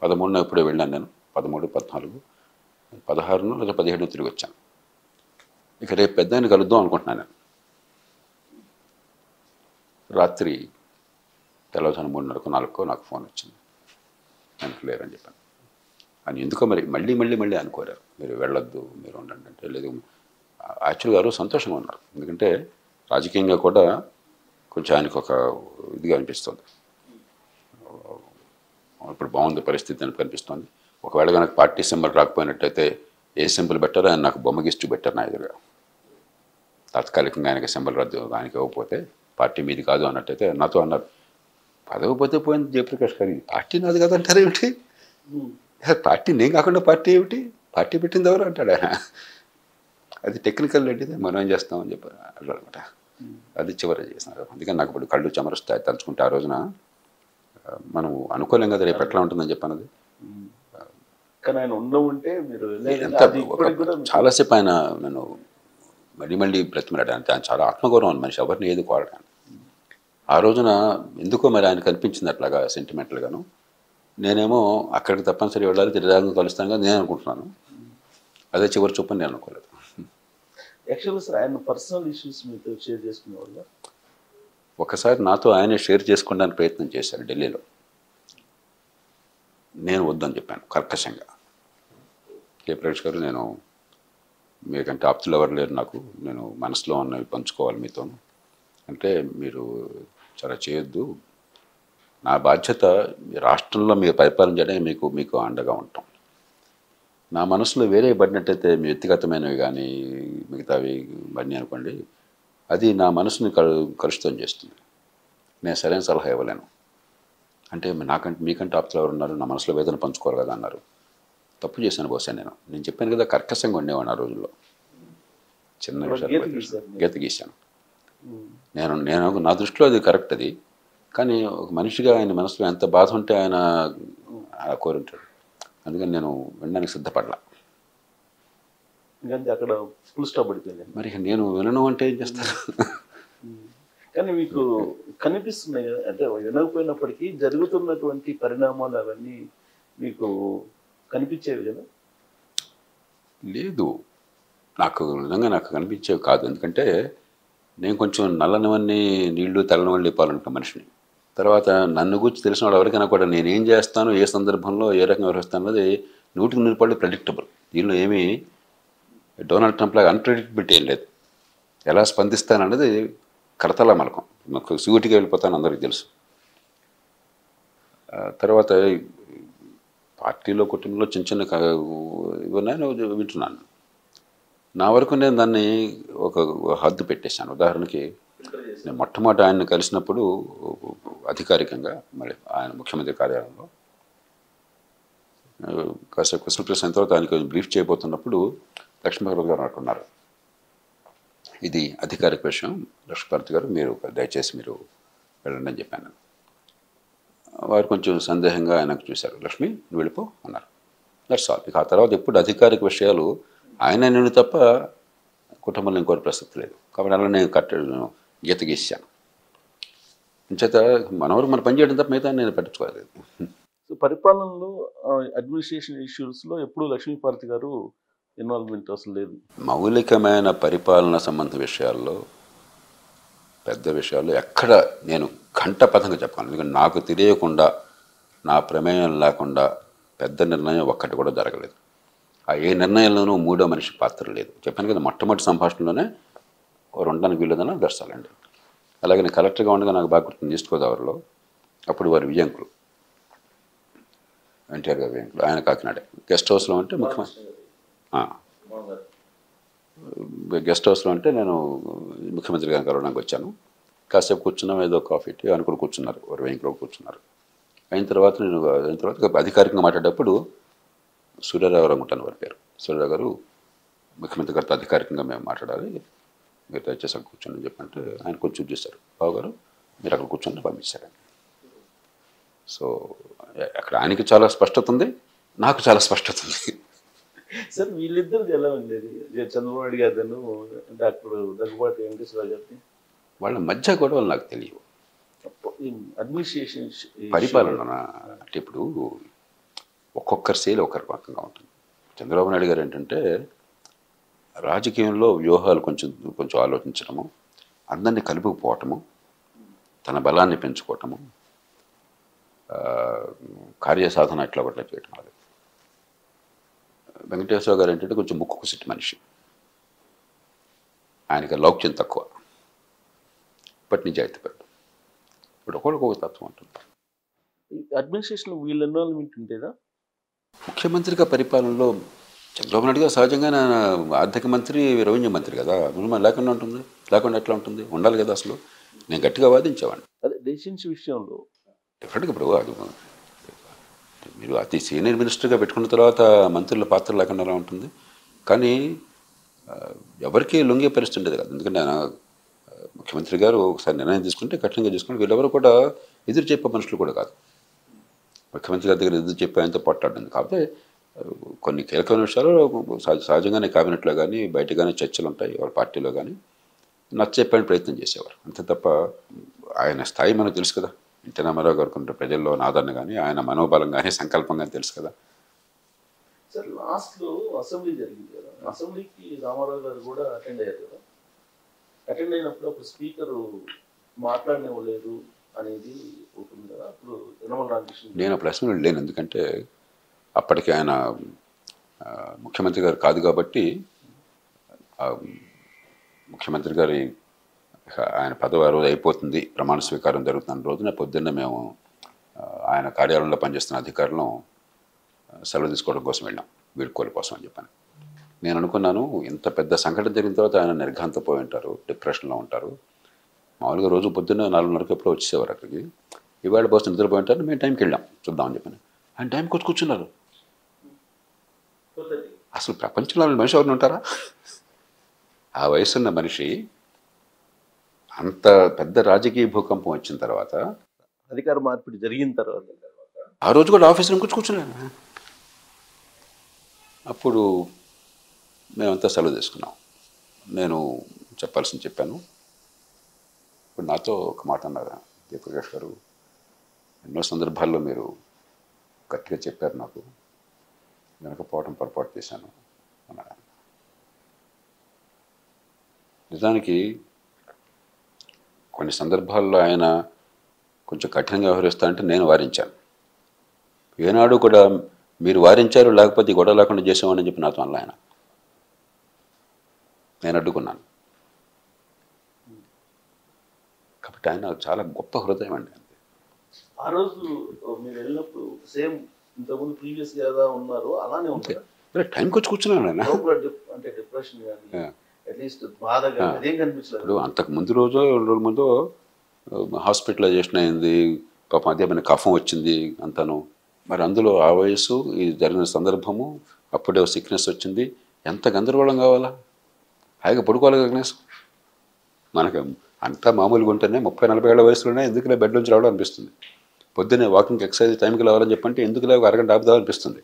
13 ఎప్పుడో వెళ్ళాను. నేను 13, 14, 16 లేదా 17 తిరిగి వచ్చాను. ఇక రేపు పెద్ద ఆయన కలుద్దాం అనుకుంటున్నాను. నేను రాత్రి తెల్లవారుజామున 3:30, 4 నాకు ఫోన్ వచ్చింది, నేను లేరని చెప్పాను. అని ఎందుకో మరి మళ్ళీ అనుకోరారు, మీరు వెళ్ళొద్దు, మీరు ఉండండి అంటే. లేదు, యాక్చువల్గా గారు సంతోషంగా ఉన్నారు. ఎందుకంటే రాజకీయంగా కూడా కొంచెం ఆయనకు ఒక ఇదిగా అనిపిస్తుంది, ఇప్పుడు బాగుంది పరిస్థితి అని కనిపిస్తుంది. ఒకవేళ కనుక పార్టీ సింబల్ రాకపోయినట్టయితే ఏ సింబల్ పెట్టారో ఆయన నాకు బొమ్మ గీసి చూపెట్టారు నా ఎదురుగా. తాత్కాలికంగా ఆయనకి సింబల్ రద్దు, ఆయనకి ఇవ్వకపోతే పార్టీ మీది కాదు అన్నట్టయితే నాతో అన్నారు, పదవి పోతే పోయింది జయప్రకాష్ గారు, పార్టీ నాది కదా అంటారు ఏమిటి, పార్టీ నేను కాకుండా పార్టీ ఏమిటి, పార్టీ పెట్టింది ఎవరు అంటాడు ఆయన. అది టెక్నికల్ అంటే మనం ఏం చేస్తామని చెప్పారు అనమాట. అది చివరి చేసినారు. అందుకని నాకు ఇప్పుడు కళ్ళు చెమరుస్తాయి తలుచుకుంటే. ఆ రోజున మనం అనుకోలేం కదా రేపు ఎట్లా ఉంటుందని చెప్పాను. అది కానీ ఆయన ఉంటే మీరు చాలాసేపు ఆయన నన్ను మళ్ళీ బ్రతిమలాడు. ఆయన చాలా ఆత్మగౌరవం మనిషి, ఎవరిని ఏది కోరడానికి. ఆ రోజున ఎందుకో మరి ఆయన కనిపించింది అట్లాగా సెంటిమెంటల్గాను. నేనేమో అక్కడికి తప్పనిసరి వెళ్ళాలి, తిరిగి కలుస్తాను కదా నేను అనుకుంటున్నాను. అదే చివరి చూపని నేను అనుకోలేదు. యాక్చువల్గా సార్ ఆయన పర్సనల్ ఇష్యూస్ మీతో షేర్ చేసుకునేవాళ్ళు? ఒకసారి నాతో ఆయనే షేర్ చేసుకోవడానికి ప్రయత్నం చేశారు ఢిల్లీలో. నేను వద్దని చెప్పాను కర్కశంగా. జయప్రకాష్ గారు, నేను మీకంటే ఆప్తులు ఎవరు లేరు నాకు, నేను మనసులో ఉన్నవి పంచుకోవాలి మీతో అంటే మీరు చాలా చేయొద్దు, నా బాధ్యత రాష్ట్రంలో మీరు పరిపాలన చేయడానికి మీకు అండగా ఉంటాం. నా మనసులో వేరే పడినట్టయితే మీ వ్యక్తిగతమైనవి కానీ మిగతావి పడినాయి అనుకోండి, అది నా మనసుని కలుషితం చేస్తుంది. నేను సరైన సలహా ఇవ్వలేను. అంటే మీకంటే ఆప్తులు ఎవరు ఉన్నారు, నా మనసులో వేదన పంచుకోవాలి కదా అన్నారు. తప్పు చేశాను బహుశా. నేను చెప్పాను కదా, కర్కశంగా ఉండేవాడిని ఆ రోజుల్లో. చిన్న విషయాలు గీత గీశాను. నేను నా దృష్టిలో అది కరెక్ట్. అది కానీ ఒక మనిషిగా ఆయన మనసులో ఎంత బాధ ఉంటే ఆయన కోరుంటాడు. అందుకని నేను వినడానికి సిద్ధపడలా. అక్కడ ఫుల్ స్టాప్ పడిపోయింది. మరి నేను వినను అంటే ఏం చేస్తాను? కానీ మీకు కనిపిస్తున్నాయి కదా, అంటే వినకపోయినప్పటికీ జరుగుతున్నటువంటి పరిణామాలు అవన్నీ మీకు కనిపించేవి కదా? లేదు, నిజంగా నాకు కనిపించేవి కాదు. ఎందుకంటే నేను కొంచెం నల్లనివన్నీ నీళ్లు తెల్లనివన్నీ పాలనుకున్న మనిషిని. తర్వాత నన్ను గురించి తెలిసిన వాళ్ళు ఎవరికైనా కూడా నేనేం చేస్తాను, ఏ సందర్భంలో ఏ రకంగా వ్యవహరిస్తాను అన్నది 100% ప్రెడిక్టబుల్. దీనిలో ఏమీ డొనాల్డ్ ట్రంప్ లాగా అన్ప్రెడిక్టబిలిటీ ఏం లేదు. ఎలా స్పందిస్తానన్నది కరతలా మలకం. నాకు సూటిగా వెళ్ళిపోతాను, అందరికీ తెలుసు. తర్వాత పార్టీలో కుటుంబంలో చిన్న చిన్న ఇవన్నీ వింటున్నాను. నా వరకు నేను దాన్ని ఒక హద్దు పెట్టేశాను. ఉదాహరణకి నేను మొట్టమొదటి ఆయన్ని కలిసినప్పుడు అధికారికంగా మళ్ళీ ఆయన ముఖ్యమంత్రి కార్యాలయంలో కాసేపు క్వశ్చన్ ప్రెస్ అయిన తర్వాత ఆయనకు బ్రీఫ్ చేయబోతున్నప్పుడు లక్ష్మీభారతి గారు అనుకున్నారు, ఇది అధికారిక విషయం, లక్ష్మీభారతి గారు మీరు దయచేసి మీరు వెళ్ళండి అని చెప్పాను. వారు కొంచెం సందేహంగా ఆయనకు చూశారు. లక్ష్మి నువ్వు వెళ్ళిపో అన్నారు. That's all. ఇక ఆ తర్వాత ఎప్పుడు అధికారిక విషయాలు ఆయన నేను తప్ప కుటుంబంలో ఇంకోటి ప్రసక్తి లేదు. కాబట్టి అలా నేను గీత గీసాను. అంచేత మనవరు మన పని చేయడం తప్ప మిగతా నేను పట్టించుకోలేదు. సో పరిపాలనలో అడ్మినిస్ట్రేషన్ ఇష్యూస్లో ఎప్పుడు లక్ష్మీపార్తి గారు ఇన్వాల్వ్మెంట్ అసలు లేదు. మౌలికమైన పరిపాలన సంబంధ విషయాల్లో పెద్ద విషయాల్లో ఎక్కడ నేను ఘంటాపథంగా చెప్పాను. ఎందుకంటే నాకు తెలియకుండా నా ప్రమేయం లేకుండా పెద్ద నిర్ణయం ఒక్కటి కూడా జరగలేదు. ఆ ఏ నిర్ణయంలోనూ మూడో మనిషి పాత్ర లేదు. చెప్పాను కదా, మొట్టమొదటి సంభాషణలోనే ఉండడానికి వీలేదన్నా దర్శాలండి. అలాగే నేను కలెక్టర్గా ఉండగా నాకు బాగా గుర్తుంది, ఈస్ట్ గోదావరిలో. అప్పుడు వారు విజయంకులు, ఎన్టీఆర్ గారు విజయంకులు, ఆయన కాకినాడ. గెస్ట్ హౌస్లో అంటే గెస్ట్ హౌస్లో అంటే నేను ముఖ్యమంత్రి గారిని కలవడానికి వచ్చాను. కాసేపు కూర్చున్నాం, ఏదో కాఫీ టీ అనుకుని కూర్చున్నారు, వారు వెంకలో కూర్చున్నారు. అయిన తర్వాత అధికారికంగా మాట్లాడేటప్పుడు సూర్యారావు అనుకుంటాను వారి పేరు, సూర్యారావు గారు ముఖ్యమంత్రి గారితో అధికారికంగా మేము మాట్లాడాలి, మీరు దయచేసి అక్కడ కూర్చొని అని చెప్పంటే ఆయన కొంచెం చూశారు. బాబు గారు మీరు అక్కడ కూర్చొని పంపించారండి. సో అక్కడ ఆయనకి చాలా స్పష్టత ఉంది, నాకు చాలా స్పష్టత ఉంది. సార్ వీళ్ళిద్దరిది ఎలా ఉండేది, చంద్రబాబు నాయుడు గారిను డాక్టర్ దగ్గుబాటి వెంకటేశ్వరరావు గారిని? వాళ్ళ మధ్య గొడవలు నాకు తెలియవు. అడ్మినిస్ట్రేషన్ పరిపాలన అంటే ఇప్పుడు ఒక్కొక్కరి శైలి ఒక్కరి రకంగా ఉంటుంది. చంద్రబాబు నాయుడు గారు ఏంటంటే రాజకీయంలో వ్యూహాలు కొంచెం ఆలోచించడము, అందరినీ కలుపుకుపోవటము, తన బలాన్ని పెంచుకోవటము, కార్యసాధన ఇట్లా ఒకట్లా చేయటం. అది వెంకటేశ్వర గారు ఏంటంటే కొంచెం ముక్కు సిట్టి మనిషి, ఆయనకి లౌక్యం తక్కువ, ఇప్పటి నిజాయితీ పెద్ద. ఇప్పుడు ఒక్కొక్క తత్వం ఉంటుంది. అడ్మినిస్ట్రేషన్లో వీళ్ళ ఇన్వాల్వ్మెంట్ ఉండేదా? ముఖ్యమంత్రిగా పరిపాలనలో చంద్రబాబు నాయుడు గారు సహజంగా ఆర్థిక మంత్రి, రెవెన్యూ మంత్రి కదా, లేకుండా ఉంటుంది? లేకుండా ఎట్లా ఉంటుంది? ఉండాలి కదా. అసలు నేను గట్టిగా వాదించేవాడిని. అదే డెసిషన్స్ విషయంలో డెఫినెట్గా. ఇప్పుడు అది మీరు అతి సీనియర్ మినిస్టర్గా పెట్టుకున్న తర్వాత మంత్రుల పాత్ర లేకుండా ఎలా ఉంటుంది? కానీ ఎవరికి లొంగే పరిస్థితి ఉండేది కదా. ఎందుకంటే ఆయన ముఖ్యమంత్రి గారు ఒకసారి నిర్ణయం తీసుకుంటే కఠినంగా తీసుకుంటే వీళ్ళెవరు కూడా ఎదురు చెప్పే మనుషులు కూడా కాదు. ముఖ్యమంత్రి గారి దగ్గర ఎదురు చెప్పే ఆయనతో పోట్లాడింది. కాకపోతే కొన్ని కీలకమైన విషయాలు సహజంగానే క్యాబినెట్లో కానీ బయట కానీ చర్చలు ఉంటాయి, వాళ్ళ పార్టీలో కానీ నచ్చ చెప్పని ప్రయత్నం చేసేవారు. అంతే తప్ప ఆయన స్థాయి మనకు తెలుసు కదా. ఎన్టీ రామారావు గారికి ఉంటే ప్రజల్లో ఆదరణ కానీ ఆయన మనోబలం కానీ సంకల్పం కానీ తెలుసు కదా. సార్ లాస్ట్లో అసెంబ్లీ జరిగింది కదా, అసెంబ్లీకి రామారావు గారు కూడా అటెండ్ అయ్యారు కదా. అటెండ్ అయినప్పుడు అప్పుడు స్పీకర్ మాట్లాడనివ్వలేదు అనేది ఉంటుంది కదా. అప్పుడు యనమల రామకృష్ణ నేను అప్పుడు అసెంబ్లీలో లేను, ఎందుకంటే అప్పటికి ఆయన ముఖ్యమంత్రి గారు కాదు కాబట్టి ముఖ్యమంత్రి గారి ఆయన పదవి ఆ రోజు అయిపోతుంది, ప్రమాణ స్వీకారం జరుగుతున్న రోజున పొద్దున్న మేము ఆయన కార్యాలయంలో పనిచేస్తున్న అధికారులను సెలవు తీసుకోవడం కోసం వెళ్ళాం, వీడ్కోలు కోసం అని చెప్పాను. నేను అనుకున్నాను ఇంత పెద్ద సంఘటన జరిగిన తర్వాత ఆయన నిర్ఘాంతపోయి ఉంటారు, డిప్రెషన్లో ఉంటారు. మామూలుగా రోజు పొద్దున్న 4:30 ఎప్పుడో వచ్చేసేవారు అక్కడికి. ఇవాళ బస్సు నిద్రపోయి ఉంటారు, మేము టైంకి వెళ్ళాం చూద్దామని చెప్పాను. ఆయన టైంకి వచ్చి కూర్చున్నారు. అసలు ప్రపంచంలో మనిషి ఎవరిని ఉంటారా? ఆ వయసున్న మనిషి అంత పెద్ద రాజకీయ భూకంపం వచ్చిన తర్వాత, అధికార మార్పిడి జరిగిన తర్వాత ఆ రోజు కూడా ఆఫీసులో కూర్చున్నాను. అప్పుడు మేమంతా సెలవు తీసుకున్నాం. నేను చెప్పాల్సింది చెప్పాను. ఇప్పుడు నాతో ఒక మాట అన్నారు జయప్రకాష్ గారు, ఎన్నో సందర్భాల్లో మీరు గట్టిగా చెప్పారు, నాకు వినకపోవడం పొరపాటు చేశాను అన్నాడు. నిజానికి కొన్ని సందర్భాల్లో ఆయన కొంచెం కఠినంగా వ్యవహరిస్తా అంటే నేను వారించాను. ఏనాడు కూడా మీరు వారించారు లేకపోతే గొడవ లేకుండా చేసామని చెప్పి నాతో అన్న ఆయన. నేను అడ్డుకున్నాను. కాబట్టి ఆయన చాలా గొప్ప హృదయం అండి. ఆ రోజు మీరు వెళ్ళినప్పుడు సేమ్ ఇంతకుముందు ప్రీవియస్ గా ఉన్నారు అలానే ఉంటారు. టైంకి వచ్చి కూర్చున్నాను ఆయన. అంటే డిప్రెషన్ కానీ అట్లీస్ట్ బాధ కానీ అదేం కనిపించలేదు. ఇప్పుడు అంతకు ముందు రోజు 2 రోజుల ముందు హాస్పిటలైజేషన్ అయింది, పాపం అదే మన కఫం వచ్చింది అంతాను. మరి అందులో ఆ వయసు, ఈ జరిగిన సందర్భము, అప్పుడే సిక్నెస్ వచ్చింది, ఎంత గందరగోళం కావాలా? హాయిగా పడుకోవాలి కనీసం. మనకు అంతా మామూలుగా ఉంటేనే 30-40 ఏళ్ల వయసులోనే ఎందుకులే బెడ్ నుంచి రావడం అనిపిస్తుంది. పొద్దున్నే వాకింగ్ ఎక్సర్సైజ్ టైంకి రావాలని చెప్పంటే ఎందుకులే ఒక అరగంట ఆపుదాం అనిపిస్తుంది.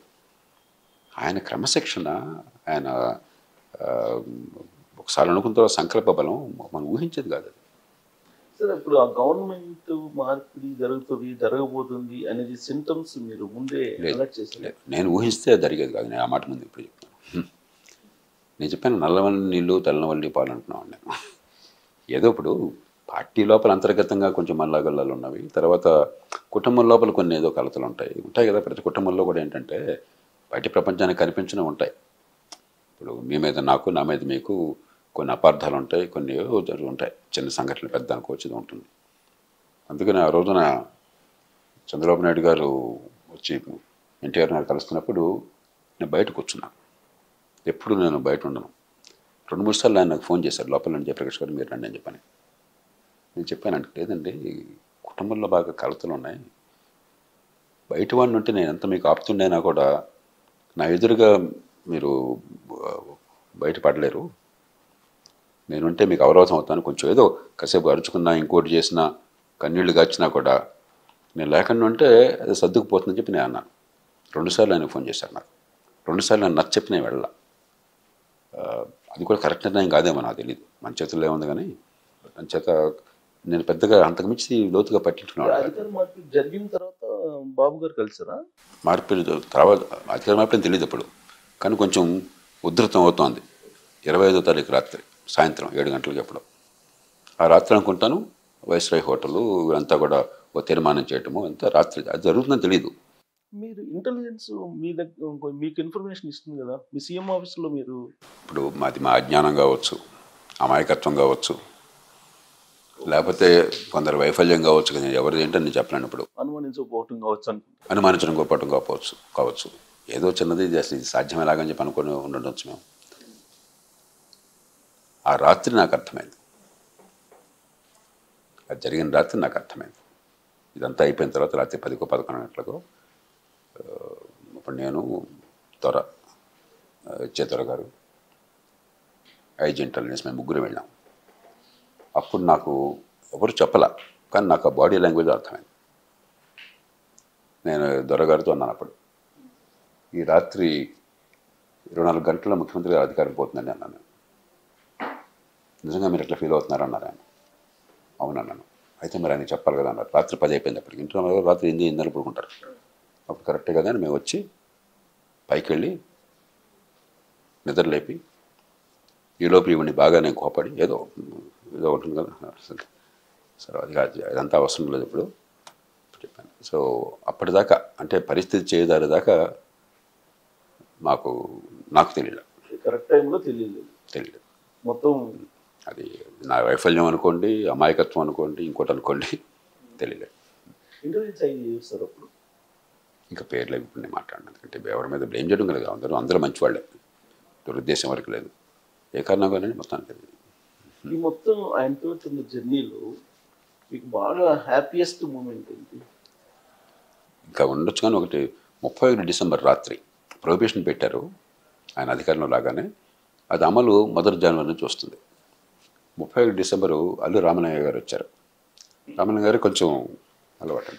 ఆయన క్రమశిక్షణ, ఆయన ఒకసారి అనుకున్న తర్వాత సంకల్ప బలం మనం ఊహించేది కాదు. సార్ ఇప్పుడు ఆ గవర్నమెంట్ మార్పిడి జరుగుతుంది, జరగబోతుంది అనేది సింటమ్స్ మీరు ముందే అలర్ట్ చేశారు? నేను ఊహిస్తే జరిగేది కాదు. నేను ఆ మాట ముందు ఇప్పుడు చెప్తాను. నేను చెప్పాను నల్లవల్లి నీళ్ళు తెల్లవల్లి పాలు అంటున్నాను నేను. ఏదో ఇప్పుడు పార్టీ లోపల అంతర్గతంగా కొంచెం మల్లాగల్లాలు ఉన్నవి, తర్వాత కుటుంబం లోపల కొన్ని ఏదో కలతలు ఉంటాయి కదా. ప్రతి కుటుంబంలో కూడా ఏంటంటే బయట ప్రపంచానికి కనిపించినవి ఉంటాయి. ఇప్పుడు మీ మీద నాకు, నా మీద మీకు కొన్ని అపార్థాలు ఉంటాయి, కొన్ని ఉంటాయి, చిన్న సంఘటనలు పెద్ద అనుకోవచ్చేది ఉంటుంది. అందుకని ఆ రోజున చంద్రబాబు నాయుడు గారు వచ్చి ఎన్టీఆర్ గారు కలుస్తున్నప్పుడు నేను బయట కూర్చున్నాను. ఎప్పుడు నేను బయట ఉండను. 2-3 సార్లు ఆయన నాకు ఫోన్ చేశారు, లోపల నుంచి జయప్రకాష్ గారు మీరు రండి అని చెప్పని. నేను చెప్పాను అంటే లేదండి, కుటుంబంలో బాగా కలతలు ఉన్నాయి, బయట వాడిని ఉంటే నేను ఎంత మీకు ఆపుతుండేనా కూడా నా ఎదురుగా మీరు బయటపడలేరు, నేనుంటే మీకు అవరోధం అవుతాను, కొంచెం ఏదో కాసేపు అరుచుకున్నా ఇంకోటి చేసినా కన్నీళ్లు గాచినా కూడా నేను లేకుండా ఉంటే అది సర్దుకుపోతుందని చెప్పి నేను అన్నాను. 2 సార్లు ఆయన ఫోన్ చేశారు నాకు. 2 సార్లు నేను నచ్చ చెప్పి నేను వెళ్ళా. అది కూడా కరెక్ట్ నిర్ణయం కాదేమో నాకు తెలియదు, మన చేతుల్లో ఏముంది కానీ అంచేత నేను పెద్దగా అంతకుమించి లోతుగా పట్టించుకున్నాను. అధికార మార్పిడి జరిగిన తర్వాత బాబు గారు కలిసారా? మార్పిడి తర్వాత అధికార మార్పిడి తెలియదు అప్పుడు, కానీ కొంచెం ఉధృతం అవుతోంది. 25వ తారీఖు రాత్రి సాయంత్రం 7 గంటలకి ఎప్పుడు ఆ రాత్రి అనుకుంటాను వైస్రాయ్ హోటలు అంతా కూడా ఓ తీర్మానం చేయటము అంతా రాత్రి అది జరుగుతుందని తెలియదు. మీరు ఇంటెలిజెన్స్ మీ దగ్గర మీకు ఇన్ఫర్మేషన్ ఇస్తుంది కదా మీ సీఎం ఆఫీస్లో. మీరు ఇప్పుడు మాది మా అజ్ఞానం కావచ్చు, అమాయకత్వం కావచ్చు, లేకపోతే కొందరు వైఫల్యం కావచ్చు, కానీ ఎవరిది ఏంటని నేను చెప్పలేను. ఇప్పుడు అనుమానించకపోవటం కావచ్చు, అనుమానించడం గొప్పటం కావచ్చు ఏదో చిన్నది అసలు ఇది సాధ్యమేలాగని చెప్పి అనుకుని ఉండొచ్చు మేము. ఆ రాత్రి నాకు అర్థమైంది, అది జరిగిన రాత్రి నాకు అర్థమైంది. ఇదంతా అయిపోయిన తర్వాత రాత్రి 10-11 గంటలకు ఇప్పుడు నేను త్వర దొర గారు, ఐజీ ఇంటెలిజెన్స్ మేము ముగ్గురు వెళ్ళాం. అప్పుడు నాకు ఎవరు చెప్పలా, కానీ నాకు ఆ బాడీ లాంగ్వేజ్ అర్థమైంది. నేను దొరగారితో అన్నాను అప్పుడు, ఈ రాత్రి 24 గంటల్లో ముఖ్యమంత్రి గారు అధికారం పోతుందని అన్నాను. నిజంగా మీరు ఎట్లా ఫీల్ అవుతున్నారు అన్నారు ఆయన. అవునన్నాను. అయితే మరి ఆయన చెప్పాలి కదా అన్నారు. రాత్రి 10 అయిపోయింది అప్పటికి. ఇంట్లో రాత్రి 8 పడుకుంటారు. అప్పుడు కరెక్టే కదా అని మేము వచ్చి పైకి వెళ్ళి నిద్రలేపి ఈలోపు ఇవన్నీ బాగా నేను కోపడి ఏదో ఏదో ఉంటుంది కదా సరే అది కాదు అదంతా అవసరం లేదు ఇప్పుడు చెప్పాను. సో అప్పటిదాకా అంటే పరిస్థితి చేయదారిదాకా నాకు తెలియదు, కరెక్ట్ టైంలో తెలియలేదు మొత్తం. అది నా వైఫల్యం అనుకోండి, అమాయకత్వం అనుకోండి, ఇంకోటి అనుకోండి, తెలియలేదు. ఇంటర్వ్యూస్ అయ్యి చేస్తారు అప్పుడు ఇంకా పేర్లు ఇప్పుడు నేను మాట్లాడిన ఎందుకంటే ఎవరి మీద బ్లేమ్ చేయడం కదా, అందరూ మంచి వాళ్ళే, దురుద్దేశం వరకు లేదు, ఏ కారణంగానే మొత్తానికి. ఈ మొత్తం ఆయనతో ఉన్న జర్నీలో మీకు బాగా హ్యాపీయెస్ట్ మూమెంట్ ఏంటి? ఇంకా ఉండొచ్చు కానీ ఒకటి 31 డిసెంబర్ రాత్రి ప్రొహిబిషన్ పెట్టారు ఆయన అధికారంలో లాగానే, అది అమలు 1 జనవరి నుంచి వస్తుంది. 31 డిసెంబరు అల్లు రామలింగయ్య గారు వచ్చారు. రామలింగయ్య గారు కొంచెం అలవాటు.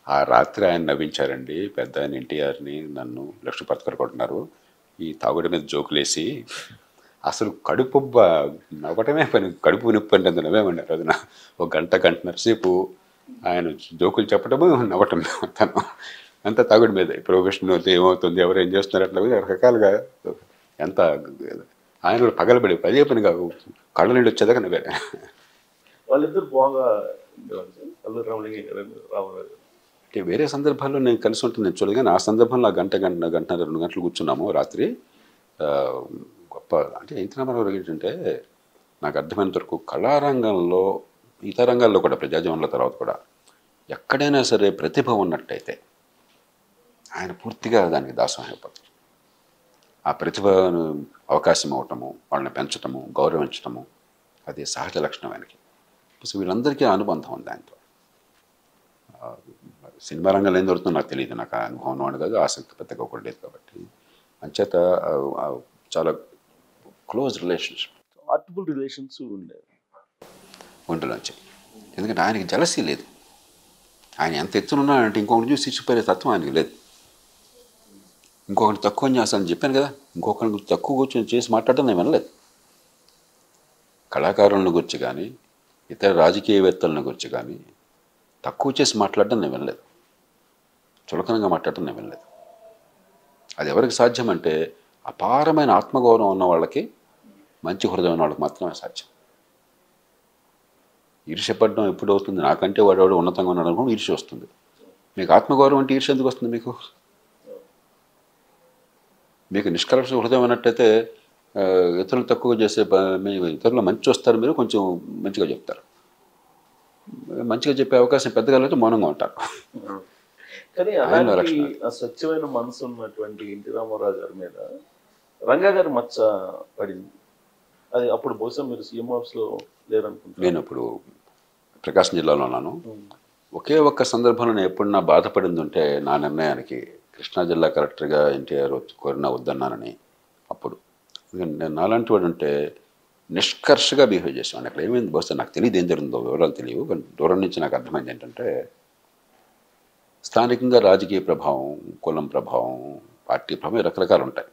ఆ రాత్రి ఆయన నవ్వించారండి, పెద్ద ఆయన ఎన్టీఆర్ని నన్ను లక్ష్మీపతి గారు కొట్టున్నారు ఈ తాగుడి మీద జోకులేసి. అసలు కడుపు నవ్వటమే పని, కడుపు నొప్పి అంటే అంత నవ్వేమన్నారు. అది ఒక గంటన్నర సేపు ఆయన జోకులు చెప్పడము నవ్వటం తను అంత తాగుడి మీద. ప్రొఫెషన్ అయితే ఏమవుతుంది, ఎవరు ఏం చేస్తున్నారు అట్లా రకరకాలుగా ఎంత ఆయన పగలబడి పదే పనిగా కళ్ళ నీళ్ళు వచ్చేదాకా నవ్వారు. వాళ్ళిద్దరు బాగా అంటే వేరే సందర్భాల్లో నేను కలిసి ఉంటుంది నేను చూడదు, కానీ ఆ సందర్భంలో గంటన్నర 2 గంటలు కూర్చున్నాము రాత్రి. గొప్ప అంటే ఎన్టీ రామారావు ఏంటంటే నాకు అర్థమైనంత వరకు కళారంగంలో ఇతర రంగాల్లో కూడా ప్రజాజీవనంలో తర్వాత కూడా ఎక్కడైనా సరే ప్రతిభ ఉన్నట్టయితే ఆయన పూర్తిగా దానికి దాసం అయిపోతారు. ఆ ప్రతిభను అవకాశం ఇవ్వటము, వాళ్ళని పెంచటము, గౌరవించటము అది సహజ లక్షణం ఆయనకి. సో వీళ్ళందరికీ అనుబంధం ఉంది ఆయనతో. సినిమా రంగంలో ఏం దొరుకుతుందో నాకు తెలియదు, నాకు ఆ అనుభవం అని కాదు, ఆసక్తి పెద్దగా కూడా లేదు. కాబట్టి అంచేత చాలా క్లోజ్ రిలేషన్షిప్, హార్ట్ఫుల్ రిలేషన్స్ ఉండేవి ఒంటిలోంచి. ఎందుకంటే ఆయనకి జలసీ లేదు. ఆయన ఎంత ఎత్తునున్నాడంటే ఇంకొకటి చూసి ఇచ్చిపోయే తత్వం ఆయనకి లేదు. ఇంకొకటి తక్కువ చేస్తానని చెప్పాను కదా, ఇంకొకరిని తక్కువ కూర్చొని చేసి మాట్లాడడం నేను వినలేదు. కళాకారులను గురించి కానీ ఇతర రాజకీయవేత్తలను గురించి కానీ తక్కువ చేసి మాట్లాడడం నేను వినలేదు, చులకనంగా మాట్లాడడం నేను వినలేదు. అది ఎవరికి సాధ్యం అంటే అపారమైన ఆత్మగౌరవం ఉన్న వాళ్ళకి, మంచి హృదయం ఉన్న వాళ్ళకి మాత్రమే సాధ్యం. ఈర్ష్యపడడం ఎప్పుడు అవుతుంది, నాకంటే వాడు ఉన్నతంగా ఉన్నాడు అనుకోండి ఈర్ష్య వస్తుంది. మీకు ఆత్మగౌరవం అంటే ఈర్ష్య ఎందుకు వస్తుంది? మీకు నిష్కల్మష హృదయం అన్నట్టయితే ఇతరులు తక్కువ చేసే ఇతరులు మంచి వస్తారు, మీరు కొంచెం మంచిగా చెప్తారు. మంచిగా చెప్పే అవకాశం పెద్దగా అయితే మౌనంగా ఉంటారు. కానీ స్వచ్ఛమైన మనసు ఉన్నటువంటి ఎన్టీ రామారావు గారి మీద రంగా గారి మచ్చ పడింది. అది అప్పుడు బహుశా మీరు సీఎం ఆఫీస్లో లేరనుకుంటున్నాను. నేను ఇప్పుడు ప్రకాశం జిల్లాలో ఉన్నాను. ఒకే ఒక్క సందర్భంలో నేను ఎప్పుడు నా బాధపడింది ఉంటే నా నిర్ణయానికి కృష్ణా జిల్లా కలెక్టర్గా ఎన్టీఆర్ కోరినా వద్దన్నానని. అప్పుడు నేను నాలాంటి వాడు అంటే నిష్కర్షగా బిహేవ్ చేసాను. అక్కడ ఏమైంది బహుశా నాకు తెలియదు, ఏం జరిగిందో వివరాలు తెలియవు, కానీ దూరం నుంచి నాకు అర్థమైంది ఏంటంటే స్థానికంగా రాజకీయ ప్రభావం, కులం ప్రభావం, పార్టీ ప్రభావం రకరకాలు ఉంటాయి.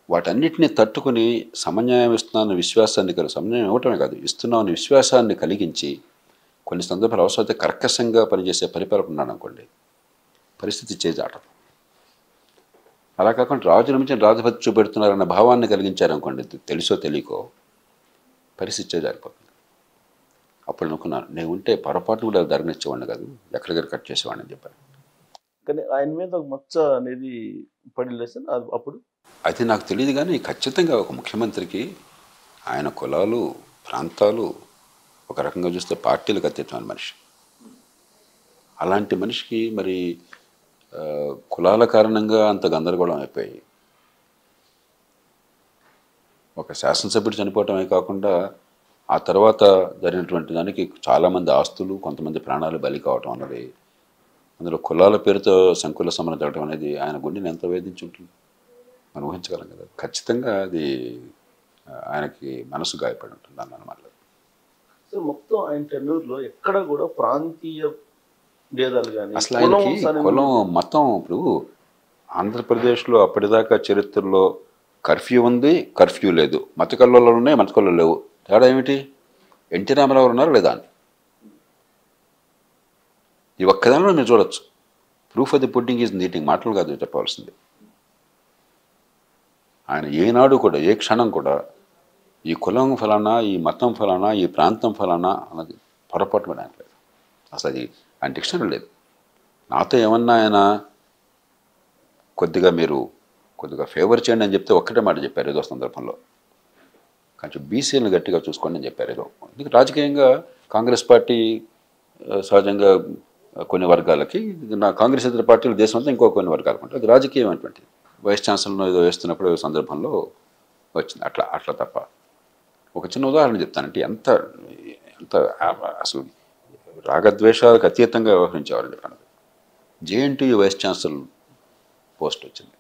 వాటన్నిటిని తట్టుకుని సమన్యాయం ఇస్తున్నాను విశ్వాసాన్ని సమన్యాయం ఇవ్వటమే కాదు, ఇస్తున్నామని విశ్వాసాన్ని కలిగించి కొన్ని సందర్భాలు అవసరమైతే కర్కశంగా పనిచేసే పరిపాలన ఉన్నాను అనుకోండి, పరిస్థితి చేజాటం. అలా కాకుండా రాజు నుంచి రాజభక్తి చూపెడుతున్నారన్న భావాన్ని కలిగించారనుకోండి, తెలుసో తెలియకో పరిస్థితి చేజారిపోతుంది. అప్పుడు అనుకున్నాను, నేను ఉంటే పొరపాటు కూడా ధరనిచ్చేవాడిని కాదు, ఎక్కడికక్కడ కట్ చేసేవాడిని అని చెప్పాను. కానీ ఆయన మీద ఒక మచ్చ అనేది పడిలేసి అప్పుడు అది నాకు తెలియదు, కానీ ఖచ్చితంగా ఒక ముఖ్యమంత్రికి ఆయన కులాలు, ప్రాంతాలు, ఒక రకంగా చూస్తే పార్టీలకు అతీతమైన మనిషి. అలాంటి మనిషికి మరి కులాల కారణంగా అంత గందరగోళం అయిపోయి ఒక శాసనసభ్యుడు చనిపోవటమే కాకుండా ఆ తర్వాత జరిగినటువంటి దానికి చాలామంది ఆస్తులు, కొంతమంది ప్రాణాలు బలి కావటం అన్నది, అందులో కులాల పేరుతో సంకుల సమరం జరగడం అనేది ఆయన గుండెని ఎంత వేధించి ఉంటుంది మనం ఊహించగలం కదా. ఖచ్చితంగా అది ఆయనకి మనసు గాయపడి ఉంటుంది అన్నమాట. సో మొత్తం ఆయన టెన్యూర్లో ఎక్కడ కూడా ప్రాంతీయ భేదాలు కానీ అసలు ఆయనకి కులం మతం, ఇప్పుడు ఆంధ్రప్రదేశ్లో అప్పటిదాకా చరిత్రలో కర్ఫ్యూ ఉంది, కర్ఫ్యూ లేదు, మత కల్లోలు ఉన్నాయి, మత కల్లోలు లేవు. తేడా ఏమిటి? ఎన్టీ రామారావు ఉన్నారు లేదా అని ఈ ఒక్కదానిలో మీరు చూడొచ్చు. Proof of the pudding is eating, మాటలు కాదు చెప్పవలసింది. ఆయన ఏనాడు కూడా ఏ క్షణం కూడా ఈ కులం ఫలానా, ఈ మతం ఫలానా, ఈ ప్రాంతం ఫలానా అన్నది పొరపాటు కూడా ఆయన లేదు. అసలు అది ఆయన డిక్షనరీ లేదు. నాతో ఏమన్నా ఆయన కొద్దిగా ఫేవర్ చేయండి అని చెప్తే ఒక్కటే మాట చెప్పారు ఏదో సందర్భంలో, కొంచెం బీసీలను గట్టిగా చూసుకోండి అని చెప్పారు ఏదో. ఎందుకంటే రాజకీయంగా కాంగ్రెస్ పార్టీ సహజంగా కొన్ని వర్గాలకి, నా కాంగ్రెస్ ఇతర పార్టీలు దేశం అంతా ఇంకో కొన్ని వర్గాలకు ఉంటుంది. అది రాజకీయం అటువంటి వైస్ ఛాన్సలర్ను ఏదో వేస్తున్నప్పుడు ఏదో సందర్భంలో వచ్చింది అట్లా తప్ప. ఒక చిన్న ఉదాహరణ చెప్తానంటే ఎంత ఎంత అసలు రాగద్వేషాలకు అతీతంగా వ్యవహరించేవారు చెప్పాను. జేఎన్టీయూ వైస్ ఛాన్సలర్ పోస్ట్ వచ్చింది,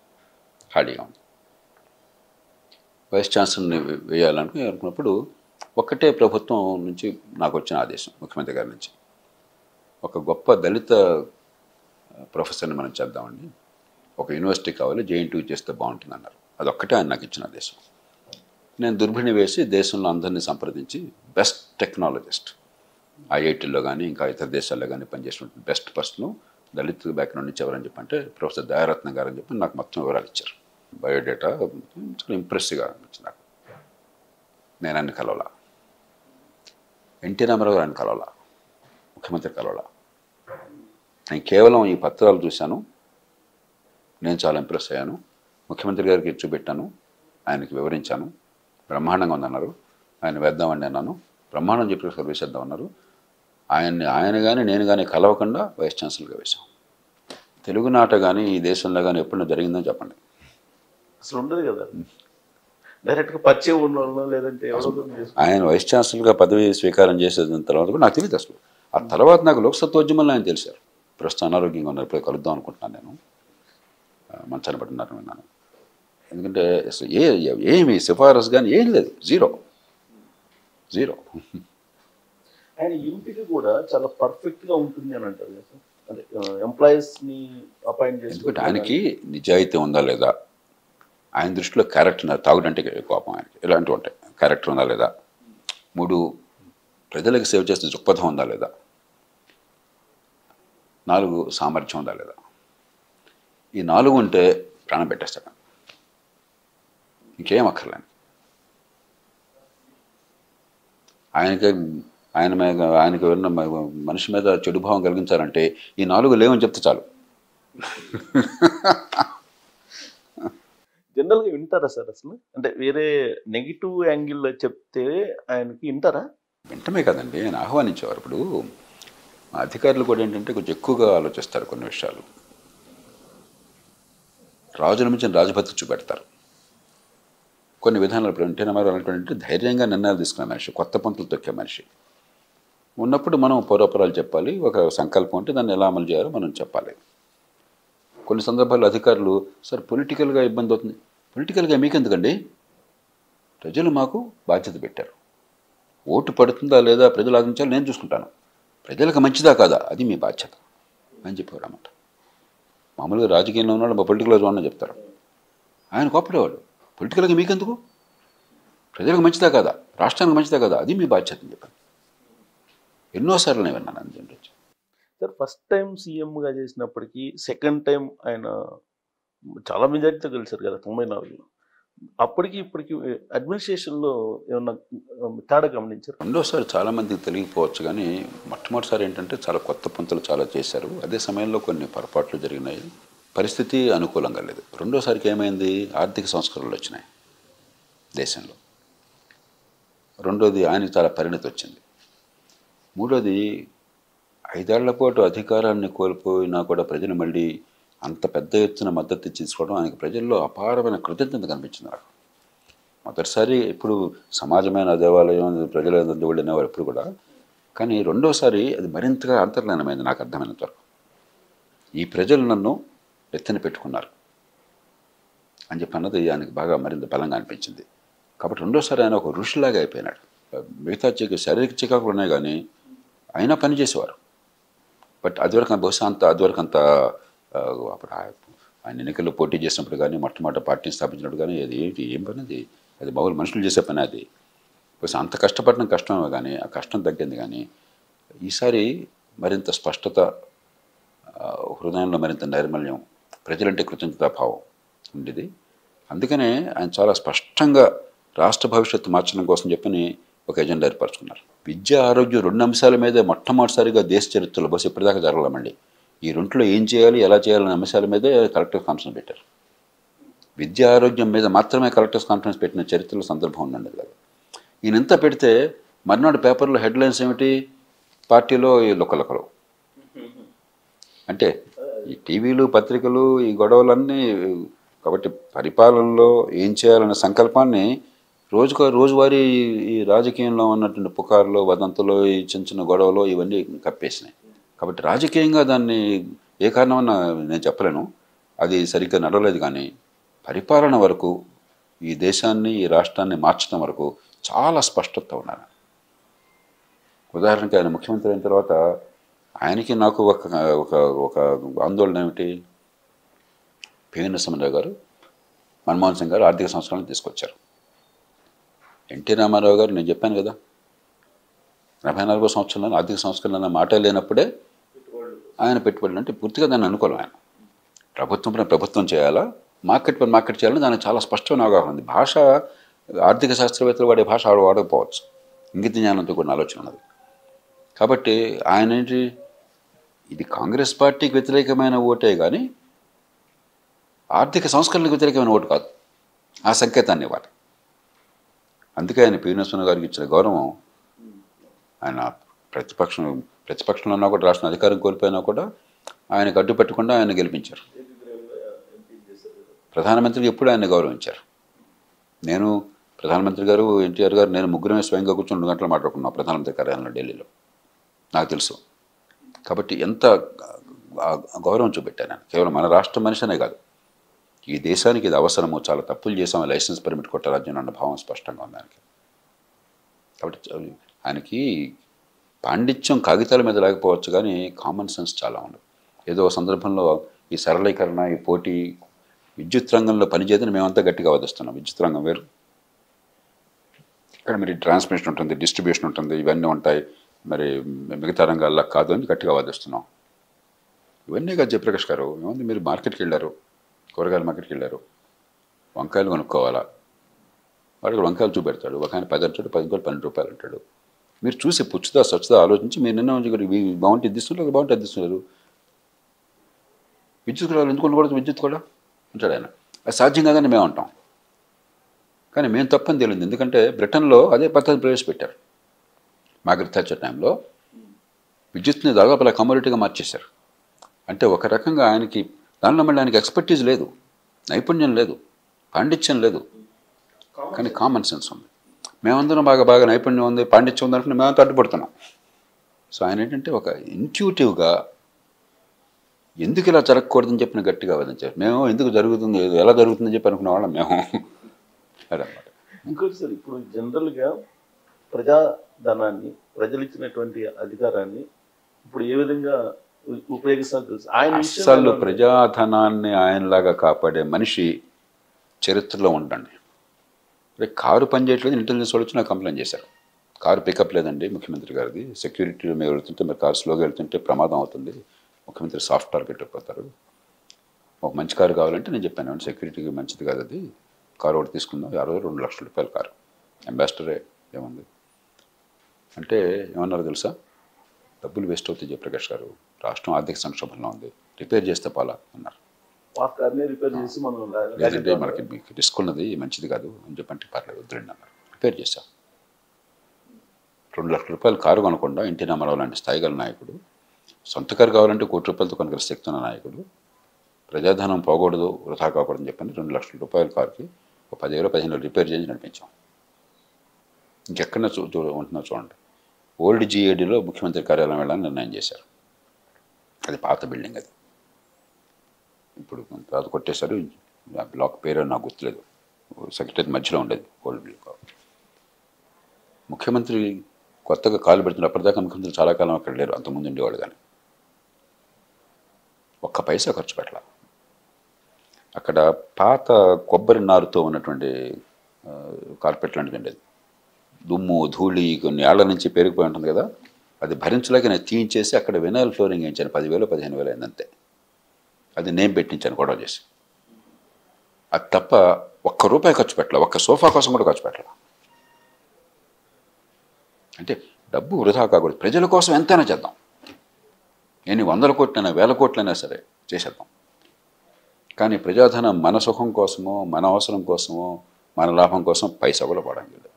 ఖాళీగా ఉంది. వైస్ ఛాన్సలర్ని వేయాలనుకున్నప్పుడు ఒక్కటే ప్రభుత్వం నుంచి నాకు వచ్చిన ఆదేశం, ముఖ్యమంత్రి గారి నుంచి, ఒక గొప్ప దళిత ప్రొఫెసర్ని మనం చేద్దామండి, ఒక యూనివర్సిటీ కావాలి, జేఎన్టీయూ చేస్తే బాగుంటుంది అన్నారు. అదొక్కటే ఆయన నాకు ఇచ్చిన ఆదేశం. నేను దుర్భిణి వేసి దేశంలో అందరినీ సంప్రదించి బెస్ట్ టెక్నాలజిస్ట్, ఐఐటీలో కానీ ఇంకా ఇతర దేశాల్లో కానీ పనిచేసినటువంటి బెస్ట్ పర్సన్ దళిత బ్యాక్గ్రౌండ్ నుంచి ఎవరని చెప్పంటే ప్రొఫెసర్ దయారత్న గారు అని చెప్పి నాకు మొత్తం వివరాలు ఇచ్చారు. బయోడేటా చాలా ఇంప్రెసివ్గా అనిపించింది నాకు. నేను ఆయన కలవాలా, ఎన్టీ రామారావు ఆయన కలవాలా, ముఖ్యమంత్రి కలవాలా. నేను కేవలం ఈ పత్రాలు చూశాను, నేను చాలా ఇంప్రెస్ అయ్యాను. ముఖ్యమంత్రి గారికి చూపెట్టాను, ఆయనకి వివరించాను. బ్రహ్మాండంగా ఉందన్నారు. ఆయన వేద్దామండి అన్నాను. బ్రహ్మాండం చెప్పి వేసేద్దామన్నారు. ఆయన కానీ నేను కానీ కలవకుండా వైస్ ఛాన్సలర్గా వేశాం. తెలుగునాట కానీ ఈ దేశంలో కానీ ఎప్పుడైనా జరిగిందని చెప్పండి. అసలు ఉండదు కదా, డైరెక్ట్గా పరిచయం ఉన్న లేదంటే ఆయన వైస్ ఛాన్సలర్గా పదవి స్వీకారం చేసేసిన తర్వాత కూడా నాకు తెలియదు అసలు. ఆ తర్వాత నాకు లోక్సత్వోద్యమంలో ఆయన తెలిసారు. ప్రస్తుతం అనారోగ్యంగా ఉన్నారు, ఇప్పుడు కలుద్దాం అనుకుంటున్నాను. నేను మంచాన పడుతున్నారు విన్నాను. ఎందుకంటే అసలు ఏమి సిఫారసు కానీ ఏం లేదు, జీరో. ఆయన ఎంపిక కూడా చాలా పర్ఫెక్ట్గా ఉంటుంది అని అంటారు కదా సార్. అంటే ఎంప్లాయీస్ని అపాయింట్ చేసి, ఎందుకంటే ఆయనకి నిజాయితీ ఉందా లేదా, ఆయన దృష్టిలో క్యారెక్టర్, తాగుడంటే కోపం ఆయనకి, ఇలాంటివి ఉంటాయి. క్యారెక్టర్ ఉందా లేదా, 3 ప్రజలకు సేవ చేస్తే దృక్పథం ఉందా లేదా, 4 సామర్థ్యం ఉందా లేదా. ఈ 4 ఉంటే ప్రాణం పెట్టేస్తాడు, ఇంకేం అక్కర్లేని. ఆయనకి ఎవరన్నా మనిషి మీద చెడు భావం కలిగించాలంటే ఈ 4 లేవని చెప్తే చాలు. జనరల్గా వింటారా సార్ అసలు? అంటే వేరే నెగిటివ్ యాంగిల్లో చెప్తే ఆయనకి వింటారా? వింటమే కదండి, ఆయన ఆహ్వానించేవారు. ఇప్పుడు మా అధికారులు కూడా ఏంటంటే కొంచెం ఎక్కువగా ఆలోచిస్తారు కొన్ని విషయాలు. రాజుల నుంచి రాజభక్తి చూపెడతారు కొన్ని విధానాలు. ఇప్పుడు ఎన్టీ రామారావు అనేటువంటి ధైర్యంగా నిర్ణయాలు తీసుకునే మనిషి, కొత్త పంతులు తొక్కే మనిషి. ఉన్నప్పుడు మనం పూర్వపరాలు చెప్పాలి, ఒక సంకల్పం ఉంటే దాన్ని ఎలా అమలు చేయాలో మనం చెప్పాలి. కొన్ని సందర్భాల్లో అధికారులు సార్ పొలిటికల్గా ఇబ్బంది అవుతుంది. పొలిటికల్గా మీకెందుకండి, ప్రజలు మాకు బాధ్యత పెట్టారు, ఓటు పడుతుందా లేదా ప్రజలు ఆదించాలి, నేను చూసుకుంటాను, ప్రజలకు మంచిదా కాదా అది మీ బాధ్యత అని చెప్పేవారు అన్నమాట. మామూలుగా రాజకీయంలో ఉన్నాడు మా పొలిటికల్గా చూడని చెప్తారు. ఆయన కోపడేవాడు, పొలిటికల్గా మీకెందుకు, ప్రజలకు మంచిదా కాదా, రాష్ట్రానికి మంచిదా కాదా అది మీ బాధ్యత అని చెప్పాను. ఎన్నోసార్లు నేను విన్నాను అందులో. సార్ ఫస్ట్ టైం సీఎంగా చేసినప్పటికీ సెకండ్ టైం ఆయన చాలా మెజారిటీతో గెలిచారు కదా 94లో. అప్పటికి ఇప్పటికి అడ్మినిస్ట్రేషన్లో ఏమన్నా తేడా గమనించారు? రెండోసారి చాలామందికి తెలియకపోవచ్చు కానీ మొట్టమొదటిసారి ఏంటంటే చాలా కొత్త పంతులు చాలా చేశారు. అదే సమయంలో కొన్ని పొరపాట్లు జరిగినాయి, పరిస్థితి అనుకూలంగా లేదు. రెండోసారికి ఏమైంది, ఆర్థిక సంస్కరణలు వచ్చినాయి దేశంలో. రెండోది ఆయనకి చాలా పరిణతి వచ్చింది. మూడోది 5 ఏళ్ల పాటు అధికారాన్ని కోల్పోయినా కూడా ప్రజలు మళ్ళీ అంత పెద్ద ఎత్తున మద్దతు తీసుకోవడం ఆయనకి ప్రజల్లో అపారమైన కృతజ్ఞత కనిపించింది నాకు. మొదటిసారి ఇప్పుడు సమాజమైన దేవాలయం ప్రజలందరూ వెళ్ళినవారు ఎప్పుడు కూడా, కానీ రెండోసారి అది మరింతగా అంతర్లీనమైంది నాకు అర్థమైనంత వరకు. ఈ ప్రజలు నన్ను ఎత్తున పెట్టుకున్నారు అని చెప్పి అన్నది ఆయనకి బాగా మరింత బలంగా అనిపించింది. కాబట్టి రెండోసారి ఆయన ఒక ఋషిలాగా అయిపోయినాడు. మిగతా శారీరక చికాకులు ఉన్నాయి కానీ అయినా పనిచేసేవారు. బట్ బహుశా అదివరకు అంత అప్పుడు ఆయన ఎన్నికల్లో పోటీ చేసినప్పుడు కానీ మొట్టమొదటి పార్టీని స్థాపించినప్పుడు కానీ అది ఏం పని అది మామూలు మనుషులు చేసే పని. అది బహుశా అంత కష్టపడడం కష్టమే కానీ ఆ కష్టం తగ్గింది. కానీ ఈసారి మరింత స్పష్టత, హృదయంలో మరింత నైర్మల్యం, ప్రజలంటే కృతజ్ఞతాభావం ఉండేది. అందుకనే ఆయన చాలా స్పష్టంగా రాష్ట్ర భవిష్యత్తు మార్చడం కోసం చెప్పని ఒక ఎజెండా ఏర్పరచుకున్నారు. విద్య, ఆరోగ్యం 2 అంశాల మీద మొట్టమొదటిసారిగా దేశ చరిత్రలో బస్సు ఇప్పటిదాకా జరగలేమండి. ఈ రెంట్లో ఏం చేయాలి, ఎలా చేయాలనే అంశాల మీదే కలెక్టర్స్ కాన్ఫరెన్స్ పెట్టారు. విద్య, ఆరోగ్యం మీద మాత్రమే కలెక్టర్స్ కాన్ఫరెన్స్ పెట్టిన చరిత్రలో సందర్భం ఉందండి. కదా ఈయన ఎంత పెడితే మర్నాడు పేపర్లో హెడ్లైన్స్ ఏమిటి, పార్టీలో ఈ లొక్కలొక్కలు. అంటే ఈ టీవీలు, పత్రికలు, ఈ గొడవలన్నీ కాబట్టి పరిపాలనలో ఏం చేయాలనే సంకల్పాన్ని రోజువారీ ఈ రాజకీయంలో ఉన్నటువంటి పుకార్లు, వదంతులు, ఈ చిన్న చిన్న గొడవలు ఇవన్నీ కప్పేసినాయి. కాబట్టి రాజకీయంగా దాన్ని ఏ కారణమన్నా నేను చెప్పలేను, అది సరిగ్గా నడవలేదు. కానీ పరిపాలన వరకు ఈ దేశాన్ని, ఈ రాష్ట్రాన్ని మార్చడం వరకు చాలా స్పష్టత ఉన్నారు. ఉదాహరణకి ఆయన ముఖ్యమంత్రి అయిన తర్వాత ఆయనకి నాకు ఒక ఒక ఒక ఆందోళన ఏమిటి, పివి నరసింహారావు గారు, మన్మోహన్ సింగ్ గారు ఆర్థిక సంస్కరణలు తీసుకొచ్చారు. ఎన్టీ రామారావు గారు, నేను చెప్పాను కదా 84వ సంవత్సరంలో ఆర్థిక సంస్కరణ అన్న మాట లేనప్పుడే ఆయన పెట్టుబడులు అంటే పూర్తిగా దాన్ని అనుకోవాలి. ఆయన ప్రభుత్వం చేయాలా, మార్కెట్ చేయాలని దానికి చాలా స్పష్టమైన అవగాహన ఉంది. భాష, ఆర్థిక శాస్త్రవేత్తలు వాడే భాష వాడకపోవచ్చు, ఇంగిత జ్ఞానంతో కూడిన ఆలోచన ఉన్నది. కాబట్టి ఆయన ఏంటి, ఇది కాంగ్రెస్ పార్టీకి వ్యతిరేకమైన ఓటే కానీ ఆర్థిక సంస్కరణలకు వ్యతిరేకమైన ఓటు కాదు, ఆ సంకేతాన్ని ఇవ్వాలి. అందుకే ఆయన పివి నరసింహారావు గారికి ఇచ్చిన గౌరవం, ఆయన ప్రతిపక్షంలో ఉన్నా కూడా, రాష్ట్ర అధికారం కోల్పోయినా కూడా ఆయనకు అడ్డు పెట్టకుండా ఆయన గెలిపించారు. ప్రధానమంత్రికి ఎప్పుడు ఆయన గౌరవించారు. నేను, ప్రధానమంత్రి గారు, ఎన్టీఆర్ గారు, నేను ముగ్గురమే స్వయంగా కూర్చొని 2 గంటలు మాట్లాడుకున్నాం ప్రధానమంత్రి కార్యాలయంలో ఢిల్లీలో, నాకు తెలుసు. కాబట్టి ఎంత గౌరవం చూపెట్టాను ఆయన. కేవలం మన రాష్ట్ర మనిషినే కాదు, ఈ దేశానికి ఇది అవసరము, చాలా తప్పులు చేసాము, లైసెన్స్ పర్మిట్ కొట్టారాజ్యం అన్న భావం స్పష్టంగా ఉంది ఆయనకి. కాబట్టి ఆయనకి పాండిత్యం కాగితాల మీద లేకపోవచ్చు కానీ కామన్ సెన్స్ చాలా ఉంది. ఏదో సందర్భంలో ఈ సరళీకరణ, ఈ పోటీ, విద్యుత్ రంగంలో పనిచేయదని మేమంతా గట్టిగా వాదిస్తున్నాం. విద్యుత్ రంగం వేరు, ఇక్కడ మరి ట్రాన్స్మిషన్ ఉంటుంది, డిస్ట్రిబ్యూషన్ ఉంటుంది, ఇవన్నీ ఉంటాయి, మరి మిగతా రంగాల్లో కాదు అని గట్టిగా వాదిస్తున్నాం. ఇవన్నీ కాదు జయప్రకాష్ గారు, ఏముంది, మీరు మార్కెట్కి వెళ్ళారు, కూరగాయల మార్కెట్కి వెళ్ళారు, వంకాయలు కొనుక్కోవాలా, వాడికి వంకాయలు చూపెడతాడు, ఒక ఆయన 10 అంటాడు, 10 రూపాయలు 12 రూపాయలు అంటాడు. మీరు చూసి పుచ్చుదా స్వచ్ఛదా ఆలోచించి మీరు నిన్న బాగుంటే ఇద్దిస్తున్నారు, బాగుంటే ఇద్దిస్తున్నారు. విద్యుత్ కూడా ఎందుకు ఉండకూడదు, విద్యుత్ కూడా అంటాడు ఆయన. అది సాధ్యం కాదని మేము అంటాం, కానీ మేము తప్పని తెలియదు. ఎందుకంటే బ్రిటన్లో అదే పద్ధతి ప్రవేశపెట్టారు. మార్గరెట్ థాచర్ టైంలో విద్యుత్ని దాదాపు కమోడిటీగా మార్చేశారు. అంటే ఒక రకంగా ఆయనకి దానిలో మళ్ళీ ఆయనకి ఎక్స్పర్టీజ్ లేదు, నైపుణ్యం లేదు, పాండిత్యం లేదు, కానీ కామన్ సెన్స్ ఉంది. మేమందరం బాగా నైపుణ్యం ఉంది, పాండిత్యం ఉంది అనుకుని మేమంతా అడ్డుపడుతున్నాం. సో ఆయన ఏంటంటే ఒక ఇంట్యూటివ్గా ఎందుకు ఇలా జరగకూడదని చెప్పిన గట్టిగా వాదించారు. మేము ఎందుకు జరుగుతుంది, ఎలా జరుగుతుందని చెప్పి అనుకున్న వాళ్ళం మేము. అదనమాట. ఇంకోటి సార్, ఇప్పుడు జనరల్గా ప్రజాధనాన్ని, ప్రజలు ఇచ్చినటువంటి అధికారాన్ని ఇప్పుడు ఏ విధంగా ఉపయోగిస్తారో తెలుసు. ఆయన అసలు ప్రజాధనాన్ని ఆయనలాగా కాపాడే మనిషి చరిత్రలో ఉండండి. కారు పనిచేయట్లేదు, ఇంటెలిజెన్స్ వాళ్ళు వచ్చి నాకు కంప్లైంట్ చేశారు. కారు పికప్ లేదండి ముఖ్యమంత్రి గారిది, సెక్యూరిటీ మీద వెళ్తుంటే మరి కారు స్లోగా వెళ్తుంటే ప్రమాదం అవుతుంది, ముఖ్యమంత్రి సాఫ్ట్ టార్గెట్ అయిపోతారు, ఒక మంచి కారు కావాలంటే నేను చెప్పాను, సెక్యూరిటీకి మంచిది కాదు అది, కారు ఒకటి తీసుకుందాం, 2 లక్షల రూపాయల కారు, అంబాసిడరే ఏముంది అంటే ఏమన్నారు తెలుసా, డబ్బులు వేస్ట్ అవుతాయి జయప్రకాష్ గారు, రాష్ట్రం ఆర్థిక సంక్షోభంలో ఉంది, రిపేర్ చేస్తే పోలా అన్నారు. లేదంటే మనకి మీకు రిస్క్ ఉన్నది, మంచిది కాదు అని చెప్పంటే పర్లేదు వద్దులేండి అన్నారు. రిపేర్ చేశాం. 2 లక్షల రూపాయలు కారు కొనకుండా ఎన్టీ రామారావు లాంటి స్థాయి గల నాయకుడు, సొంత కారు కావాలంటే 1 కోటి రూపాయలతో కొనగల శక్తి ఉన్న నాయకుడు, ప్రజాధనం పోకూడదు, వృధా కాకూడదని చెప్పని 2 లక్షల రూపాయల కారుకి ఒక 10,000 15,000 రిపేర్ చేసి నడిపించాం. ఇంకెక్కడన్నా ఉంటున్నా చూడండి. ఓల్డ్ జిఏడిలో ముఖ్యమంత్రి కార్యాలయం వెళ్ళాలని నిర్ణయం చేశారు. అది పాత బిల్డింగ్, అది ఇప్పుడు తర్వాత కొట్టేశారు. బ్లాక్ పేరు నాకు గుర్తులేదు, సెక్రటరీ మధ్యలో ఉండేది ఓల్డ్ బిల్డింగ్. ముఖ్యమంత్రి కొత్తగా కాలు పెడుతున్నారు, అప్పటిదాకా ముఖ్యమంత్రి చాలా కాలం అక్కడ లేరు, అంతకుముందు ఉండేవాళ్ళు. కానీ ఒక్క పైసా ఖర్చు పెట్టాల. అక్కడ పాత కొబ్బరి నారుతో ఉన్నటువంటి కార్పెట్ లాంటిది ఉండేది, దుమ్ము ధూళి కొన్ని ఏళ్ల నుంచి పెరిగిపోయి ఉంటుంది కదా, అది భరించలేక నేను తీయించేసి అక్కడ వినైల్ ఫ్లోరింగ్ వేయించాను. 10,000 15,000 అయిందంతే. అది నేను పెట్టించాను గొడవ చేసి. అది తప్ప ఒక్క రూపాయి ఖర్చు పెట్టలే, ఒక్క సోఫా కోసం కూడా ఖర్చు పెట్టలే. అంటే డబ్బు వృధా కాకూడదు, ప్రజల కోసం ఎంతైనా చేద్దాం, ఎన్ని 100 కోట్లైనా 1000 కోట్లైనా సరే చేసేద్దాం. కానీ ప్రజాధనం మన సుఖం కోసమో మన అవసరం కోసమో మన లాభం కోసం పైసా కూడా పడండి లేదు.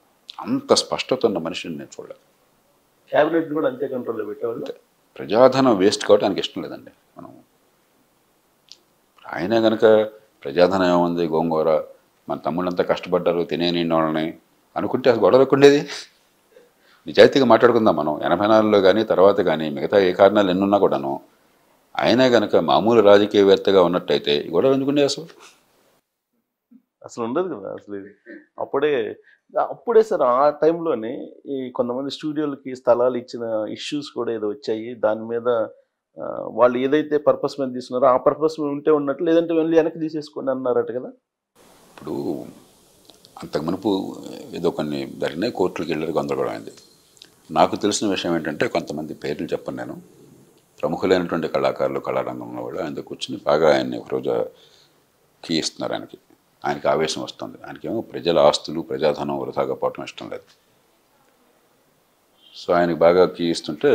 అంత స్పష్టత ఉన్న మనిషిని నేను చూడలేదు. క్యాబినెట్ కూడా అంతే కంట్రోల్లో పెట్టేవాళ్ళు. ప్రజాధనం వేస్ట్ కావడం ఆయనకి ఇష్టం లేదండి. మనం ఆయన కనుక ప్రజాధనం ఏముంది గోంగూర, మన తమ్ముళ్ళంతా కష్టపడ్డారు తినేని వాళ్ళని అనుకుంటే అది గొడవలకు ఉండేది. నిజాయితీగా మాట్లాడుకుందాం మనం. 84లో కానీ తర్వాత కానీ మిగతా ఏ కారణాలు ఎన్నున్నా కూడాను ఆయనే కనుక మామూలు రాజకీయవేత్తగా ఉన్నట్టయితే గొడవలు ఎందుకుండే అసలు ఉండదు కదా. అసలు అప్పుడే సార్ ఆ టైంలోనే ఈ కొంతమంది స్టూడియోలకి స్థలాలు ఇచ్చిన ఇష్యూస్ కూడా ఏదో వచ్చాయి. దాని మీద వాళ్ళు ఏదైతే పర్పస్ మీద తీసుకున్నారో ఆ పర్పస్ మీద ఉంటే ఉన్నట్లు, లేదంటే వెళ్ళి వెనక్కి తీసేసుకోండి అన్నారట కదా. ఇప్పుడు అంతకు మునుపు ఏదో కొన్ని జరిగినాయి, కోర్టులకు వెళ్ళారు, గందరగోళం అయింది. నాకు తెలిసిన విషయం ఏంటంటే కొంతమంది పేర్లు చెప్పను నేను, ప్రముఖులైనటువంటి కళాకారులు కళారంగంలో వాళ్ళు ఆయన కూర్చుని బాగా ఆయన్ని ఒకరోజు కీ ఇస్తున్నారు. ఆయనకి ఆవేశం వస్తుంది. ఆయనకేమో ప్రజల ఆస్తులు ప్రజాధనం వృధాగా పోవటం ఇష్టం లేదు. సో ఆయనకి బాగా కీ ఇస్తుంటే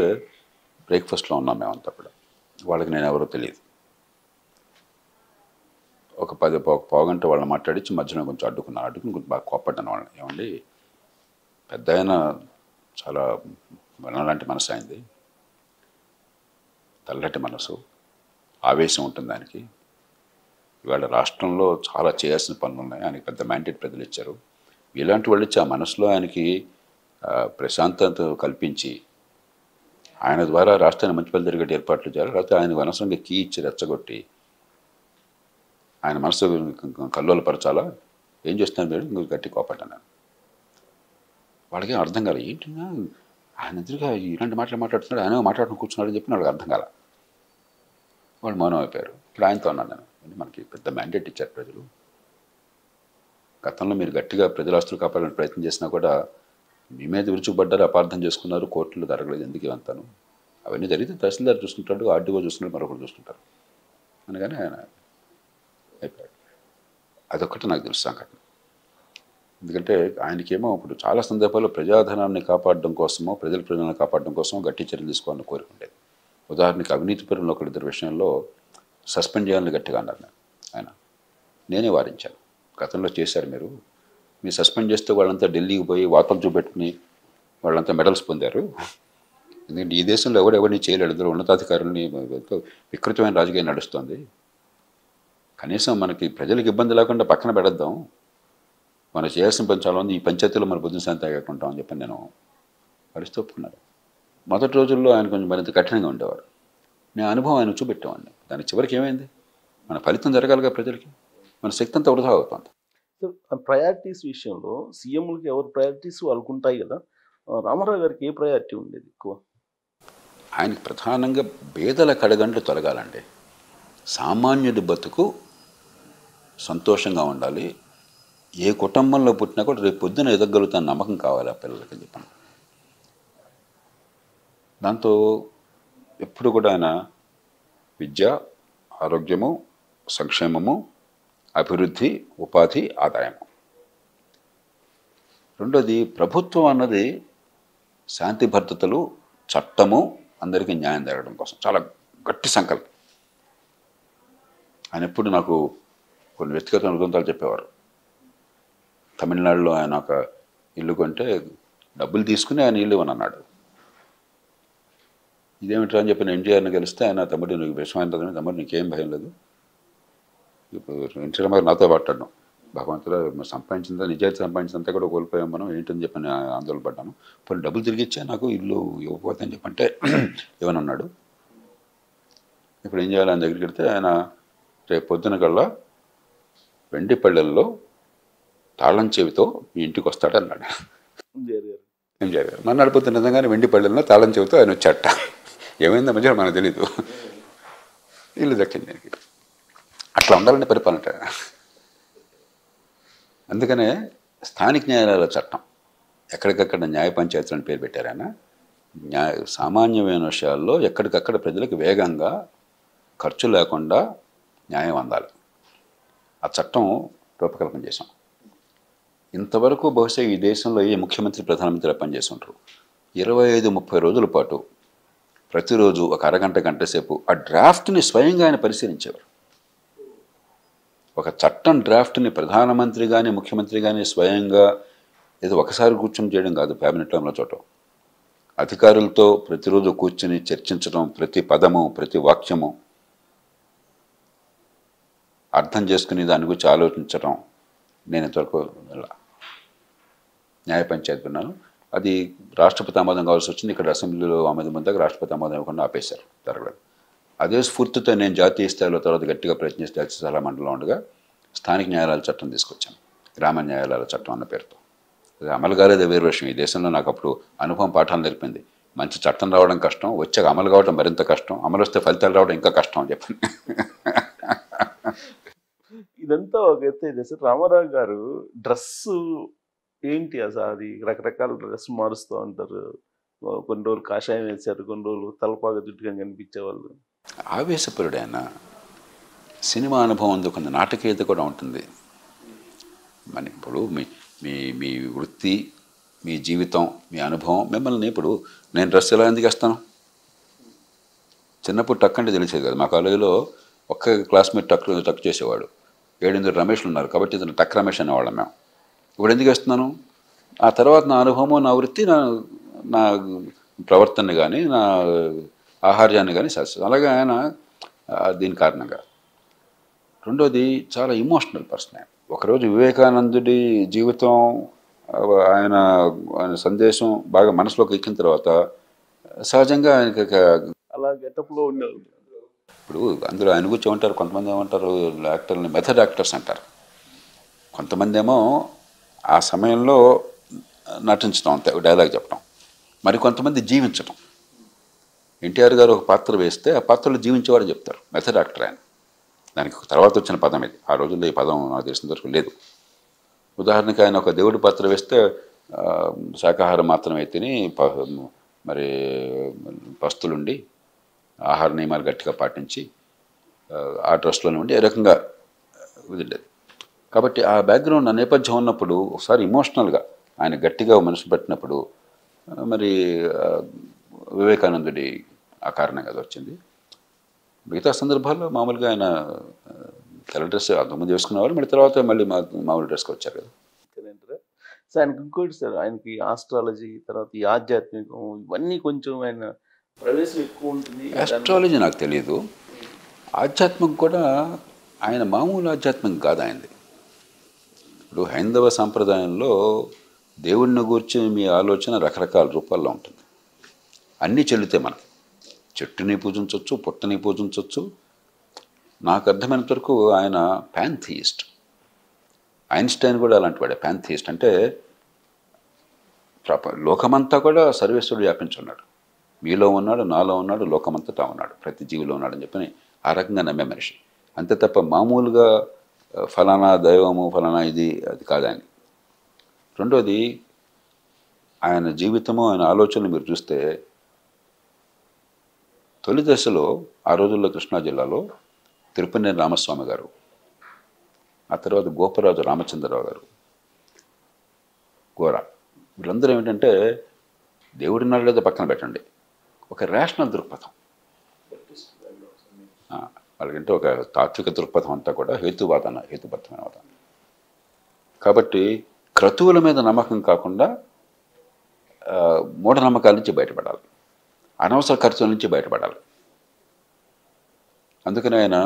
బ్రేక్ఫాస్ట్లో ఉన్నాం మేమంతా కూడా. వాళ్ళకి నేను ఎవరో తెలియదు. ఒక పావుగంట వాళ్ళని మాట్లాడించి మధ్యలో కొంచెం అడ్డుకుని కొంచెం బాగా కోప్పడ్డాను వాళ్ళని. ఏమండి, పెద్ద ఆయన చాలా లాంటి మనసు అయింది, తెల్లటి మనసు, ఆవేశం ఉంటుంది ఆయనకి. ఇవాళ రాష్ట్రంలో చాలా చేయాల్సిన పనులు ఉన్నాయి, ఆయనకి పెద్ద మ్యాండేట్ ప్రజలు ఇచ్చారు. ఇలాంటి వాళ్ళు ఇచ్చి ఆ మనసులో ఆయనకి ప్రశాంతత కల్పించి ఆయన ద్వారా రాష్ట్రాన్ని మంచి పని జరిగే ఏర్పాట్లు చేయాలి. లేకపోతే ఆయన అనవసరంగా కీ ఇచ్చి రెచ్చగొట్టి ఆయన మనసు కల్లోలపరచాలా, ఏం చేస్తున్నారు మీరు, ఇంకొక గట్టి కోపడ్డాను. వాళ్ళకి అర్థం కాలే, ఏంటి ఆయన ఎదురుగా ఇలాంటి మాట్లాడుతున్నాడు, ఆయన మాట్లాడుకుని కూర్చున్నాడు అని చెప్పి వాళ్ళకి అర్థం కాల. వాళ్ళు మౌనం అయిపోయారు. ఇప్పుడు ఆయనతో అన్నాను నేను, మనకి పెద్ద మ్యాండేట్ ఇచ్చారు ప్రజలు. గతంలో మీరు గట్టిగా ప్రజల ఆస్తులు కాపాడాలని ప్రయత్నం చేసినా కూడా మీ మీద విరుచుకుపడ్డారు, అపార్థం చేసుకున్నారు, కోర్టులు జరగలేదు, ఎందుకు ఇవంతాను. అవన్నీ జరిగితే తహసీల్దార్ చూసుకుంటాడు, ఆర్డీఓ చూసుకుంటాడు, మరొకరు చూసుకుంటారు అనగానే ఆయన అయిపోయాడు. అదొక్కటి నాకు తెలుసు సంఘటన. ఎందుకంటే ఆయనకేమో ఇప్పుడు చాలా సందర్భాల్లో ప్రజాధనాన్ని కాపాడడం కోసమో ప్రజలను కాపాడడం కోసమో గట్టి చర్యలు తీసుకోవాలని కోరుకుండేది. ఉదాహరణకి అవినీతి పరులను ఒకరిద్దరి విషయంలో సస్పెండ్ చేయాలని గట్టిగా అన్నారు ఆయన. నేనే వారించాను, గతంలో చేశారు మీరు సస్పెండ్ చేస్తే వాళ్ళంతా ఢిల్లీకి పోయి వార్తలు చూపెట్టుకుని వాళ్ళంతా మెడల్స్ పొందారు. ఎందుకంటే ఈ దేశంలో ఎవరిని చేయలేడు, అందులో ఉన్నతాధికారులని వికృతమైన రాజకీయం నడుస్తుంది. కనీసం మనకి ప్రజలకు ఇబ్బంది లేకుండా పక్కన పెడద్దాం, మనం చేయాల్సిన పని చాలా ఉంది, ఈ పంచాయతీలో మన బుద్ధిని శాంతి కాకుంటాం అని చెప్పి నేను పరిస్థితి ఒప్పుకున్నాను. మొదటి రోజుల్లో ఆయన కొంచెం మరింత కఠినంగా ఉండేవారు. నేను అనుభవం ఆయన చూపెట్టేవాడిని. దాని చివరికి ఏమైంది, మన ఫలితం జరగాలిగా ప్రజలకి, మన శక్తి అంతా వృధా అవుతుంది. ప్రయారిటీస్ విషయంలో సీఎంలకి ఎవరు ప్రయారిటీస్ వాళ్ళకు ఉంటాయి కదా. రామారావు గారికి ఏ ప్రయారిటీ ఉండేది ఎక్కువ? ఆయనకి ప్రధానంగా పేదల కడగండ్లు తొలగాలండి. సామాన్యుడి బతుకు సంతోషంగా ఉండాలి. ఏ కుటుంబంలో పుట్టినా కూడా రేపు పొద్దున ఎదగలుగుతాన నమ్మకం కావాలి ఆ పిల్లలకి చెప్పండి. దాంతో ఎప్పుడు కూడా ఆయన విద్య, ఆరోగ్యము, సంక్షేమము, అభివృద్ధి, ఉపాధి, ఆదాయము. రెండోది ప్రభుత్వం అన్నది శాంతి భద్రతలు, చట్టము, అందరికీ న్యాయం జరగడం కోసం చాలా గట్టి సంకల్పం. ఆయన ఎప్పుడు నాకు కొన్ని వ్యక్తిగత అనుబంధాలు చెప్పేవారు. తమిళనాడులో ఆయన ఒక ఇల్లు కొంటే డబ్బులు తీసుకుని ఆయన ఇల్లు అని అన్నాడు. ఇదేమిట్రా అని చెప్పిన ఎన్టీఆర్ని గెలిస్తే ఆయన, తమ్ముడు నీకు విషమైందని, తమ్ముడు నీకేం భయం లేదు, ఇప్పుడు ఎన్టీఆర్ గారు నాతో మాట్లాడడం, భగవంతుడు సంపాదించిందా, నిజాయితీ సంపాదించిందంతా కూడా కోల్పోయాం మనం, ఏంటని చెప్పి నేను ఆందోళన పడ్డాను. ఇప్పుడు డబ్బులు తిరిగి ఇచ్చా, నాకు ఇల్లు ఇవ్వకపోతే అని చెప్పంటే ఏమని అన్నాడు. ఇప్పుడు ఏం చేయాలి, ఆయన దగ్గరికి వెళ్తే ఆయన రేపు పొద్దున కల్లా వెండి పళ్ళెల్లో తాళం చెవితో మీ ఇంటికి వస్తాడు అన్నాడు ఎంజీఆర్ గారు. మన నడిపోతే నిజంగానే వెండి పళ్ళెల్లో తాళం చెవితో ఆయన వచ్చాట. ఏమైందో మధ్య మనకు తెలీదు, ఇల్లు దక్కింది దానికి. అట్లా ఉండాలంటే పరిపాలన. అందుకనే స్థానిక న్యాయాలయాల చట్టం, ఎక్కడికక్కడ న్యాయ పంచాయతీలను పేరు పెట్టారు ఆయన. సామాన్యమైన విషయాల్లో ఎక్కడికక్కడ ప్రజలకు వేగంగా ఖర్చు లేకుండా న్యాయం అందాలి. ఆ చట్టం రూపకల్పన చేశాం. ఇంతవరకు బహుశా ఈ దేశంలో ఏ ముఖ్యమంత్రి ప్రధానమంత్రి పనిచేసి ఉంటారు. 25-30 రోజుల పాటు ప్రతిరోజు ఒక అరగంట గంట సేపు ఆ డ్రాఫ్ట్ని స్వయంగా ఆయన పరిశీలించేవారు. ఒక చట్టం డ్రాఫ్ట్ని ప్రధానమంత్రి కానీ ముఖ్యమంత్రి కానీ స్వయంగా ఏదో ఒకసారి కూర్చొని చేయడం కాదు, క్యాబినెట్లో ఉన్న చోట అధికారులతో ప్రతిరోజు కూర్చుని చర్చించడం, ప్రతి పదము ప్రతి వాక్యము అర్థం చేసుకుని దాని గురించి ఆలోచించడం. నేను ఇంతవరకు న్యాయ పంచాయతీ విన్నాను, అది రాష్ట్రపతి ఆమోదం కావాల్సి వచ్చింది. ఇక్కడ అసెంబ్లీలో ఆమోదం పొందాక రాష్ట్రపతి ఆమోదం ఇవ్వకుండా ఆపేశారు, జరగలేదు. అదే స్ఫూర్తితో నేను జాతీయ స్థాయిలో తర్వాత గట్టిగా ప్రయత్నిస్తే జాతీయ సలహా మండలిలో ఉండగా స్థానిక న్యాయాలయాల చట్టం తీసుకొచ్చాను, గ్రామ న్యాయాలయాల చట్టం అన్న పేరుతో. అది అమలు కాలేదు, వేరు విషయం. ఈ దేశంలో నాకు అప్పుడు అనుభవం పాఠాలు నేర్పింది. మంచి చట్టం రావడం కష్టం, వచ్చాక అమలు కావడం మరింత కష్టం, అమలు వస్తే ఫలితాలు రావడం ఇంకా కష్టం అని చెప్పండి. ఇదంతా ఒక ఎత్తు అయితే సార్, రామారావు గారు డ్రెస్సు ఏంటి అసలు? అది రకరకాల డ్రెస్ మారుస్తూ ఉంటారు. కొన్ని రోజులు కాషాయం వేశారు, కొన్ని రోజులు తలపాగా జుట్టుగా కనిపించేవాళ్ళు. ఆవేశపరుడు ఆయన. సినిమా అనుభవం ఉంది, కొంత నాటకీయత కూడా ఉంటుంది. మన ఇప్పుడు మీ మీ మీ వృత్తి, మీ జీవితం, మీ అనుభవం మిమ్మల్ని ఇప్పుడు నేను డ్రెస్ ఎలా ఎందుకు వేస్తాను? చిన్నప్పుడు టక్ అంటే తెలిసేది కదా. మా కాలేజీలో ఒక్క క్లాస్మేట్ టక్ చేసేవాడు. 7-8 రమేష్లు ఉన్నారు కాబట్టి ఇతను టక్ రమేష్ అనేవాళ్ళం మేము. ఇప్పుడు ఎందుకు వేస్తున్నాను? ఆ తర్వాత నా అనుభవము, నా వృత్తి, నా ప్రవర్తన కానీ, నా ఆహార్యాన్ని కానీ శాస్త్రం. అలాగే ఆయన దీని కారణంగా. రెండోది చాలా ఇమోషనల్ పర్సన్ ఆయన. ఒకరోజు వివేకానందుడి జీవితం, ఆయన సందేశం బాగా మనసులోకి ఎక్కిన తర్వాత సహజంగా ఆయనకి అలా గెటప్లో ఉండేవాళ్ళు. ఇప్పుడు అందులో ఆయన గురించి ఏమంటారు, కొంతమంది ఏమంటారు యాక్టర్ని మెథడ్ యాక్టర్స్ అంటారు. కొంతమంది ఏమో ఆ సమయంలో నటించడం, అంతే డైలాగ్ చెప్పడం. మరి కొంతమంది జీవించడం. ఎన్టీఆర్ గారు ఒక పాత్ర వేస్తే ఆ పాత్రలో జీవించేవాడు చెప్తారు, మెథడ్ యాక్టర్ ఆయన. దానికి తర్వాత వచ్చిన పదం ఇది. ఆ రోజుల్లో ఈ పదం నాకు తెలిసిన వరకు లేదు. ఉదాహరణకి ఆయన ఒక దేవుడి పాత్ర వేస్తే శాకాహారం మాత్రమే తిని మరి పస్తులుండి ఆహార నియమాలు గట్టిగా పాటించి ఆ ట్రస్ట్లోనే ఉండి ఏ రకంగా వదిలేదు. కాబట్టి ఆ బ్యాక్గ్రౌండ్, ఆ నేపథ్యం ఉన్నప్పుడు ఒకసారి ఇమోషనల్గా ఆయన గట్టిగా మనసు పెట్టినప్పుడు మరి వివేకానందుడి ఆ కారణంగా అది వచ్చింది. మిగతా సందర్భాల్లో మామూలుగా ఆయన తెల్ల డ్రెస్ అంతకుముందు వేసుకునేవారు, మళ్ళీ తర్వాత మళ్ళీ మామూలు డ్రెస్కి వచ్చారు కదా. సార్ ఆయనకి ఇంకోటి సార్, ఆయనకి ఆస్ట్రాలజీ, తర్వాత ఈ ఆధ్యాత్మికం, ఇవన్నీ కొంచెం ఆయన ప్రవేశం ఎక్కువ ఉంటుంది. ఆస్ట్రాలజీ నాకు తెలియదు. ఆధ్యాత్మికం కూడా ఆయన మామూలు ఆధ్యాత్మికం కాదు ఆయనది. ఇప్పుడు హైందవ సాంప్రదాయంలో దేవుడిని గూర్చి మీ ఆలోచన రకరకాల రూపాల్లో ఉంటుంది. అన్నీ చెల్లితే మనకి చెట్టుని పూజించవచ్చు, పుట్టని పూజించవచ్చు. నాకు అర్థమైనంత వరకు ఆయన ప్యాంథియిస్ట్. ఐన్స్టైన్ కూడా అలాంటి వాడే, ప్యాంథియిస్ట్. అంటే లోకమంతా కూడా సర్వేశ్వరుడు వ్యాపించున్నాడు, మీలో ఉన్నాడు, నాలో ఉన్నాడు, లోకమంతటా ఉన్నాడు, ప్రతి జీవిలో ఉన్నాడని చెప్పని ఆ రకంగా నమ్మే మనిషి. అంతే తప్ప మామూలుగా ఫలానా దైవము, ఫలానా ఇది అది కాదు ఆయన. రెండోది ఆయన జీవితము, ఆయన ఆలోచనలు మీరు చూస్తే తొలి దశలో ఆ రోజుల్లో కృష్ణా జిల్లాలో తిరుపతినేని రామస్వామి గారు, ఆ తర్వాత గోపరాజు రామచంద్రరావు గారు, గోరా, వీళ్ళందరూ ఏమిటంటే దేవుడినాడు లేదా పక్కన పెట్టండి, ఒక రేషనల్ దృక్పథం. వాళ్ళకంటే ఒక తాత్విక దృక్పథం అంతా కూడా హేతుబద్ధమైన వాదన. కాబట్టి క్రతువుల మీద నమ్మకం కాకుండా మూఢనమ్మకాల నుంచి బయటపడాలి, అనవసర ఖర్చుల నుంచి బయటపడాలి. అందుకని ఆయన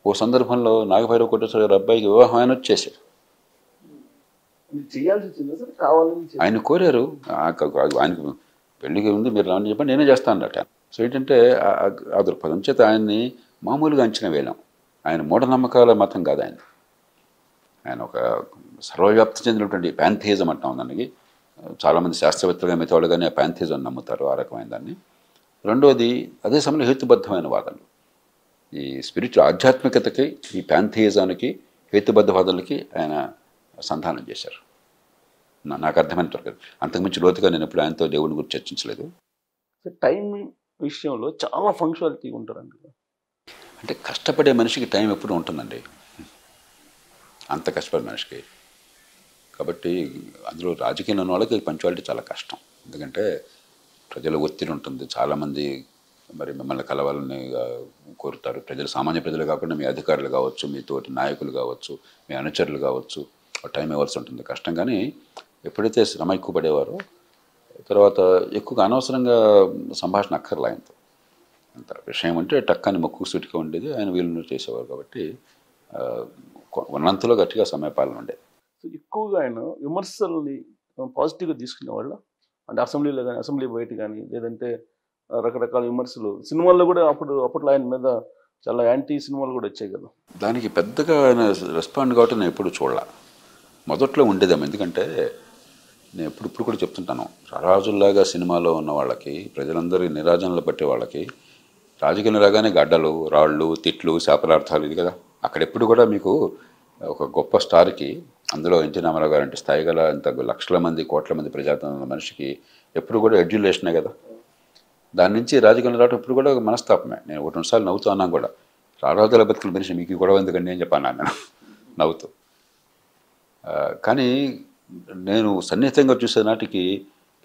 ఓ సందర్భంలో నాగభైరవ కోటేశ్వర గారి అబ్బాయికి వివాహం ఆయన వచ్చేసాడు. ఆయన కోరారు, ఆయనకు పెళ్లికి ఉంది, మీరు రాని చెప్పండి, నేనే చేస్తాను అన్నట్టు. సో ఏంటంటే ఆ దృక్పథం చేత ఆయన్ని మామూలుగా అంచనా వేయలేం. ఆయన మూఢనమ్మకాల మతం కాదు ఆయన. ఆయన ఒక సర్వవ్యాప్తి చెందినటువంటి ప్యాంథియిజం అంటాం దానికి. చాలామంది శాస్త్రవేత్తలుగా మిగతావాళ్ళుగానే ప్యాంథియిజం నమ్ముతారు, ఆ రకమైన దాన్ని. రెండోది అదే సమయంలో హేతుబద్ధమైన వాదనలు. ఈ స్పిరిచువల్ ఆధ్యాత్మికతకి, ఈ ప్యాంథియిజానికి, హేతుబద్ధ వాదనలకి ఆయన సంధానం చేశారు. నాకు అర్థమైనంత వరకు. అంతకుమించి లోతుగా నేను ఎప్పుడు ఆయనతో దేవుడి గురించి చర్చించలేదు. టైం విషయంలో చాలా ఫంక్షనాలిటీ ఉంటారండి. అంటే కష్టపడే మనిషికి టైం ఎప్పుడు ఉంటుందండి. అంత కష్టపడే మనిషికి కాబట్టి అందులో రాజకీయంలో ఉన్న వాళ్ళకి పంచువాలిటీ చాలా కష్టం. ఎందుకంటే ప్రజల ఒత్తిడి ఉంటుంది. చాలామంది మరి మిమ్మల్ని కలవాలని కోరుతారు. ప్రజలు సామాన్య ప్రజలు కాకుండా మీ అధికారులు కావచ్చు, మీ తోటి నాయకులు కావచ్చు, మీ అనుచరులు కావచ్చు, టైం ఇవ్వాల్సి ఉంటుంది. కష్టం. కానీ ఎప్పుడైతే శ్రమ ఎక్కువ పడేవారో తర్వాత ఎక్కువగా అనవసరంగా సంభాషణ అక్కర్లా ఆయనతో. అంత విషయం అంటే టక్కని మొక్కు సూటిగా ఉండేది. ఆయన వీళ్ళు చేసేవారు కాబట్టి ఉన్నంతలో గట్టిగా సమయపాలన ఉండేది. సో ఎక్కువగా ఆయన విమర్శల్ని పాజిటివ్గా తీసుకునేవాళ్ళు. అంటే అసెంబ్లీలో కానీ, అసెంబ్లీ బయట కానీ, లేదంటే రకరకాల విమర్శలు సినిమాల్లో కూడా అప్పట్లో ఆయన మీద చాలా యాంటీ సినిమాలు కూడా వచ్చాయి కదా. దానికి పెద్దగా ఆయన రెస్పాండ్ కావటం నేను ఎప్పుడు చూడలే. మొదట్లో ఉండేదేమో. ఎందుకంటే నేను ఇప్పుడు కూడా చెప్తుంటాను, రాజుల్లాగా సినిమాలో ఉన్న వాళ్ళకి, ప్రజలందరి నిరాజనలు పట్టే వాళ్ళకి రాజకీయం రాగానే గడ్డలు, రాళ్ళు, తిట్లు, శాపనార్థాలు ఇది కదా. అక్కడెప్పుడు కూడా మీకు ఒక గొప్ప స్టార్కి, అందులో ఎన్టీ రామారావు గారు అంటే స్థాయి గల ఇంత లక్షల మంది, కోట్ల మంది ప్రజాతంత్ర మనిషికి ఎప్పుడు కూడా ఎడ్యులేషనే కదా. దాని నుంచి రాజకీయంలో రావడం ఇప్పుడు కూడా మనస్తాపమే. నేను ఒకటి రెండుసార్లు నవ్వుతూ అన్నాను కూడా, రారాజుల బతుకుల మనిషి మీకు గొడవ ఎందుకండి అని చెప్పాను నేను నవ్వుతూ. కానీ నేను సన్నిహితంగా చూసే నాటికి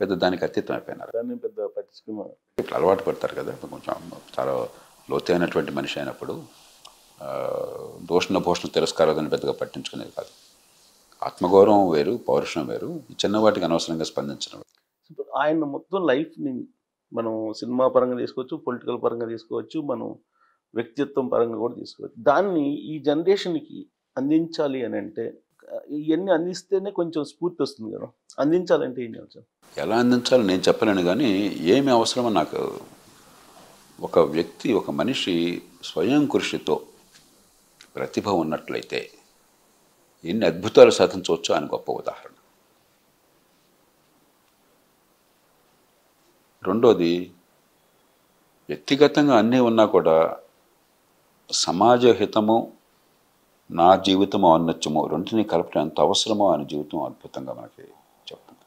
పెద్ద దానికి అతీతం అయిపోయినారు. దాన్ని పెద్ద పట్టించుకున్నారు. ఇట్లా అలవాటు పడతారు కదా, కొంచెం చాలా లోతైనటువంటి మనిషి అయినప్పుడు దోషణ భోషణ తిరస్కారాలను పెద్దగా పట్టించుకునేది కాదు. ఆత్మగౌరవం వేరు, పౌరుషం వేరు. చిన్నవాటికి అనవసరంగా స్పందించడం. ఆయన మొత్తం లైఫ్ని మనం సినిమా పరంగా తీసుకోవచ్చు, పొలిటికల్ పరంగా తీసుకోవచ్చు, మనం వ్యక్తిత్వం పరంగా కూడా తీసుకోవచ్చు. దాన్ని ఈ జనరేషన్కి అందించాలి అని అంటే ఇవన్నీ అందిస్తేనే కొంచెం స్ఫూర్తి వస్తుంది కదా. అందించాలంటే ఏం చేయాలి? ఎలా అందించాలో నేను చెప్పలేను. కానీ ఏమి అవసరమో నాకు, ఒక వ్యక్తి, ఒక మనిషి స్వయం కృషితో ప్రతిభ ఉన్నట్లయితే ఎన్ని అద్భుతాలు సాధించవచ్చో ఆయన గొప్ప ఉదాహరణ. రెండోది, వ్యక్తిగతంగా అన్నీ ఉన్నా కూడా సమాజ హితము, నా జీవితము ఔన్నత్యము రెంటిని కలపడం ఎంత అవసరమో ఆయన జీవితం అద్భుతంగా మనకి చెప్తుంది.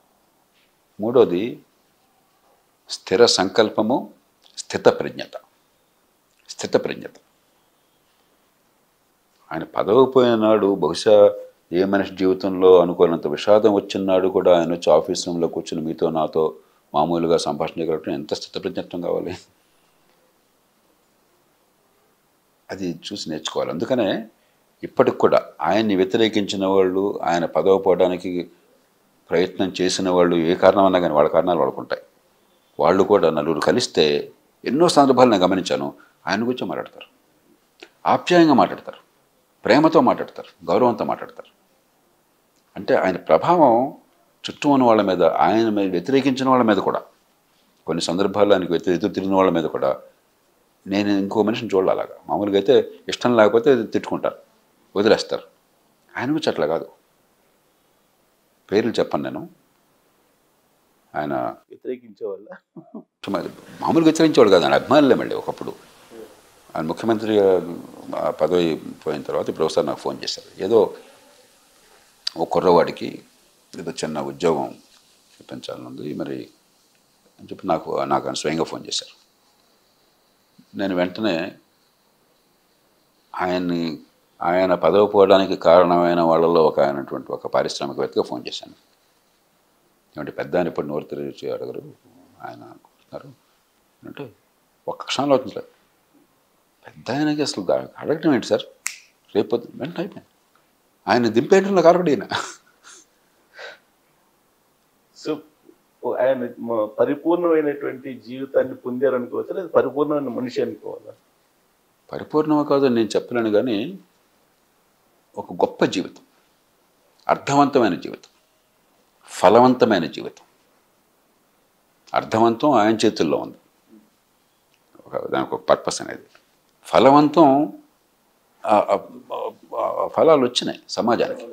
మూడోది, స్థిర సంకల్పము, స్థితప్రజ్ఞత. ఆయన పదవి పోయిన నాడు బహుశా ఏ మనిషి జీవితంలో అనుకోనంత విషాదం వచ్చినాడు కూడా ఆయన వచ్చి ఆఫీస్ రూమ్లో కూర్చుని మీతో నాతో మామూలుగా సంభాషణ చేయగలగడం ఎంత స్థితప్రజ్ఞత్వం కావాలి. అది చూసి నేర్చుకోవాలి. అందుకనే ఇప్పటికి కూడా ఆయన్ని వ్యతిరేకించిన వాళ్ళు, ఆయన పదవి పోవడానికి ప్రయత్నం చేసిన వాళ్ళు, ఏ కారణం అన్నా కానీ వాళ్ళ కారణాలు వాళ్ళకుంటాయి. వాళ్ళు కూడా నలుగురు కలిస్తే ఎన్నో సందర్భాలు నేను గమనించాను, ఆయన గురించి మాట్లాడతారు, ఆప్యాయంగా మాట్లాడతారు, ప్రేమతో మాట్లాడతారు, గౌరవంతో మాట్లాడతారు. అంటే ఆయన ప్రభావం చుట్టూ ఉన్న వాళ్ళ మీద, ఆయన మీద వ్యతిరేకించిన వాళ్ళ మీద కూడా, కొన్ని సందర్భాల్లో ఆయనకు ఎదురు తిరిగిన వాళ్ళ మీద కూడా నేను ఇంకో మనిషిని చూడాలి. అలాగా మామూలుగా అయితే ఇష్టం లేకపోతే తిట్టుకుంటారు, వదిలేస్తారు. ఆయన గురించి అట్లా కాదు. పేర్లు చెప్పను నేను. ఆయన వ్యతిరేకించేవాళ్ళ మామూలుగా వ్యతిరేకించేవాడు కాదు, ఆయన అభిమానులే. మళ్ళీ ఒకప్పుడు ఆయన ముఖ్యమంత్రి పదవి పోయిన తర్వాత ఇప్పుడు ఒకసారి నాకు ఫోన్ చేశారు. ఏదో ఒక కుర్రవాడికి ఏదో చిన్న ఉద్యోగం ఇప్పించాలనుంది మరి అని చెప్పి నాకు ఆయన స్వయంగా ఫోన్ చేశారు. నేను వెంటనే ఆయన పదవి పోవడానికి కారణమైన వాళ్ళలో ఒక అయినటువంటి ఒక పారిశ్రామికవేత్తగా ఫోన్ చేశాను. ఏమంటే పెద్ద ఆయన ఇప్పుడు నోరు తెరిచి అడగరు, ఆయన అనుకుంటున్నారు అంటే ఒక్క క్షణంలో అవుతుంది. పెద్ద ఆయనకి అసలు అడగటం ఏంటి సార్, రేపు వెంటనే అయిపోయింది. ఆయన దింపేయడంలో కారకుడు ఈయన. సో ఆయన పరిపూర్ణమైనటువంటి జీవితాన్ని పొందారనుకోవచ్చు, లేదా పరిపూర్ణమైన మనిషి అనుకోవాలా? పరిపూర్ణమో కాదు నేను చెప్పలేను, కానీ ఒక గొప్ప జీవితం, అర్థవంతమైన జీవితం, ఫలవంతమైన జీవితం. అర్థవంతం ఆయన చేతుల్లో ఉంది, దానికి ఒక పర్పస్ అనేది. ఫలవంతం, ఫలాలు వచ్చినాయి సమాజానికి.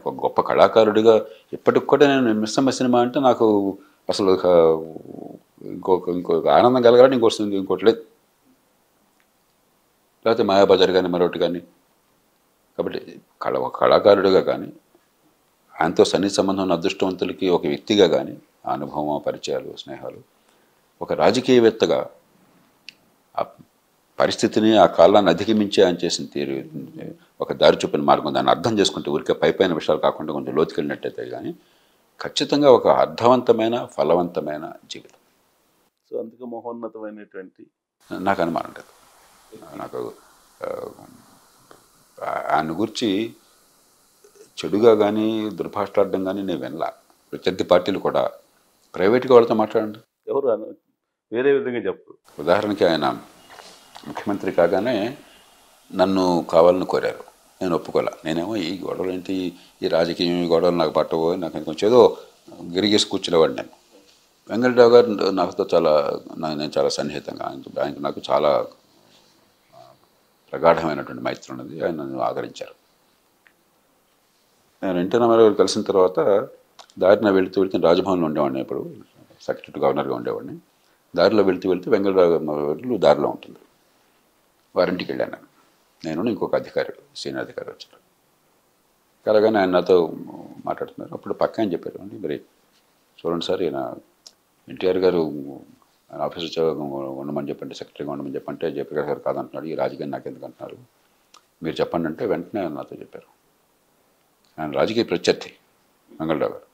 ఒక గొప్ప కళాకారుడిగా ఇప్పటికి కూడా నేను మిస్సమ్మ సినిమా అంటే నాకు అసలు ఇంకొక ఆనందం కలగాలని ఇంకోటి లేదు. లేకపోతే మాయాబజార్ కానీ మరొకటి కానీ. కాబట్టి ఒక కళాకారుడిగా కానీ, ఆయనతో సన్నిహిత సంబంధం ఉన్న అదృష్టవంతులకి ఒక వ్యక్తిగా కానీ ఆ అనుభవం, పరిచయాలు, స్నేహాలు, ఒక రాజకీయవేత్తగా పరిస్థితిని ఆ కాలాన్ని అధిగమించి ఆయన చేసిన తీరు ఒక దారి చూపిన మార్గం. దాన్ని అర్థం చేసుకుంటే ఊరికే పైపైన విషయాలు కాకుండా కొంచెం లోతుకెళ్ళినట్టయితే కానీ ఖచ్చితంగా ఒక అర్థవంతమైన ఫలవంతమైన జీవితం. సో అందుకే మహోన్నతమైనటువంటి నాకు అనుమానం లేదు. నాకు ఆయన గురించి చెడుగా కానీ దుర్భాషలాడడం కానీ నేను వినలా. ప్రత్యర్థి పార్టీలు కూడా ప్రైవేట్గా వాళ్ళతో మాట్లాడండి. ఎవరు వేరే విధంగా చెప్పరు. ఉదాహరణకి ఆయన ముఖ్యమంత్రి కాగానే నన్ను కావాలని కోరారు, నేను ఒప్పుకోలే. నేనేమో ఈ గొడవలు ఏంటి, ఈ రాజకీయం ఈ గొడవలు నాకు పట్టవు, నాకు కొంచెం ఏదో గిరిగేసి కూర్చునేవాడిని నేను. వెంకటరావు గారు నాతో నేను చాలా సన్నిహితంగా, ఆయనకు నాకు చాలా ప్రగాఢమైనటువంటి మైత్రి ఉన్నది. ఆయన నన్ను ఆదరించారు. నేను ఎన్టీ రామారావు గారు కలిసిన తర్వాత దారిన వెళుతూ రాజభవన్లో ఉండేవాడిని. ఇప్పుడు సెక్రటరీ గవర్నర్గా ఉండేవాడిని. దారిలో వెళుతూ వెంకటరావు గారు దారిలో ఉంటుంది. వారింటికి వెళ్ళాను నేను ఇంకొక అధికారి, సీనియర్ అధికారి వచ్చారు. కలగానే ఆయన నాతో మాట్లాడుతున్నారు. అప్పుడు పక్క అని చెప్పారు, మరి చూడండి సార్, ఈయన ఎన్టీఆర్ గారు ఆయన ఆఫీసు ఉండమని చెప్పంటే, సెక్రటరీగా ఉండమని చెప్పంటే జయప్రకాష్ గారు కాదంటున్నాడు, ఈ రాజకీయం నాకు ఎందుకు అంటున్నారు, మీరు చెప్పండి అంటే వెంటనే ఆయన నాతో చెప్పారు. ఆయన రాజకీయ ప్రత్యర్థి వెంకటరావు గారు.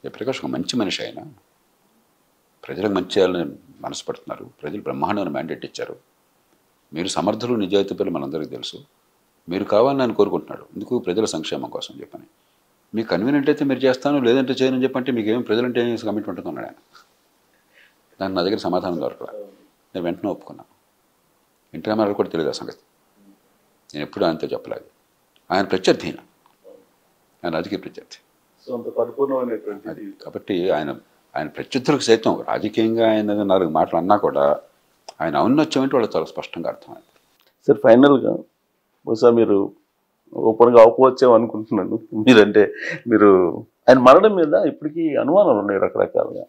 జయప్రకాష్ ఒక మంచి మనిషి, ఆయన ప్రజలకు మంచి చేయాలని మనసు పడుతున్నారు, ప్రజలు బ్రహ్మాండమైన మ్యాండేట్ ఇచ్చారు, మీరు సమర్థులు నిజాయితీ పనులు మనందరికీ తెలుసు, మీరు కావాలని ఆయన కోరుకుంటున్నాడు, ఎందుకు ప్రజల సంక్షేమం కోసం చెప్పని, మీకు కన్వీనియంట్ అయితే మీరు చేస్తాను, లేదంటే చేయనని చెప్పంటే మీకు ఏం ప్రజలంటే ఏం కమిట్మెంట్ ఉంటున్నాడు ఆయన. దానికి నా దగ్గర సమాధానం దొరకలా. నేను వెంటనే ఒప్పుకున్నాను. ఎన్టీ రామారావు కూడా తెలియదు ఆ సంగతి, నేను ఎప్పుడూ ఆయనతో చెప్పలేదు. ఆయన ప్రత్యర్థి, ఆయన రాజకీయ ప్రత్యర్థి. కాబట్టి ఆయన ప్రత్యర్థులకు సైతం రాజకీయంగా ఆయన 4 మాటలు అన్నా కూడా ఆయన ఔన్నత్యం ఏంటి వాళ్ళకి చాలా స్పష్టంగా అర్థమైంది. సార్ ఫైనల్గా బహుశా మీరు ఓపెన్గా అవ్వకపోవచ్చేమో అనుకుంటున్నాను. మీరు ఆయన మరణం మీద ఇప్పటికీ అనుమానాలు ఉన్నాయి రకరకాలుగా.